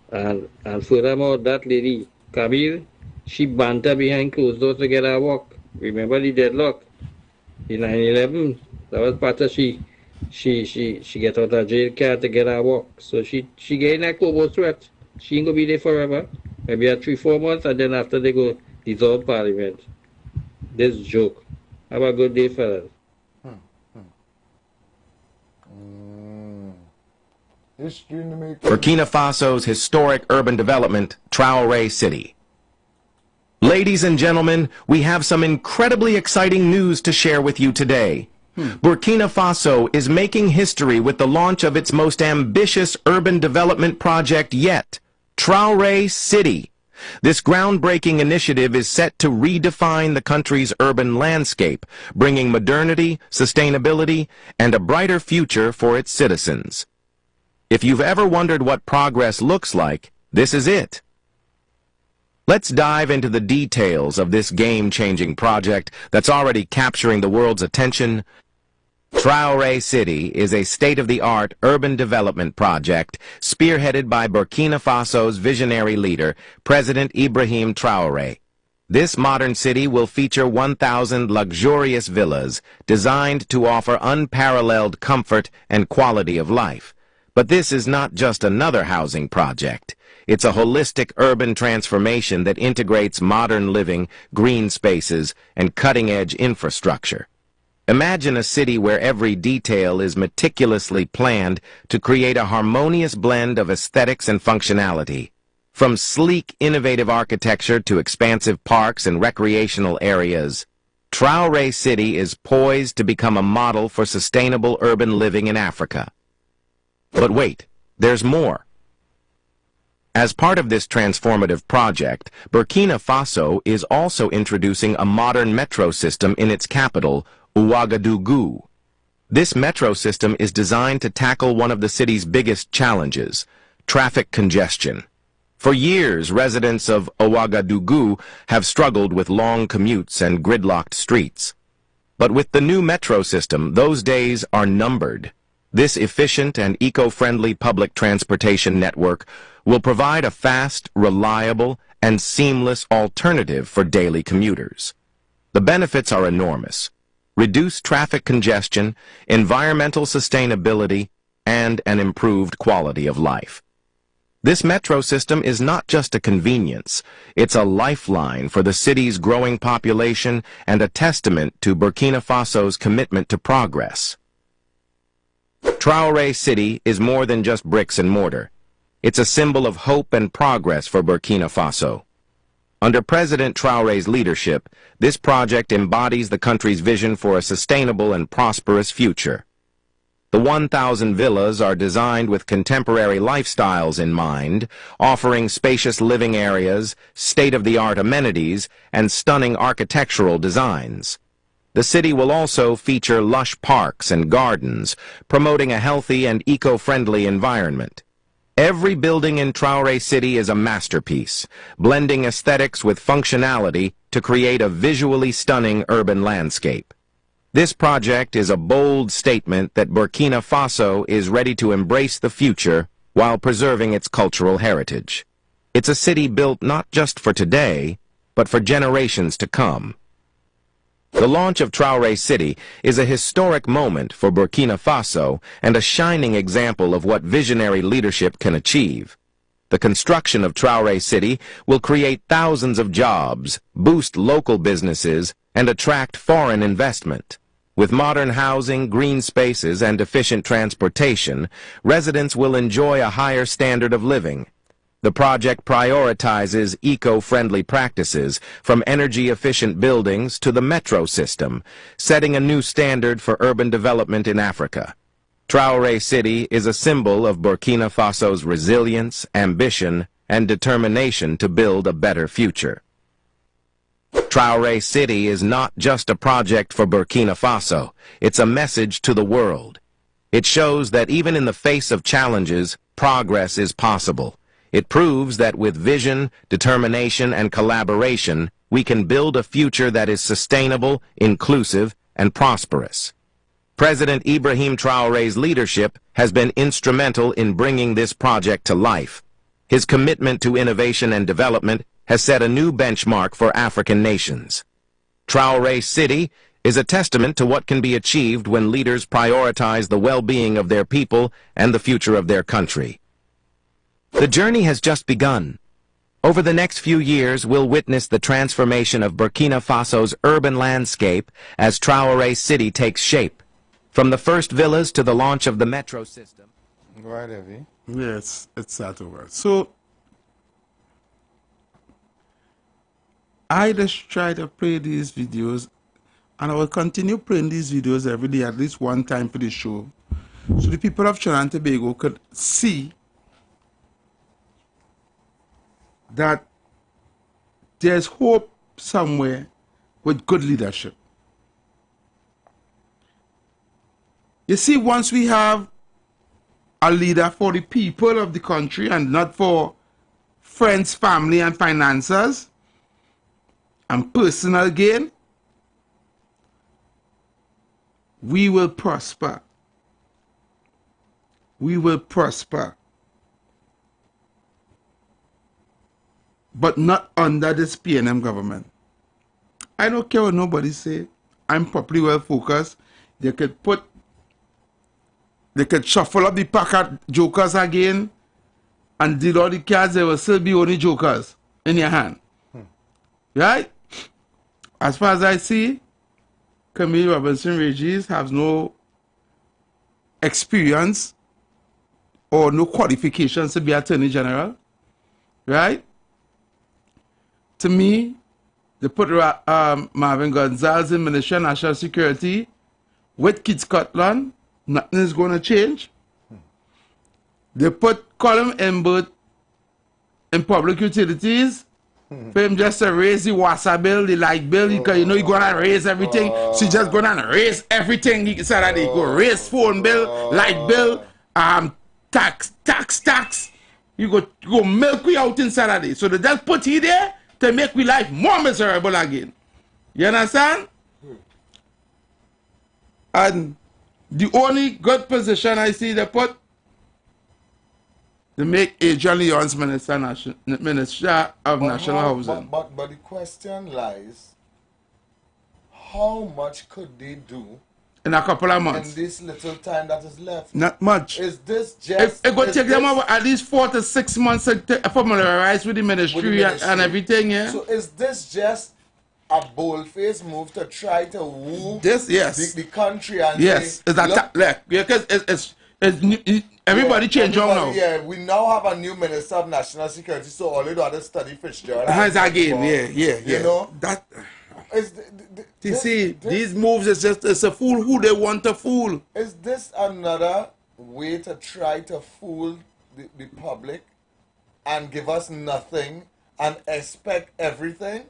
And furthermore, that lady, Camille, she banter behind closed doors to get her work. Remember the deadlock? The 9/11, that was part of she get out of jail car to get her work. So she get in a Kobo threat. She ain't gonna be there forever. Maybe 3-4 months, and then after they go dissolve parliament. This joke. Have a good day, fellas.
Burkina Faso's historic urban development, Traoré City. Ladies and gentlemen, we have some incredibly exciting news to share with you today. Burkina Faso is making history with the launch of its most ambitious urban development project yet, Traoré City. This groundbreaking initiative is set to redefine the country's urban landscape, bringing modernity, sustainability, and a brighter future for its citizens. If you've ever wondered what progress looks like, this is it. Let's dive into the details of this game-changing project that's already capturing the world's attention. Traoré City is a state-of-the-art urban development project spearheaded by Burkina Faso's visionary leader, President Ibrahim Traoré. This modern city will feature 1,000 luxurious villas designed to offer unparalleled comfort and quality of life. But this is not just another housing project. It's a holistic urban transformation that integrates modern living, green spaces, and cutting-edge infrastructure. Imagine a city where every detail is meticulously planned to create a harmonious blend of aesthetics and functionality. From sleek, innovative architecture to expansive parks and recreational areas, Traoré City is poised to become a model for sustainable urban living in Africa. But wait, there's more. As part of this transformative project, Burkina Faso is also introducing a modern metro system in its capital, Ouagadougou. This metro system is designed to tackle one of the city's biggest challenges, traffic congestion. For years, residents of Ouagadougou have struggled with long commutes and gridlocked streets. But with the new metro system, those days are numbered. This efficient and eco-friendly public transportation network will provide a fast, reliable, and seamless alternative for daily commuters. The benefits are enormous. Reduced traffic congestion, environmental sustainability, and an improved quality of life. This metro system is not just a convenience, it's a lifeline for the city's growing population and a testament to Burkina Faso's commitment to progress. Traoré City is more than just bricks and mortar. It's a symbol of hope and progress for Burkina Faso. Under President Traoré's leadership, this project embodies the country's vision for a sustainable and prosperous future. The 1,000 villas are designed with contemporary lifestyles in mind, offering spacious living areas, state-of-the-art amenities, and stunning architectural designs. The city will also feature lush parks and gardens, promoting a healthy and eco-friendly environment. Every building in Traore City is a masterpiece, blending aesthetics with functionality to create a visually stunning urban landscape. This project is a bold statement that Burkina Faso is ready to embrace the future while preserving its cultural heritage. It's a city built not just for today, but for generations to come. The launch of Traore City is a historic moment for Burkina Faso and a shining example of what visionary leadership can achieve. The construction of Traore City will create thousands of jobs, boost local businesses, and attract foreign investment. With modern housing, green spaces, and efficient transportation, residents will enjoy a higher standard of living. The project prioritizes eco-friendly practices, from energy-efficient buildings to the metro system, setting a new standard for urban development in Africa. Traore City is a symbol of Burkina Faso's resilience, ambition, and determination to build a better future. Traore City is not just a project for Burkina Faso, it's a message to the world. It shows that even in the face of challenges, progress is possible. It proves that with vision, determination, and collaboration, we can build a future that is sustainable, inclusive, and prosperous. President Ibrahim Traore's leadership has been instrumental in bringing this project to life. His commitment to innovation and development has set a new benchmark for African nations. Traore City is a testament to what can be achieved when leaders prioritize the well-being of their people and the future of their country. The journey has just begun. Over the next few years, we'll witness the transformation of Burkina Faso's urban landscape as Traore City takes shape. From the first villas to the launch of the metro system.
Go ahead, Evie.
Yes, it's that over. So, I just try to play these videos, and I will continue playing these videos every day, at least one time for the show, so the people of Trinidad and Tobago could see that there's hope somewhere with good leadership. You see, once we have a leader for the people of the country and not for friends, family, and finances and personal gain, we will prosper. We will prosper. But not under this PNM government. I don't care what nobody say. I'm properly well focused. They could shuffle up the pack of jokers again and deal all the cards. There will still be only jokers in your hand. Right? As far as I see, Camille Robinson Regis has no experience or no qualifications to be Attorney General. Right? To me, they put Marvin Gonzalez in Ministry of National Security with Kit Scotland. Nothing is going to change. They put Colin Embert in Public Utilities for him just to raise the water bill, the light bill, because you know he's going to raise everything. So he's just going to raise everything. He said he go raise phone bill, light bill, tax. You go milk we out in Saturday. So they just put he there to make we life more miserable again. You understand? And the only good position I see they put, to make Adrian Leon's Minister of National Housing.
But the question lies, how much could they do
in a couple of months?
In this little time that is left?
Not much.
Is this just...
It going to take them at least 4 to 6 months to familiarize with the ministry, and everything, yeah?
So is this just a bold-faced move to try to woo the country and
yes,
say,
because everybody changed on now.
Yeah, we now have a new Minister of National Security, so all you do is study Fitzgerald.
Again, yeah.
You know?
That... You see, these moves is just, it's a fool who they want to fool.
Is this another way to try to fool the public and give us nothing and expect everything?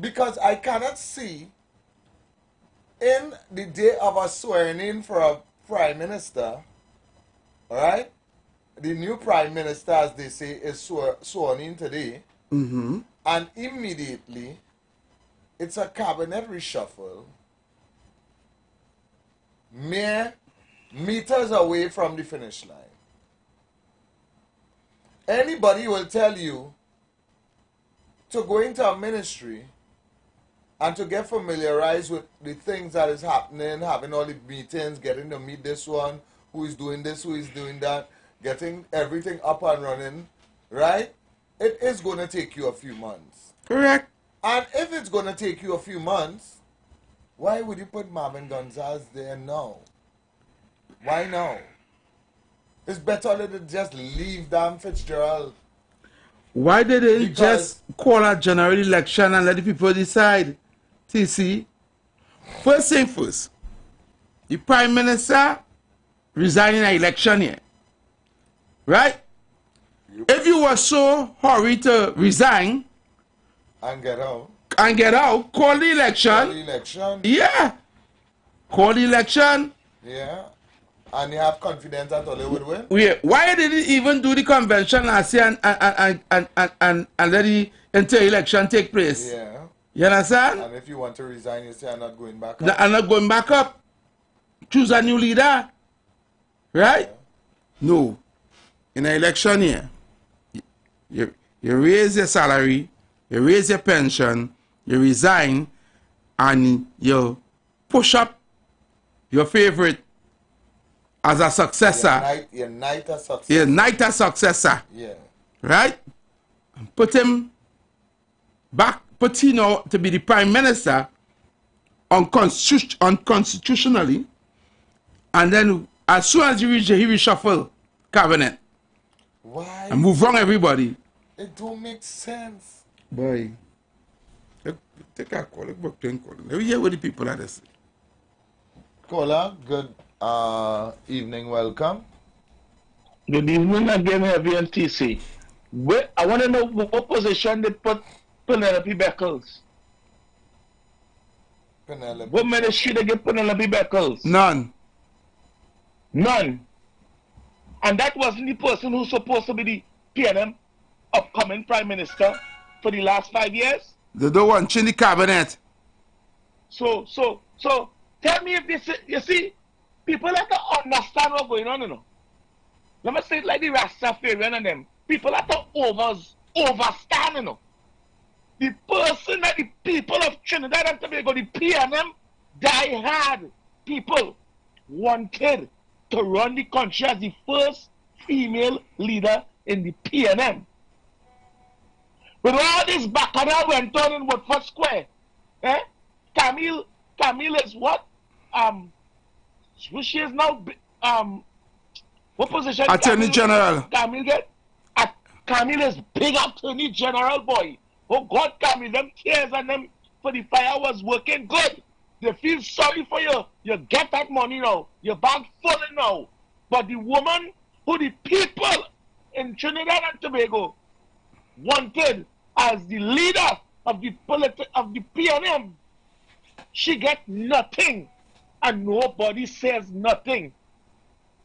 Because I cannot see in the day of a swearing in for a prime minister, alright, the new prime minister, as they say, is sworn in today.
Mm-hmm.
And immediately, it's a cabinet reshuffle. Mere meters away from the finish line. Anybody will tell you to go into a ministry and to get familiarized with the things that is happening, having all the meetings, getting to meet this one, who is doing this, who is doing that, getting everything up and running, right? It is going to take you a few months.
Correct.
And if it's going to take you a few months, why would you put Marvin Gonzalez there now? Why now? It's better to just leave Dan Fitzgerald.
Why did they just call a general election and let the people decide? TC, first thing first, the Prime Minister resigning an election here. Right? If you were so hurried to resign
and get out,
call the election.
Call the election.
Yeah. Call the election.
Yeah. And you have confidence that Ole would win?
Yeah. Why did he even do the convention last year and let the inter-election take place?
Yeah.
You understand?
And if you want to resign, you say, I'm not going back
up. I'm not going back up. Choose a new leader. Right? Yeah. No. In an election year, you raise your salary, you raise your pension, you resign, and you push up your favorite as a successor.
You knight a successor.
You knight a successor.
Yeah.
Right? And put him back, put him to be the prime minister unconstitutionally, and then as soon as he reshuffle cabinet.
Why?
And move on everybody.
It don't make sense.
Boy. Take a call. Let me hear what the people are saying.
Caller, good evening, welcome.
Good evening again, Heavy and TC. I want to know what position they put Penelope Beckles.
Penelope.
What ministry they give Penelope Beckles?
None.
None. And that wasn't the person who's supposed to be the PNM upcoming prime minister for the last 5 years?
They don't want in the cabinet.
So tell me if this, you see, people have to understand what's going on, you know. Let me say it like the Rastafarian and them. People have to overstand, you know. The person that the people of Trinidad and Tobago, the PNM, die-hard people wanted to run the country as the first female leader in the PNM. But all this bacchanal went on in Woodford Square. Camille is what? She is now, what position?
Attorney General.
Camille get? Camille is big Attorney General, boy. Oh God, Camille, them tears and them for the fire was working good. They feel sorry for you. You get that money now. Your bag full now. But the woman who the people in Trinidad and Tobago wanted as the leader of the PNM, she get nothing. And nobody says nothing.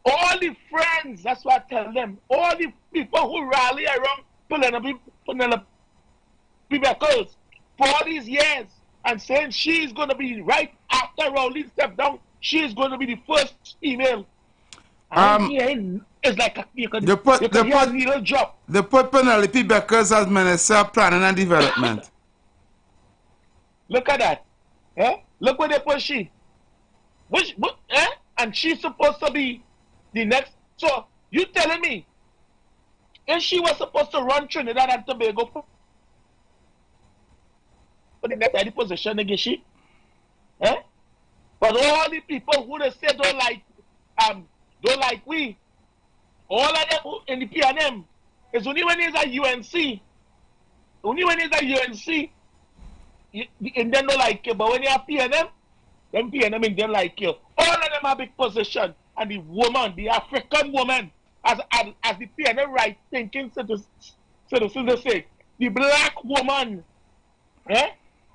All the friends, that's what I tell them, all the people who rally around Penelope Beckles for all these years and saying she's going to be right after Rowley stepped down, she's going to be the first female. It's like you can hear a needle drop.
They put Penelope Beckles as Minister of Planning and Development.
Look at that. Look where they put she. And she's supposed to be the next. So you telling me if she was supposed to run Trinidad and Tobago for the next position again, she? But all the people who they say don't like we, all of them in the PNM, it's only when it's a UNC. Only when it's a UNC, and then don't like you. But when you're PNM, them PNM and them like you. All of them have big position. And the woman, the African woman, as the PNM right thinking citizens say, the black woman,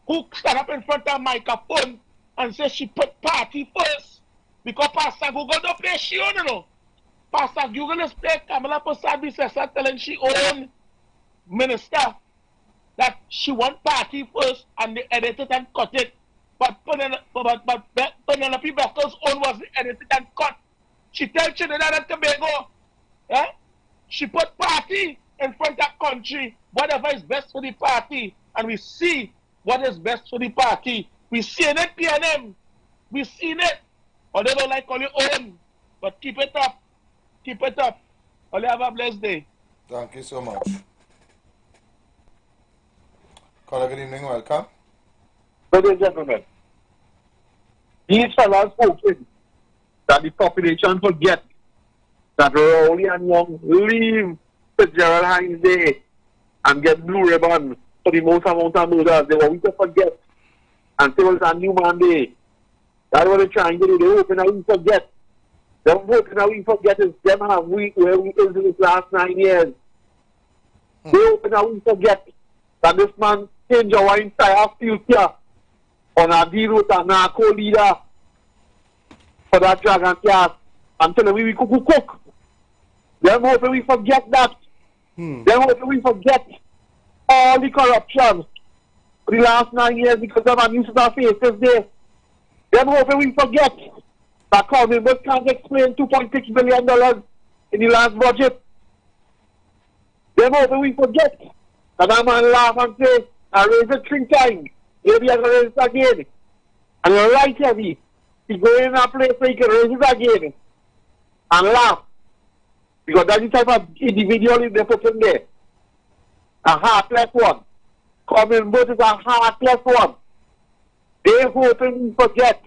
who stand up in front of a microphone and say she put party first because Pastor go to play she, you know.
Pastor Google speak, Kamala Prasad Bissessa telling she own minister that she want party first and they edit it and cut it. But Penelope Beckel's own was edited and cut. She tells Trinidad and Tobago, she put party in front of country, whatever is best for the party, and we see what is best for the party. We seen it, PNM. We seen it. Or they don't like all your own. But keep it up. Keep it up. Only have a blessed day.
Thank you so much. Caller, good evening, welcome.
Ladies and gentlemen, these fellas hoping that the population forget that Rowley and Young leave Fitzgerald Hines Day and get blue ribbon for the most amount of murders. They want to forget and say, well, it's a new man day. That's what they're trying to do. They're hoping that we forget. They're hoping that we forget is them have where we is in these last 9 years. They're hoping that we forget that this man changed our entire future on a deal with a narco leader for that dragon cast and tell them we cook. They're hoping we forget that. They're hoping we forget all the corruption for the last 9 years because of our new our faces there. They're hoping we forget that Congress can't explain $2.6 billion in the last budget. They're hoping we forget that that man laugh and say, I raise it 3 times, maybe I can raise it again. And you're right, heavy. He's going in a place where he can raise it again and laugh. Because that's the type of individual they put in there. A heartless one. Common Booth is a heartless one. They're hoping we forget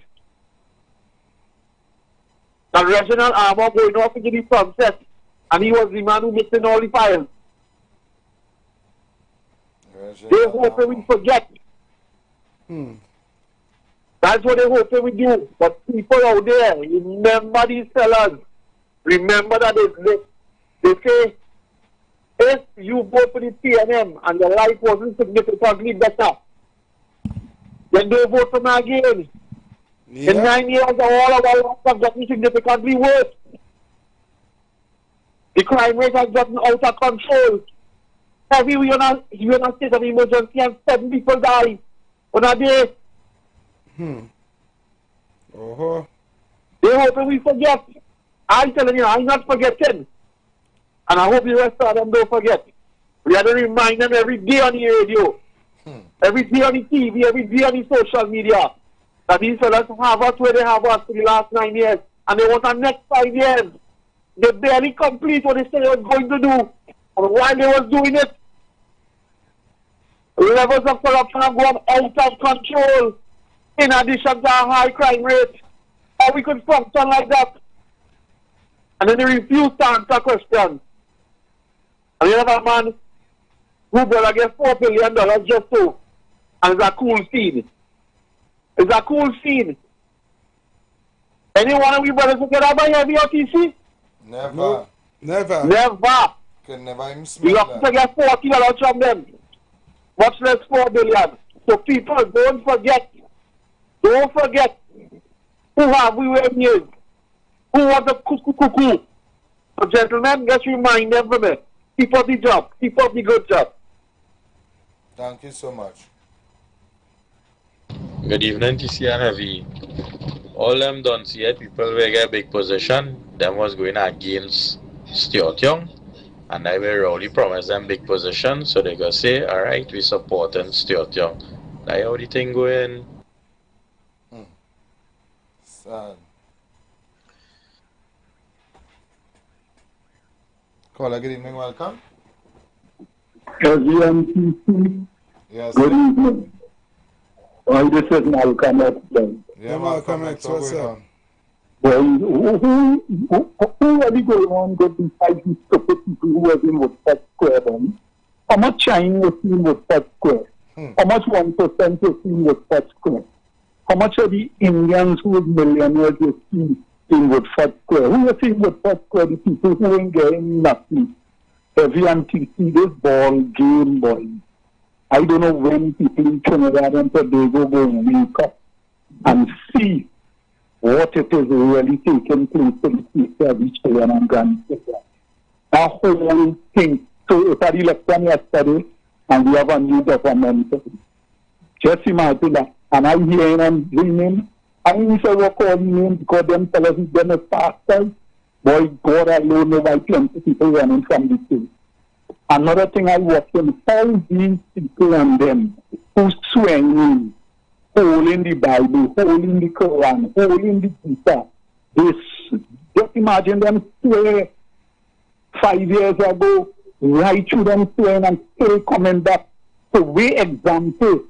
that Reginald Armour going off into the sunset and he was the man who mixed in all the files. They're hoping we forget. That's what they're hoping we do. But people out there, remember these fellas. Remember that they say, if you vote for the PNM and your life wasn't significantly better, then don't vote for me again.
Yeah.
In 9 years, all of our lives have gotten significantly worse. The crime rate has gotten out of control. Every week you're in a state of emergency and 7 people die on a day. They're hoping we forget. I'm telling you, I'm not forgetting. And I hope the rest of them don't forget. We have to remind them every day on the radio, every day on the TV, every day on the social media, that these fellas have us where they have us for the last 9 years. And they want the next 5 years. They barely complete what they said they were going to do. And while they was doing it, levels of corruption have gone out of control. In addition to a high crime rate. How we could function like that? And then they refuse to answer questions. And you have a man who got get $4 billion just so. And it's a cool scene. It's a cool scene. Any one of you brothers who get out by heavy OTC?
Never.
No, never.
Never.
Can never even smell
You have to get $40 from them. Much less $4 billion. So people, don't forget. Don't forget who have we were years. Who was the cuckoo. So gentlemen, just remind them from it. Keep up the job. Keep up the good job.
Thank you so much.
Good evening, TC and Heavy. All them don't see it, people will get a big position. Them was going against Stuart Young. And I will really promise them big position. So they go say, alright, we supporting Stuart Young. That's how the thing going.
Sad. Caller, good evening, welcome.
SGMTC.
Yes.
Good evening. This is Malcolm X.
Yeah, Malcolm X, what's up?
Well, who are we going on to decide these stupid people who have in Woodford Square then? How much China was in Woodford Square? How much 1% was in Woodford Square? How much of the Indians who are millionaires was in Woodford Square? Who was in Woodford Square? The people who ain't getting nothing. Heavy and TC, this ball game, boy. I don't know when people in Trinidad and Tobago go wake up and see what it is really taking place to the safety of each children and grandchildren. A whole thing. So it had election yesterday, and we have a new government. Just imagine that. And I'm hearing and dreaming. I mean, so we call me because them tell us them as pastors. Boy, God alone knows why plenty people running from the state. Another thing I watch them, all these people and them who swing holding the Bible, holding the Quran, holding the Gita. This, just imagine them swear 5 years ago, right through them swearing and still coming back. So we example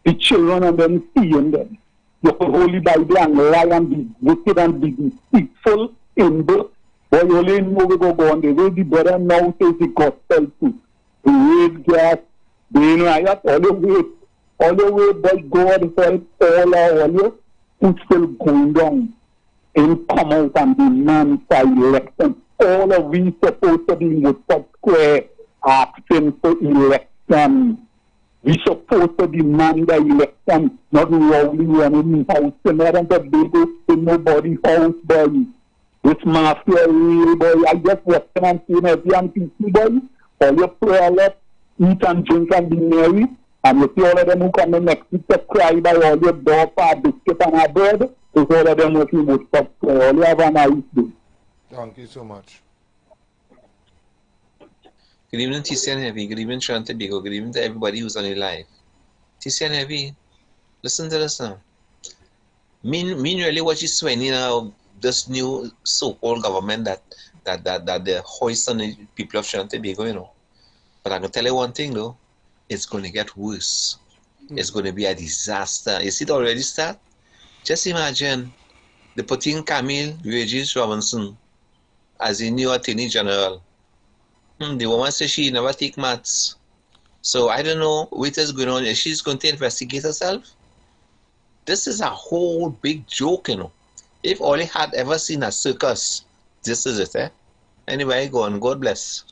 the children and then seeing them. The Holy Bible and lie and be wicked and be deceitful in both. But you only know we go on the way the brother now says the gospel too. The raise gas, being riot, all the way, but God help all you who still going down and come out and demand for election. All of we supposed to be in Woodford Square asking for election. We supposed to demand the election, not rowdy running house and not on the baby in nobody house, boy. This mafia real, boy. I just watching and seeing every young people, boy. All your pray a lot, eat and drink and be merry. And you see all of them who come in next week to cry by all your dog, biscuit and a bread. So all of them working with stop. All you have a nice day.
Thank you so much.
Good evening, TC and Heavy. Good evening, Shanti Bigo. Good evening to everybody who's on the live. TC and Heavy, listen to this now. Mean really what you're saying now, this new so-called government that the hoist on the people of Shanti Bigo, you know. But I'm going to tell you one thing, though. It's going to get worse. It's going to be a disaster. You see it already start? Just imagine they put in Camille Regis Robinson as the new Attorney General. The woman says she never take maths. So I don't know what is going on. Is she's going to investigate herself? This is a whole big joke, you know. If Oli had ever seen a circus, this is it, eh? Anyway, go on. God bless.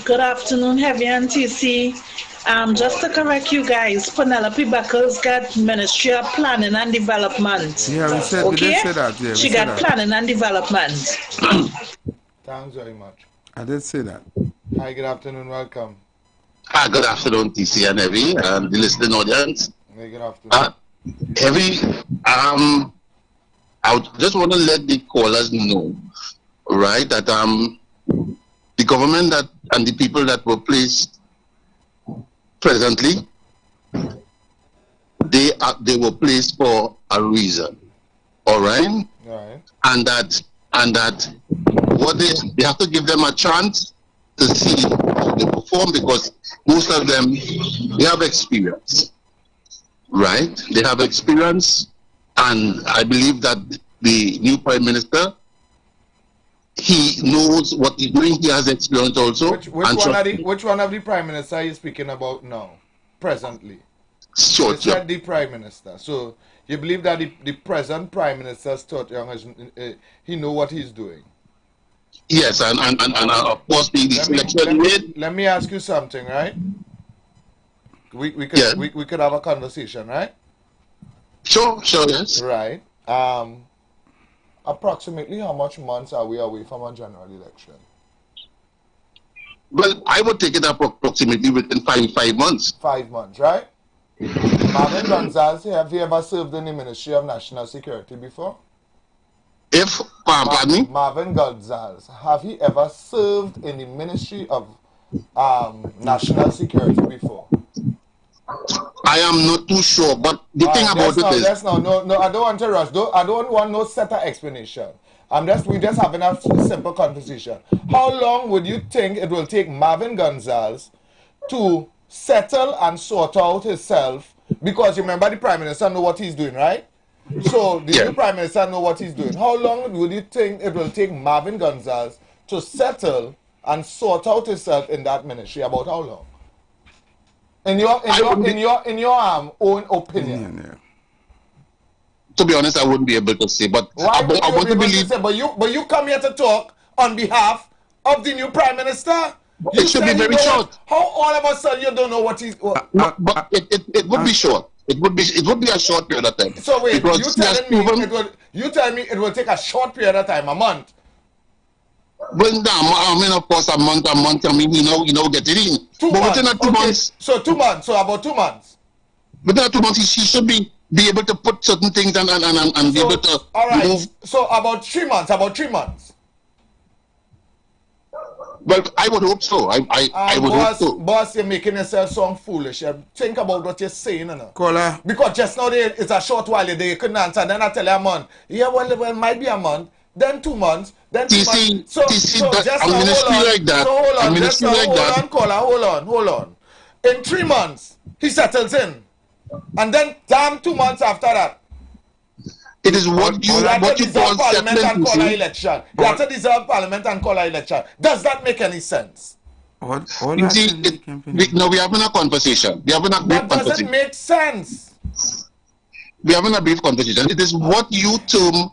Good afternoon, Heavy and TC. Just to correct you guys, Penelope Buckles got Ministry of Planning and Development.
Yeah, we did say that. Yeah,
she got Planning and Development.
Thanks very much.
I did say that.
Hi, good afternoon. Welcome.
Hi, good afternoon, TC and Heavy, and the listening audience.
Hey, good afternoon.
Heavy, I just want to let the callers know, right, that the government that and the people that were placed presently, they were placed for a reason, all right? And that what they have to give them a chance to see how they perform, because most of them, they have experience, right? They have experience, and I believe that the new Prime Minister, he knows what he's doing. He has experience also.
Which one of the Prime Minister are you speaking about now, presently?
Sure,
you said the Prime Minister. So you believe that the present Prime Minister, Stuart Young, he know what he's doing?
Yes, and of course the selection made.
Let me ask you something, right? We could have a conversation, right?
Sure, yes.
Right. Approximately how much months are we away from a general election?
Well, I would take it up approximately within 5 months.
5 months, right? Marvin Gonzalez, have you ever served in the Ministry of National Security before?
Pardon me?
Marvin Gonzalez, have he ever served in the Ministry of National Security before?
I am not too sure, but the thing about it is...
No, I don't want to rush. I don't want no set of explanation. We just having a simple conversation. How long would you think it will take Marvin Gonzalez to settle and sort out himself? Because you remember the Prime Minister know what he's doing, right? So the new Prime Minister know what he's doing. How long would you think it will take Marvin Gonzalez to settle and sort out himself in that ministry? About how long? In your own opinion.
Yeah. To be honest, I wouldn't be able to say, but
I want to believe. But you come here to talk on behalf of the new Prime Minister.
It should be very short.
How all of a sudden you don't know what he's...
But it would be short. It would be a short period of time.
So wait,
because
you telling me it will take a short period of time, a month?
Well, I mean, of course, a month. I mean, you know, get it in.
2
but
months.
within 2 months.
So 2 months. So about 2 months.
Within 2 months, he should be able to put certain things and be able to.
All right.
Move.
So about 3 months. About 3 months.
Well, I would hope so. I would hope so.
Boss, you're making yourself sound foolish. Think about what you're saying, you know.
Caller.
Because just now it's a short while you couldn't answer. Then I tell you a month. Yeah, well, it might be a month. Then 2 months. Then 2 months. So just now, hold on.
Like that.
So hold on. Just now,
like
hold
that.
on, caller. Hold on. In 3 months, he settles in. And then damn 2 months after that.
It is what you call
Parliament and call an
settling.
election. You have to dissolve Parliament and call an election. Does that make any sense?
You see, we're having a conversation. We're having a brief
That
conversation.
doesn't make sense.
We're having a brief conversation. It is what you term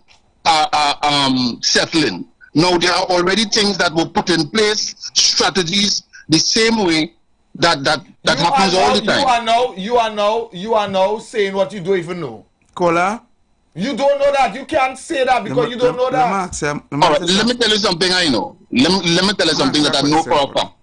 settling. Now, there are already things that were put in place, strategies, the same way that happens all the time.
You are now saying what you don't even know.
Caller?
You don't know that. You can't say that because you don't know that.
All right, let me tell you something I know. Let me tell you something that I know for a fact.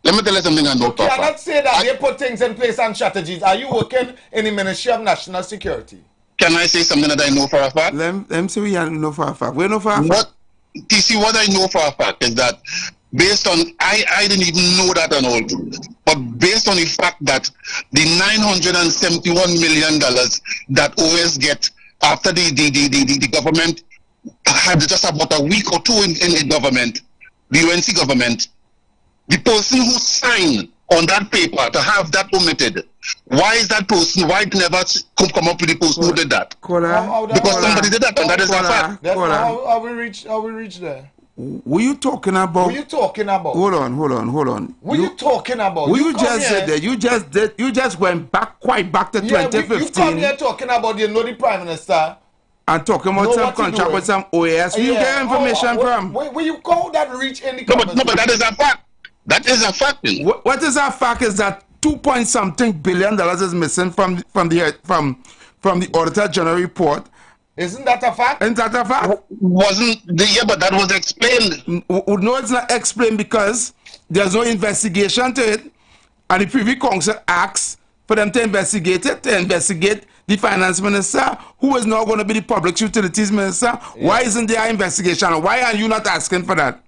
Let me tell you something I know for a fact.
You cannot say that they put things in place and strategies. Are you working in the Ministry of National Security?
Can I say something that I know for a fact?
Let me say we know for a fact. We know for a fact.
TC, what I know for a fact is that based on, I didn't even know that and all, but based on the fact that the $971 million that OS get after the government had just about a week or two in the government, the UNC government, the person who signed on that paper to have that omitted, why is that person, why did never come up with the person who did that? Because somebody did that, and that is a fact.
How we reach there?
Were you talking about?
What are you talking about?
Hold on.
What are you talking about?
What you just said there? You just went quite back to 2015.
You come here talking about the Prime Minister.
And talking about some contract with some OAS. Where you get information from?
Where you call that reach in the
No, but that is a fact. That is a fact.
What is a fact is that $2.something billion is missing from the Auditor General report.
Isn't that a fact?
Isn't that a fact?
But that was explained.
No, it's not explained because there's no investigation to it. And the Privy Council asks for them to investigate the Finance Minister, who is now going to be the Public Utilities Minister. Yeah. Why isn't there an investigation? Why are you not asking for that?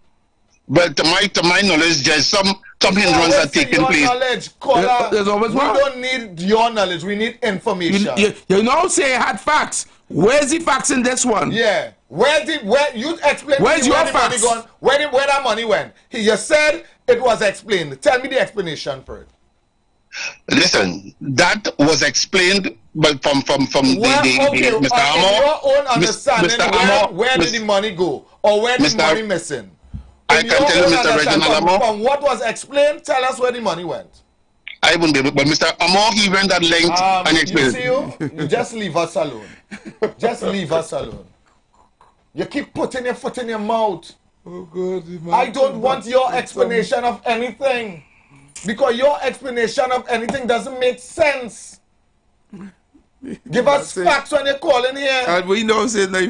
But to my knowledge, there's some hindrance that taking place.
Caller,
there's always
we don't need your knowledge. We need information.
You know, say you had facts. Where's the facts in this one?
Yeah. Where you explain?
Where's your
facts? Where that money went? You said it was explained. Tell me the explanation for it.
Listen, that was explained from Mr. Amor.
In your own understanding, where did the money go, or where did the money missing?
I can tell you, Mr. Reginald Amor.
From what was explained, tell us where the money went.
I wouldn't be able, but Mr. Amor, he went that length and explained.
You see, you just leave us alone. Just leave us alone. You keep putting your foot in your mouth.
Oh God,
I don't want your explanation of anything. Because your explanation of anything doesn't make sense. Give us facts when you're calling here.
And we know saying that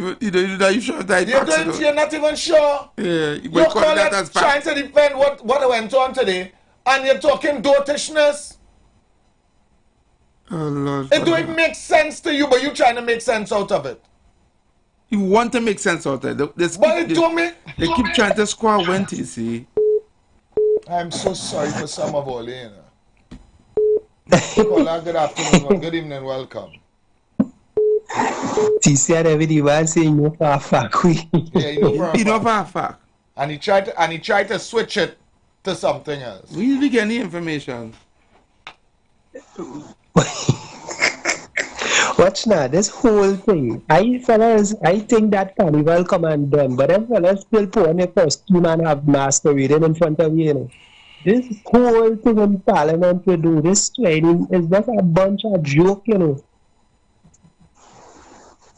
you sure that
you're not even sure.
Yeah,
you're trying to defend what went on today, and you're talking dotishness.
Oh Lord.
It don't even make sense to you, but you're trying to make sense out of it.
You want to make sense out of it. They keep trying to square when you see.
I'm so sorry for some of all, you know. Hola, good afternoon, good evening, welcome.
TC and everybody was saying you know for a fact.
Yeah, you know
for a fact.
And he tried to switch it to something else.
We didn't get any information.
Watch now, this whole thing. I think that carnival come and done, but them fellas still put on their costume and have masquerading in front of you know. This whole thing in Parliament we do, this training is just a bunch of joke, you know.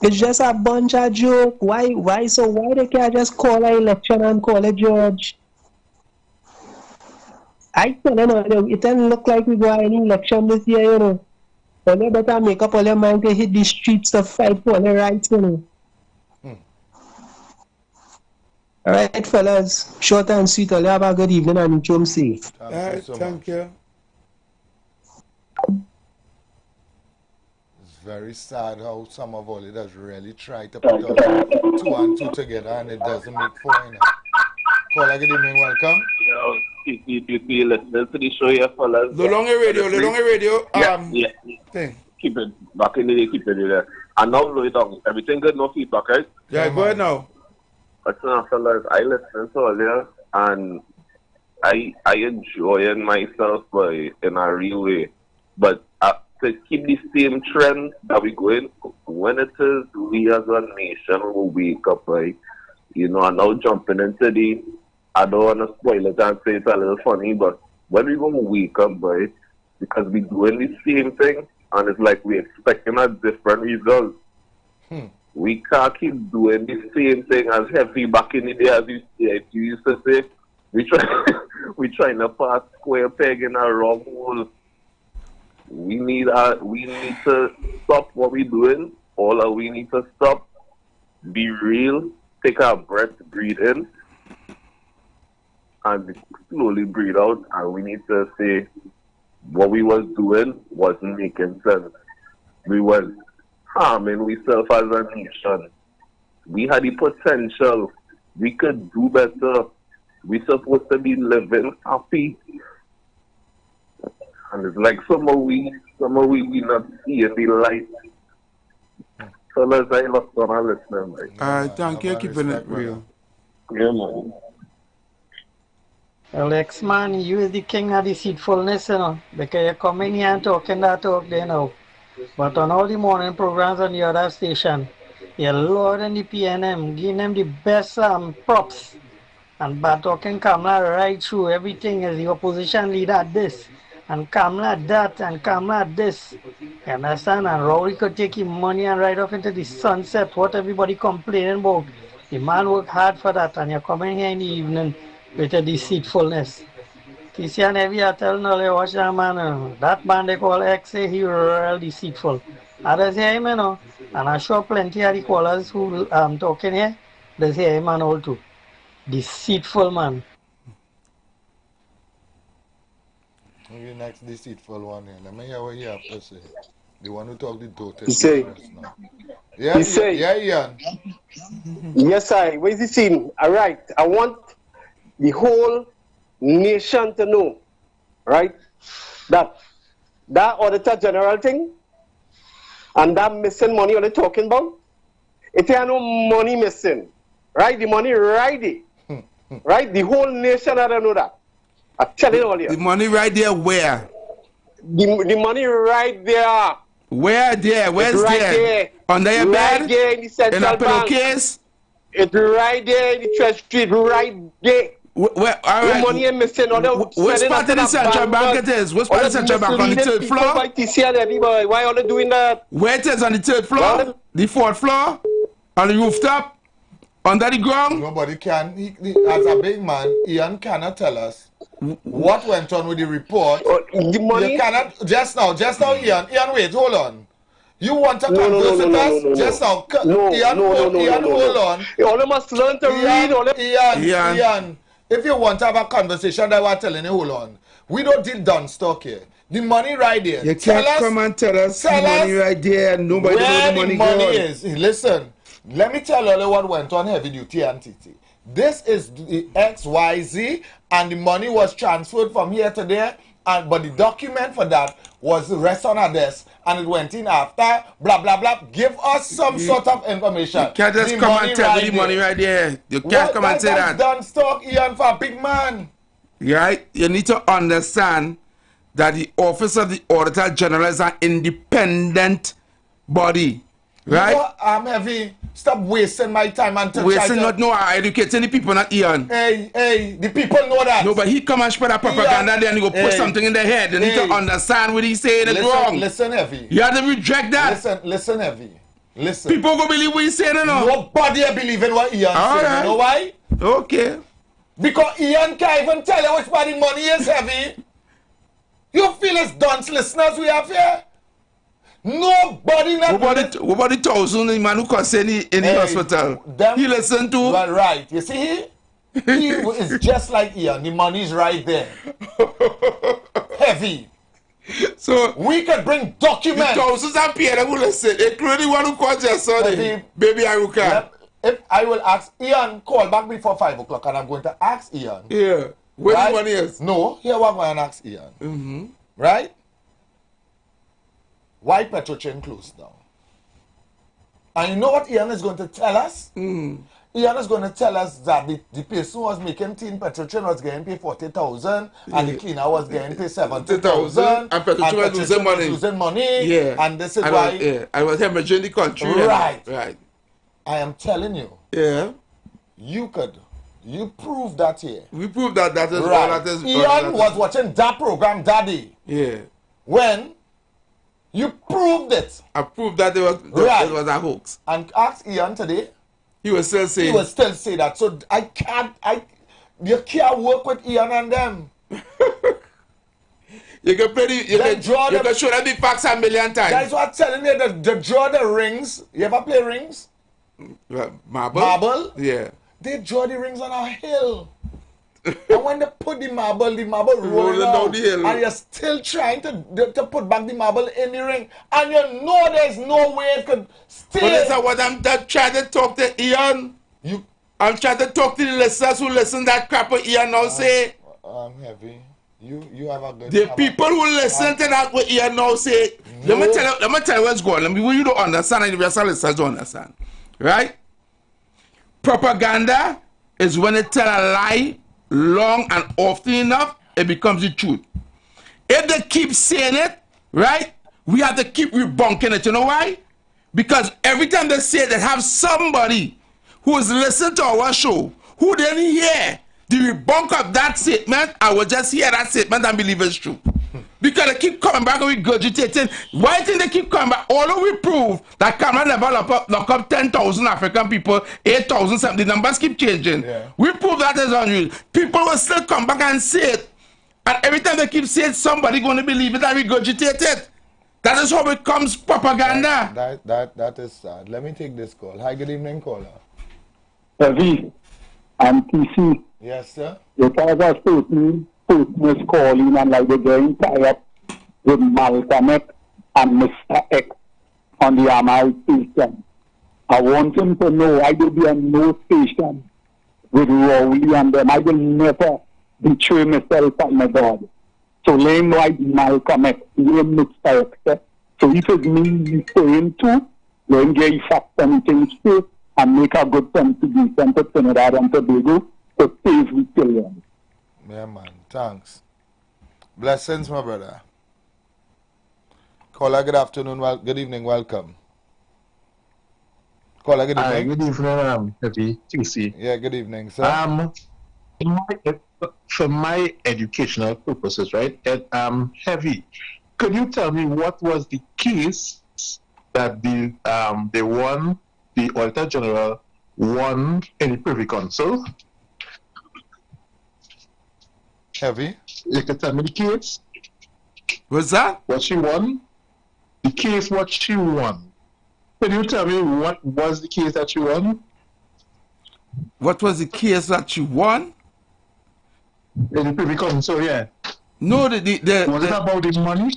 It's just a bunch of joke. Why they can't just call an election and call a judge? I tell you, it doesn't look like we got any election this year, you know. But you better make up all your mind to hit the streets to fight for the rights, you know. All right, fellas. Short and sweet. All you have a good evening and you see.
Thank you.
It's very sad how some of our leaders really try to put us 2 and 2 together and it doesn't make 4. Caller, good evening, welcome.
You listening to the show here, fellas.
The longer radio.
Yeah.
Thing.
Keep it back in the day, keep it there. And now slow it down. Everything good, no feedback, right?
Yeah, go ahead now.
Fellas, I listen to earlier and I enjoying myself in a real way. But to keep the same trend that we going, when it is we as a nation will wake up, right? You know, and now jumping into the, I don't want to spoil it and say it's a little funny, but when we going to wake up, right? Because we doing the same thing and it's like we're expecting a different result. We can't keep doing the same thing as heavy back in the day, as you used to say. We trying to pass square peg in a round hole. We need to stop what we're doing. We need to stop, be real, take our breath, breathe in, and slowly breathe out. And we need to say what we was doing wasn't making sense. We was harming ourselves as a nation. We had the potential. We could do better. We supposed to be living happy. And it's like some of we not seeing the light. So let's say lots on our listening.
Alright, thank you, keeping it real.
Yeah, man.
Alex, man, you is the king of deceitfulness, you know, because you're coming here and talking that talk there now. But on all the morning programs on the other station, you're loading the PNM, giving them the best props. And by talking Kamala right through, everything is the opposition leader this, and Kamala that, and Kamala this. You understand? And Rowley could take his money and ride off into the sunset, what everybody complaining about. The man worked hard for that, and you're coming here in the evening with a deceitfulness. TC and Heavy are telling all you watch that man, that man they call X, he real deceitful. Others hear him, you know, and I'm sure plenty of the callers who talking here, they hear him and all too. Deceitful man.
The next deceitful one here. Let me hear what you have to say. The one who talked the total.
He say,
now. Yeah, Ian.
Yes, what is the scene? All right, I want the whole nation to know, right, that Auditor General thing and that missing money you're talking about, it ain't no money missing, right? The money right there, right? The whole nation, I don't know that. I tell you all you.
The money right there where?
The money right there.
Where there? Where's
it's right
there? Under your
right
bed?
There in the central
in a
bank.
pillowcase?
It's right there in the treasury, right there.
Where, all right.
The money is missing.
Which part of the central bank it is? Which part of the central bank? On the 3rd floor?
Why are they doing that?
Where it is on the 3rd floor? The 4th floor? On the rooftop? Under the ground?
Nobody can. As a big man, Ian cannot tell us what went on with the report.
The money?
You cannot. Just now, Ian, wait, hold on. You want to converse with us? Just now, Ian, hold on.
You all must learn to read.
Ian, if you want to have a conversation that we're telling you, hold on. We don't deal done stock here. The money right there.
You can't come and tell us the money right there and nobody knows
where
the money
is. Listen, let me tell you what went on heavy duty and TT. This is the XYZ and the money was transferred from here to there, but the document for that was rest on our desk and it went in after, blah, blah, blah. Give us some sort of information.
You can't just come and tell me the money right there. You can't come and say that.
Done stock, Ian, for a big man.
Right? You need to understand that the Office of the Auditor General is an independent body. Right?
You know, I'm heavy. Stop wasting my time and
wasting not know how educating the people, not Ian.
Hey, the people know that.
No, but he come and spread a propaganda Ian. Then he go put something in their head. They need to understand what he's saying is wrong.
Listen, heavy.
You have to reject that.
Listen, heavy. Listen.
People go believe what he's saying, you know.
Nobody believe in what Ian said. You know why?
Okay.
Because Ian can't even tell you which body money is heavy. You feel it's dunce listeners we have here? Nobody not...
What about the 1,000 man who cost in the hospital? He listened to...
Well, right. You see, he is just like Ian. The money's right there. Heavy.
So
we could bring documents.
The thousands of people who listen, including one who called yesterday, baby Iruka.
If I will ask Ian, call back before 5 o'clock, and I'm going to ask Ian.
Yeah. Where
right?
the money is?
No, here I'm going to ask Ian. Right? Why Petrochain closed down? And you know what Ian is going to tell us? Ian is going to tell us that the person who was making tin Petrochain was getting paid 40,000 and the cleaner was getting paid 70,000 and
Petrochain was
losing money.
Yeah.
And this is why...
Yeah. I was hemorrhaging the country.
Right.
Right.
I am telling you.
Yeah.
You prove that here.
We prove that is
right.
all that is.
Ian was watching that program, Daddy.
Yeah.
When you proved it.
I proved that it was a hoax.
And ask Ian today.
He was still saying.
He will still say that. So you can't work with Ian and them.
You can play you can show them the facts a million times.
That's what I'm telling you. They draw the rings. You ever play rings?
Marble?
Marble?
Yeah.
They draw the rings on a hill. And when they put the marble rolling
down the hill.
And you're still trying to put back the marble in the ring. And you know there's no way it could stay.
But that's what I'm trying to talk to Ian. I'm trying to talk to the listeners who listen that crap what Ian now say.
I'm heavy. You have a good...
The people who listen to that what Ian now say. No. Let me tell you what's going on. You don't understand and the rest of the listeners don't understand. Right? Propaganda is when they tell a lie long and often enough, it becomes the truth. If they keep saying it, right, we have to keep rebunking it. You know why? Because every time they say it, they have somebody who is listening to our show who didn't hear the rebunk of that statement. I will just hear that statement and believe it's true. Because they keep coming back and regurgitating. Why think they keep coming back? Although we prove that Cameron never lock up 10,000 African people, 8,000, the numbers keep changing. Yeah. We prove that is unreal. People will still come back and say it. And every time they keep saying it, somebody going to believe it and regurgitate it. That is how it becomes propaganda.
That is sad. Let me take this call. Hi, good evening, caller.
Ravi, I'm TC.
Yes, sir.
If I was person is calling and like they're getting tied up with Malcolm X and Mr. X on the Amal station. I want him to know I will be on no station with Rowley and them. I will never betray myself and my God. So let him know I Malcolm X, him Mr. X. So if it's me referring to, let him get facts and things straight and make a good contribution to Trinidad and Tobago to save the children.
Yeah, man. Thanks. Blessings, my brother. Caller, good afternoon. Good evening. Welcome. Caller, good evening.
Good evening, Heavy TC.
Yeah, good evening, sir.
For my educational purposes, right? Heavy, could you tell me what was the case that the Auditor General won in the Privy Council?
Heavy?
You can tell me the case.
What's that?
What she won? The case what she won. Can you tell me what was the case that she won?
What was the case that she won?
In the Privy Council, yeah.
No, was
it about the money?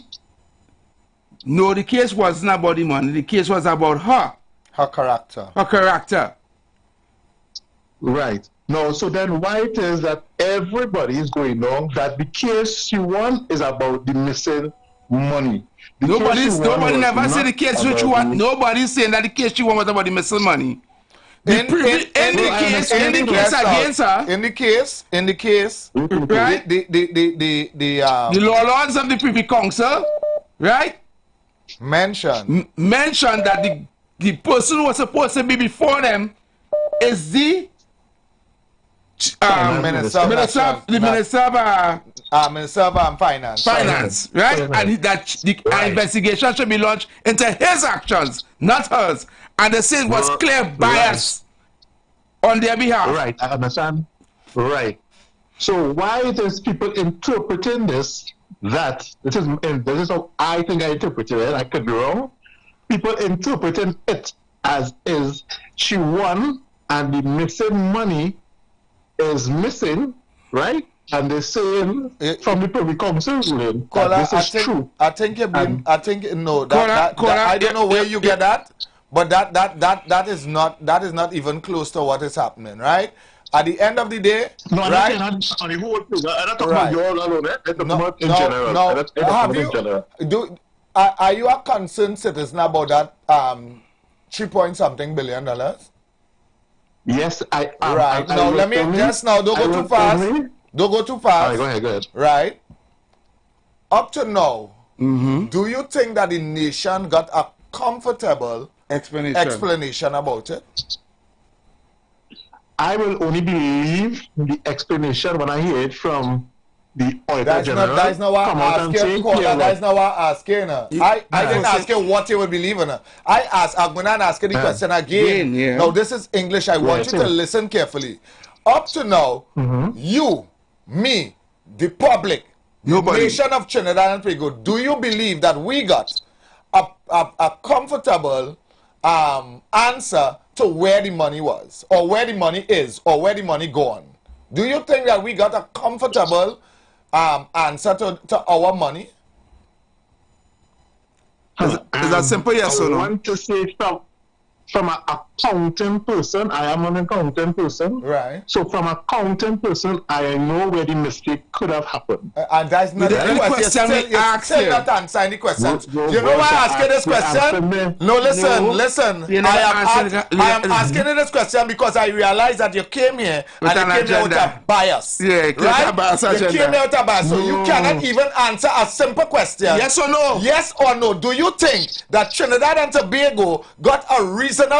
No, the case wasn't about the money. The case was about her.
Her character.
Her character.
Right. No, so then why it is that everybody is going on that the case she won is about the missing money?
Nobody never said the case which you want. Nobody's saying that the case she won was about the missing money. In the case against her.
In the case,
right? The lords of the Privy Council, right?
Mention
that the person who was supposed to be before them is the Minister of Finance. Right? And that the investigation should be launched into his actions, not hers. And they say it was clear bias on their behalf.
Right, I understand. Right. So why it is people interpreting this, that this is how I think I interpreted it, I could be wrong. People interpreting it as is she won and the missing money is missing, right? And they're saying from the Privy Council ruling that this is true.
I think you blame. I think no. I don't know where you get that, but that is not even close to what is happening, right? At the end of the day,
no,
right?
I'm not on the whole thing. I'm not talking
Right.
about you all alone. I'm talking about in
No,
general.
no.
I'm not talking
Have
about
you
in general.
are you a concerned citizen about that $3 billion?
Yes, I am.
Right. Now let me just now don't go too fast. Don't go too fast.
All right, go ahead.
Right. Up to now, do you think that the nation got a comfortable explanation about it?
I will only believe the explanation when I hear it from the Auditor General.
That's not what I'm asking. That's not what I'm asking. I didn't ask you what you would believe in. I'm going to ask you the question again.
Yeah.
Now, this is English. I want you to listen carefully. Up to now, you, me, the public, the nation of Trinidad and Tobago, do you believe that we got a comfortable answer to where the money was, or where the money is, or where the money gone? Do you think that we got a comfortable answer to our money?
Is that simple, yes or no?
I want to say from an accounting person, I am an accounting person.
Right.
So from an accounting person, I know where the mistake could have happened.
And that's not the question. You're still not answering the question. You know why I ask you this question? No, listen. I am asking you this question because I realize that you came here and you came here with a bias.
Yeah,
you came here with a bias. So you cannot even answer a simple question.
Yes or no?
Yes or no? Do you think that Trinidad and Tobago got a reasonable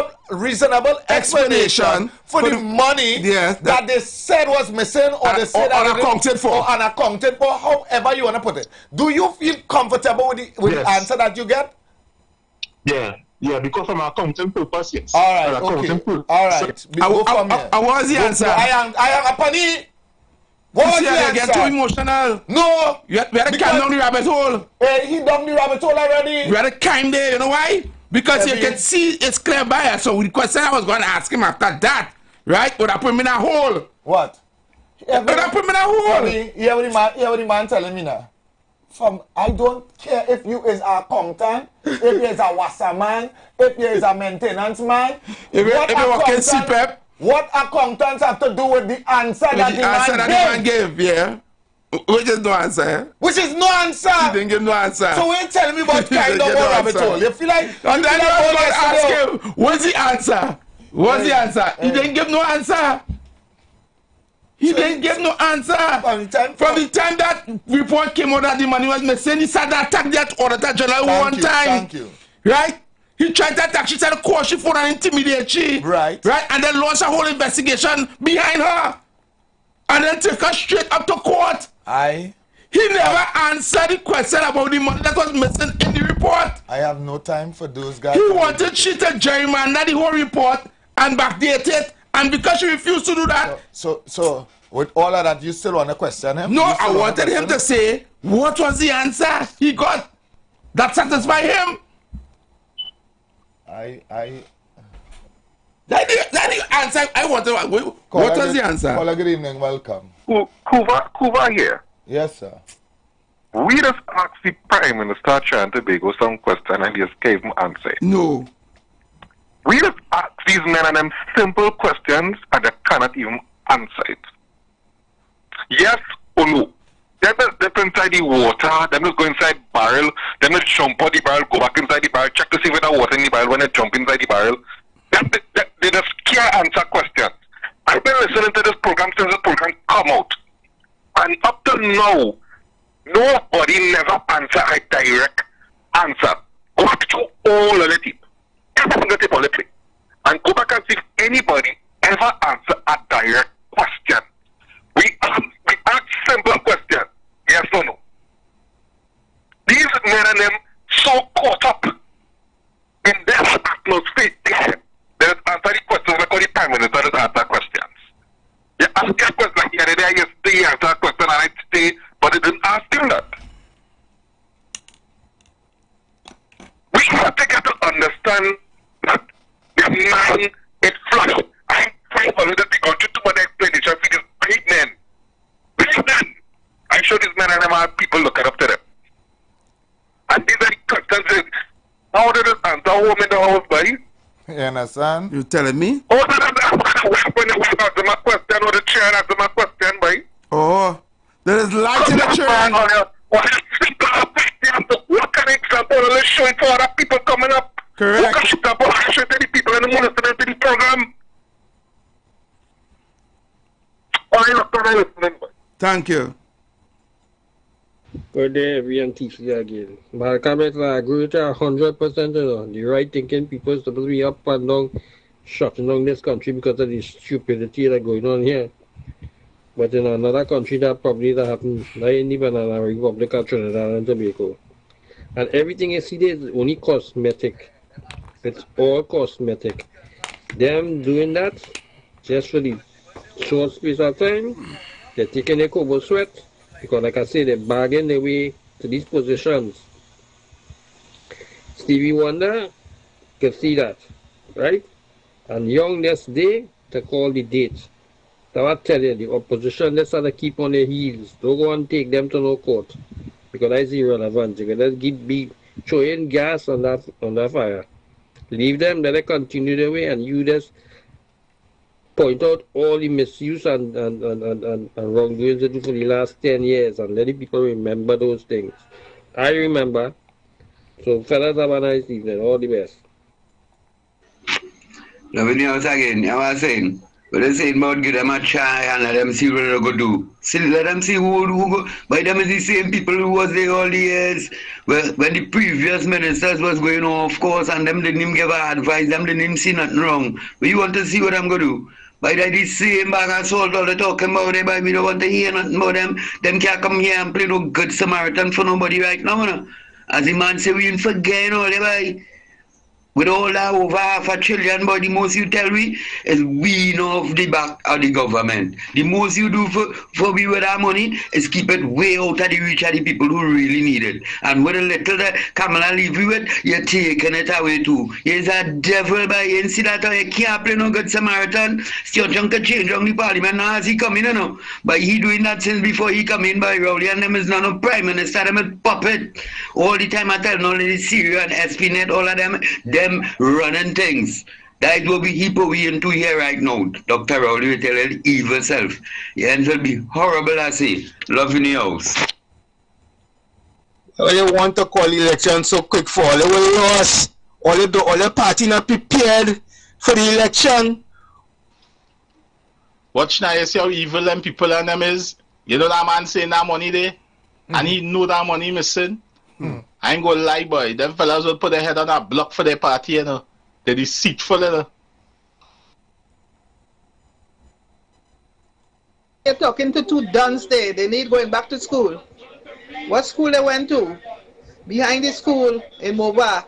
explanation for the money that they said was missing, or they said
unaccounted for,
or unaccounted for, however you want to put it? Do you feel comfortable with the answer that you get?
Yeah, because from an accounting purpose, yes.
All right, okay. All right.
So, what was the answer?
I am a funny. What was the answer?
You get too emotional.
No.
We had to climb down the rabbit hole.
He down the rabbit hole already.
We had to climb there, you know why? Because you can see it's clear by us. So the question I was going to ask him after that, right? Would I put him in a hole?
What?
Would I put him in a hole?
Hear what the man telling me now. I don't care if you is a accountant, if you is a washerman, if you is a maintenance man. What accountants have to do with the answer that the man gave?
Yeah. Which is no answer.
Which is no answer.
You didn't give no answer.
So when you tell me about kind of rabbit hole, you feel like
and then I was going to ask him, what's the answer? What's the answer? He didn't give no answer. He didn't give no answer. From the time that report came out that the money was missing, he said that attack that Auditor General one time.
Thank you.
Right? He tried to attack, she said, of course, she phone and intimidate she.
Right.
Right? And then launched a whole investigation behind her. And then take her straight up to court. He never answered the question about the money that was missing in the report.
I have no time for those guys.
He wanted she to gerrymander the whole report and backdate it. And because she refused to do that.
So with all of that, you still want to question him?
No, I wanted him to say what was the answer he got that satisfied him. That the answer I wanted. What was the answer?
Caller, good evening, welcome.
Kuva here.
Yes, sir.
We just asked the Prime Minister of Trinidad and Tobago some question and he just gave him answer.
No.
We just asked these men and them simple questions and they cannot even answer it. Yes or no? Them just inside the water, them just go inside barrel, them just jump out the barrel, go back inside the barrel, check to see if there's water in the barrel when they jump inside the barrel. They just can't answer questions. I've been listening to this program since the program come out. And up to now, nobody never answer a direct answer. Go back to all of the tip. Every single tip on the plate. And go back and see if anybody ever answer a direct question. We ask simple questions. Yes or no? These men and them so caught up in their atmosphere. They just answer the questions like all the Prime Minister just answer questions. You ask a question like the other day, you stay and
understand that the man is flush. I'm trying for little thing, too much explanation for this great men. Great men. I'm sure these men and them are people looking up to them. And these are the questions. How did this answer home in the house, buddy?
You understand?
You telling me?
Oh, when you answer my question, or the chair answer my question, boy.
Oh, there is light in the chair.
What can I example? Let's show it to other people coming up.
Correct.
What can I example? I show it to the people in the listening to the program. I listening, boy.
Thank you.
Good day, everyone. TC again. Malcolm, I agree with you 100%. The right thinking people supposed to be up and down, shutting down this country because of the stupidity that's going on here. But in another country, that probably that happens. Not even in the Republic of Trinidad and Tobago. And everything you see there is only cosmetic. It's all cosmetic. Them doing that just for the short space of time, they're taking their cobble sweat. Because like I say, they bargain their way to these positions. Stevie Wonder can see that, right? And Young next day to call the date. So I tell you, the opposition, let's have to keep on their heels. Don't go and take them to no court. Because that's irrelevant. You can just be throwing gas on that fire. Leave them, let it continue their way, and you just point out all the misuse and wrongdoings they do for the last 10 years and let the people remember those things. I remember. So fellas, have a nice evening. All the best.
Loving you out again. I was saying, but they're saying about give them a try and let them see what they're going to do. See, let them see who go. By them is the same people who was there all the years. Well, when the previous ministers was going on, of course, and them didn't even give advice, them didn't even see nothing wrong. But you want to see what I'm going to do. By the same bag of salt all they talking about it, but we don't want to hear nothing about them. Them can't come here and play no good Samaritan for nobody right now. No? As the man say, we ain't forgetting all that, boy. With all that over half a trillion, but the most you tell me is we know of the back of the government. The most you do for we with our money is keep it way out of the reach of the people who really need it. And with a little that Kamala leave you with, you're taking it away too. You're a devil, but you see that you can't play no good Samaritan. Still chunk of change on the parliament now as he come in, you know. But he doing that since before he come in by Rowley, and them is not no prime minister, them is puppet. All the time I tell all the Syria and SPNet, all of them running things. That will be people we into here right now. Dr. Rowley will tell you evil self. The end will be horrible, I say. Love in the house.
Well, you want to call the election so quick for all the lost. All the party not prepared for the election.
Watch now, you see how evil them people and them is. You know that man saying that money there? And he know that money missing. I ain't gonna lie, boy. Them fellas will put their head on a block for their party, you know. They're deceitful, you know.
You're talking to two duns there. They need going back to school. What school they went to? Behind the school in Moba.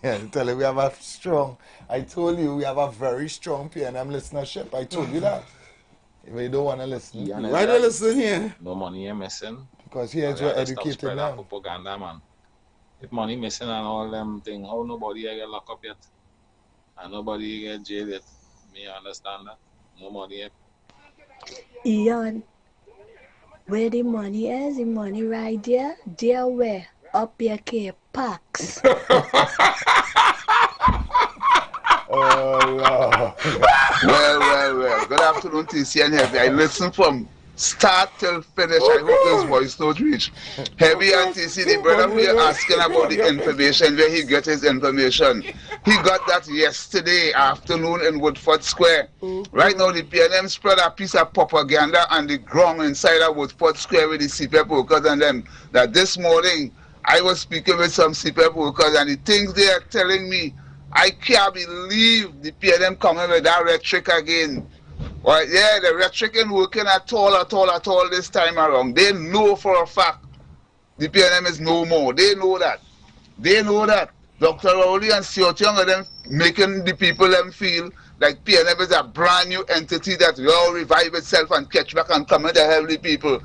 Yeah, I tell you, we have a strong, I told you, we have a very strong PNM listenership. I told you that. If you don't want to listen.
Why do you listen here?
No money here missing.
Because here's your educated now.
Propaganda, man. If money missing and all them things, how nobody get locked up yet? And nobody get jailed yet. Me understand that. No money yet.
Ian, where the money is, the money right there, there where? Up your care packs.
Oh, Lord.
Well. Good afternoon, TC and Heavy. I listen from start till finish. I hope this voice note reach. Heavy and TC, the brother here asking about the information, where he get his information. He got that yesterday afternoon in Woodford Square. Right now, the PNM spread a piece of propaganda on the ground inside of Woodford Square with the CPEP workers and them. That this morning, I was speaking with some CPEP workers, and the things they are telling me, I can't believe the PNM coming with that rhetoric again. Well, yeah, the rhetoric ain't working at all this time around. They know for a fact the PNM is no more. They know that. They know that. Dr. Rowley and Stuart Young are them making the people them feel like PNM is a brand new entity that will revive itself and catch back and come at the heavenly people.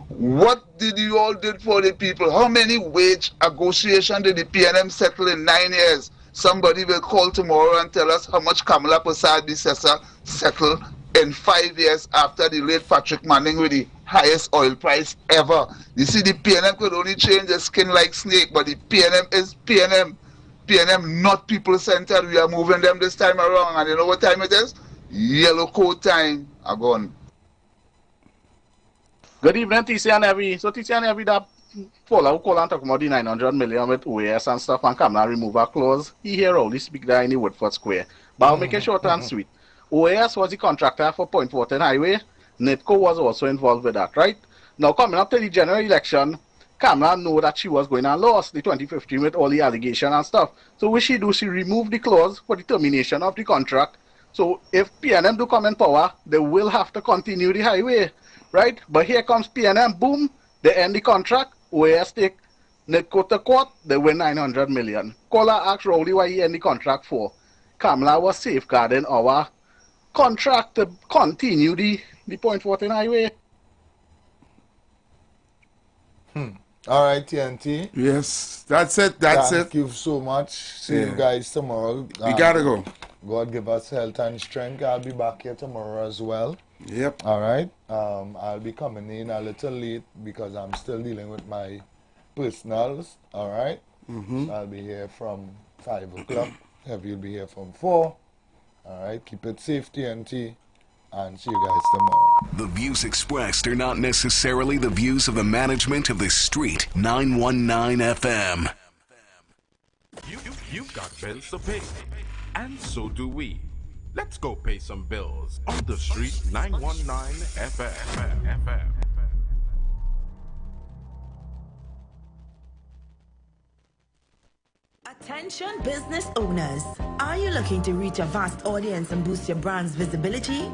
What did you all do for the people? How many wage negotiations did the PNM settle in 9 years? Somebody will call tomorrow and tell us how much Kamala Persad-Bissessar settled in 5 years after the late Patrick Manning with the highest oil price ever. You see, the PNM could only change the skin like snake, but the PNM is PNM. PNM not people-centered. We are moving them this time around. And you know what time it is? Yellow coat time. I'm gone.
Good evening, TC and Heavy. So TC and Heavy, that Paula who call and talk about the 900 million with OAS and stuff and Kamala removal clause, he hear only speak there in the Woodford Square. But I'll make it short and sweet. OAS was the contractor for Point Fortin Highway. NITCO was also involved with that, right? Now coming up to the general election, Kamala know that she was going to lose the 2015 with all the allegation and stuff. So what she do, she removed the clause for the termination of the contract. So if PNM do come in power, they will have to continue the highway, right? But here comes PNM, boom, they end the contract, OAS take NITCO to court, they win 900 million. Caller asked Rowley why he end the contract for. Kamala was safeguarding our contract to continue the Point Fortin Highway.
All right, TNT.
Yes, that's it. That's
Thank you so much. See you guys tomorrow.
We gotta go.
God give us health and strength. I'll be back here tomorrow as well.
Yep.
All right. I'll be coming in a little late because I'm still dealing with my personals. All right. So I'll be here from 5 o'clock. Heavy will be here from 4. All right. Keep it safe, TNT. And see you guys tomorrow.
The views expressed are not necessarily the views of the management of the Street 919 FM.
You've got bills to pay, and so do we. Let's go pay some bills on the Street 919 FM.
Attention business owners. Are you looking to reach a vast audience and boost your brand's visibility?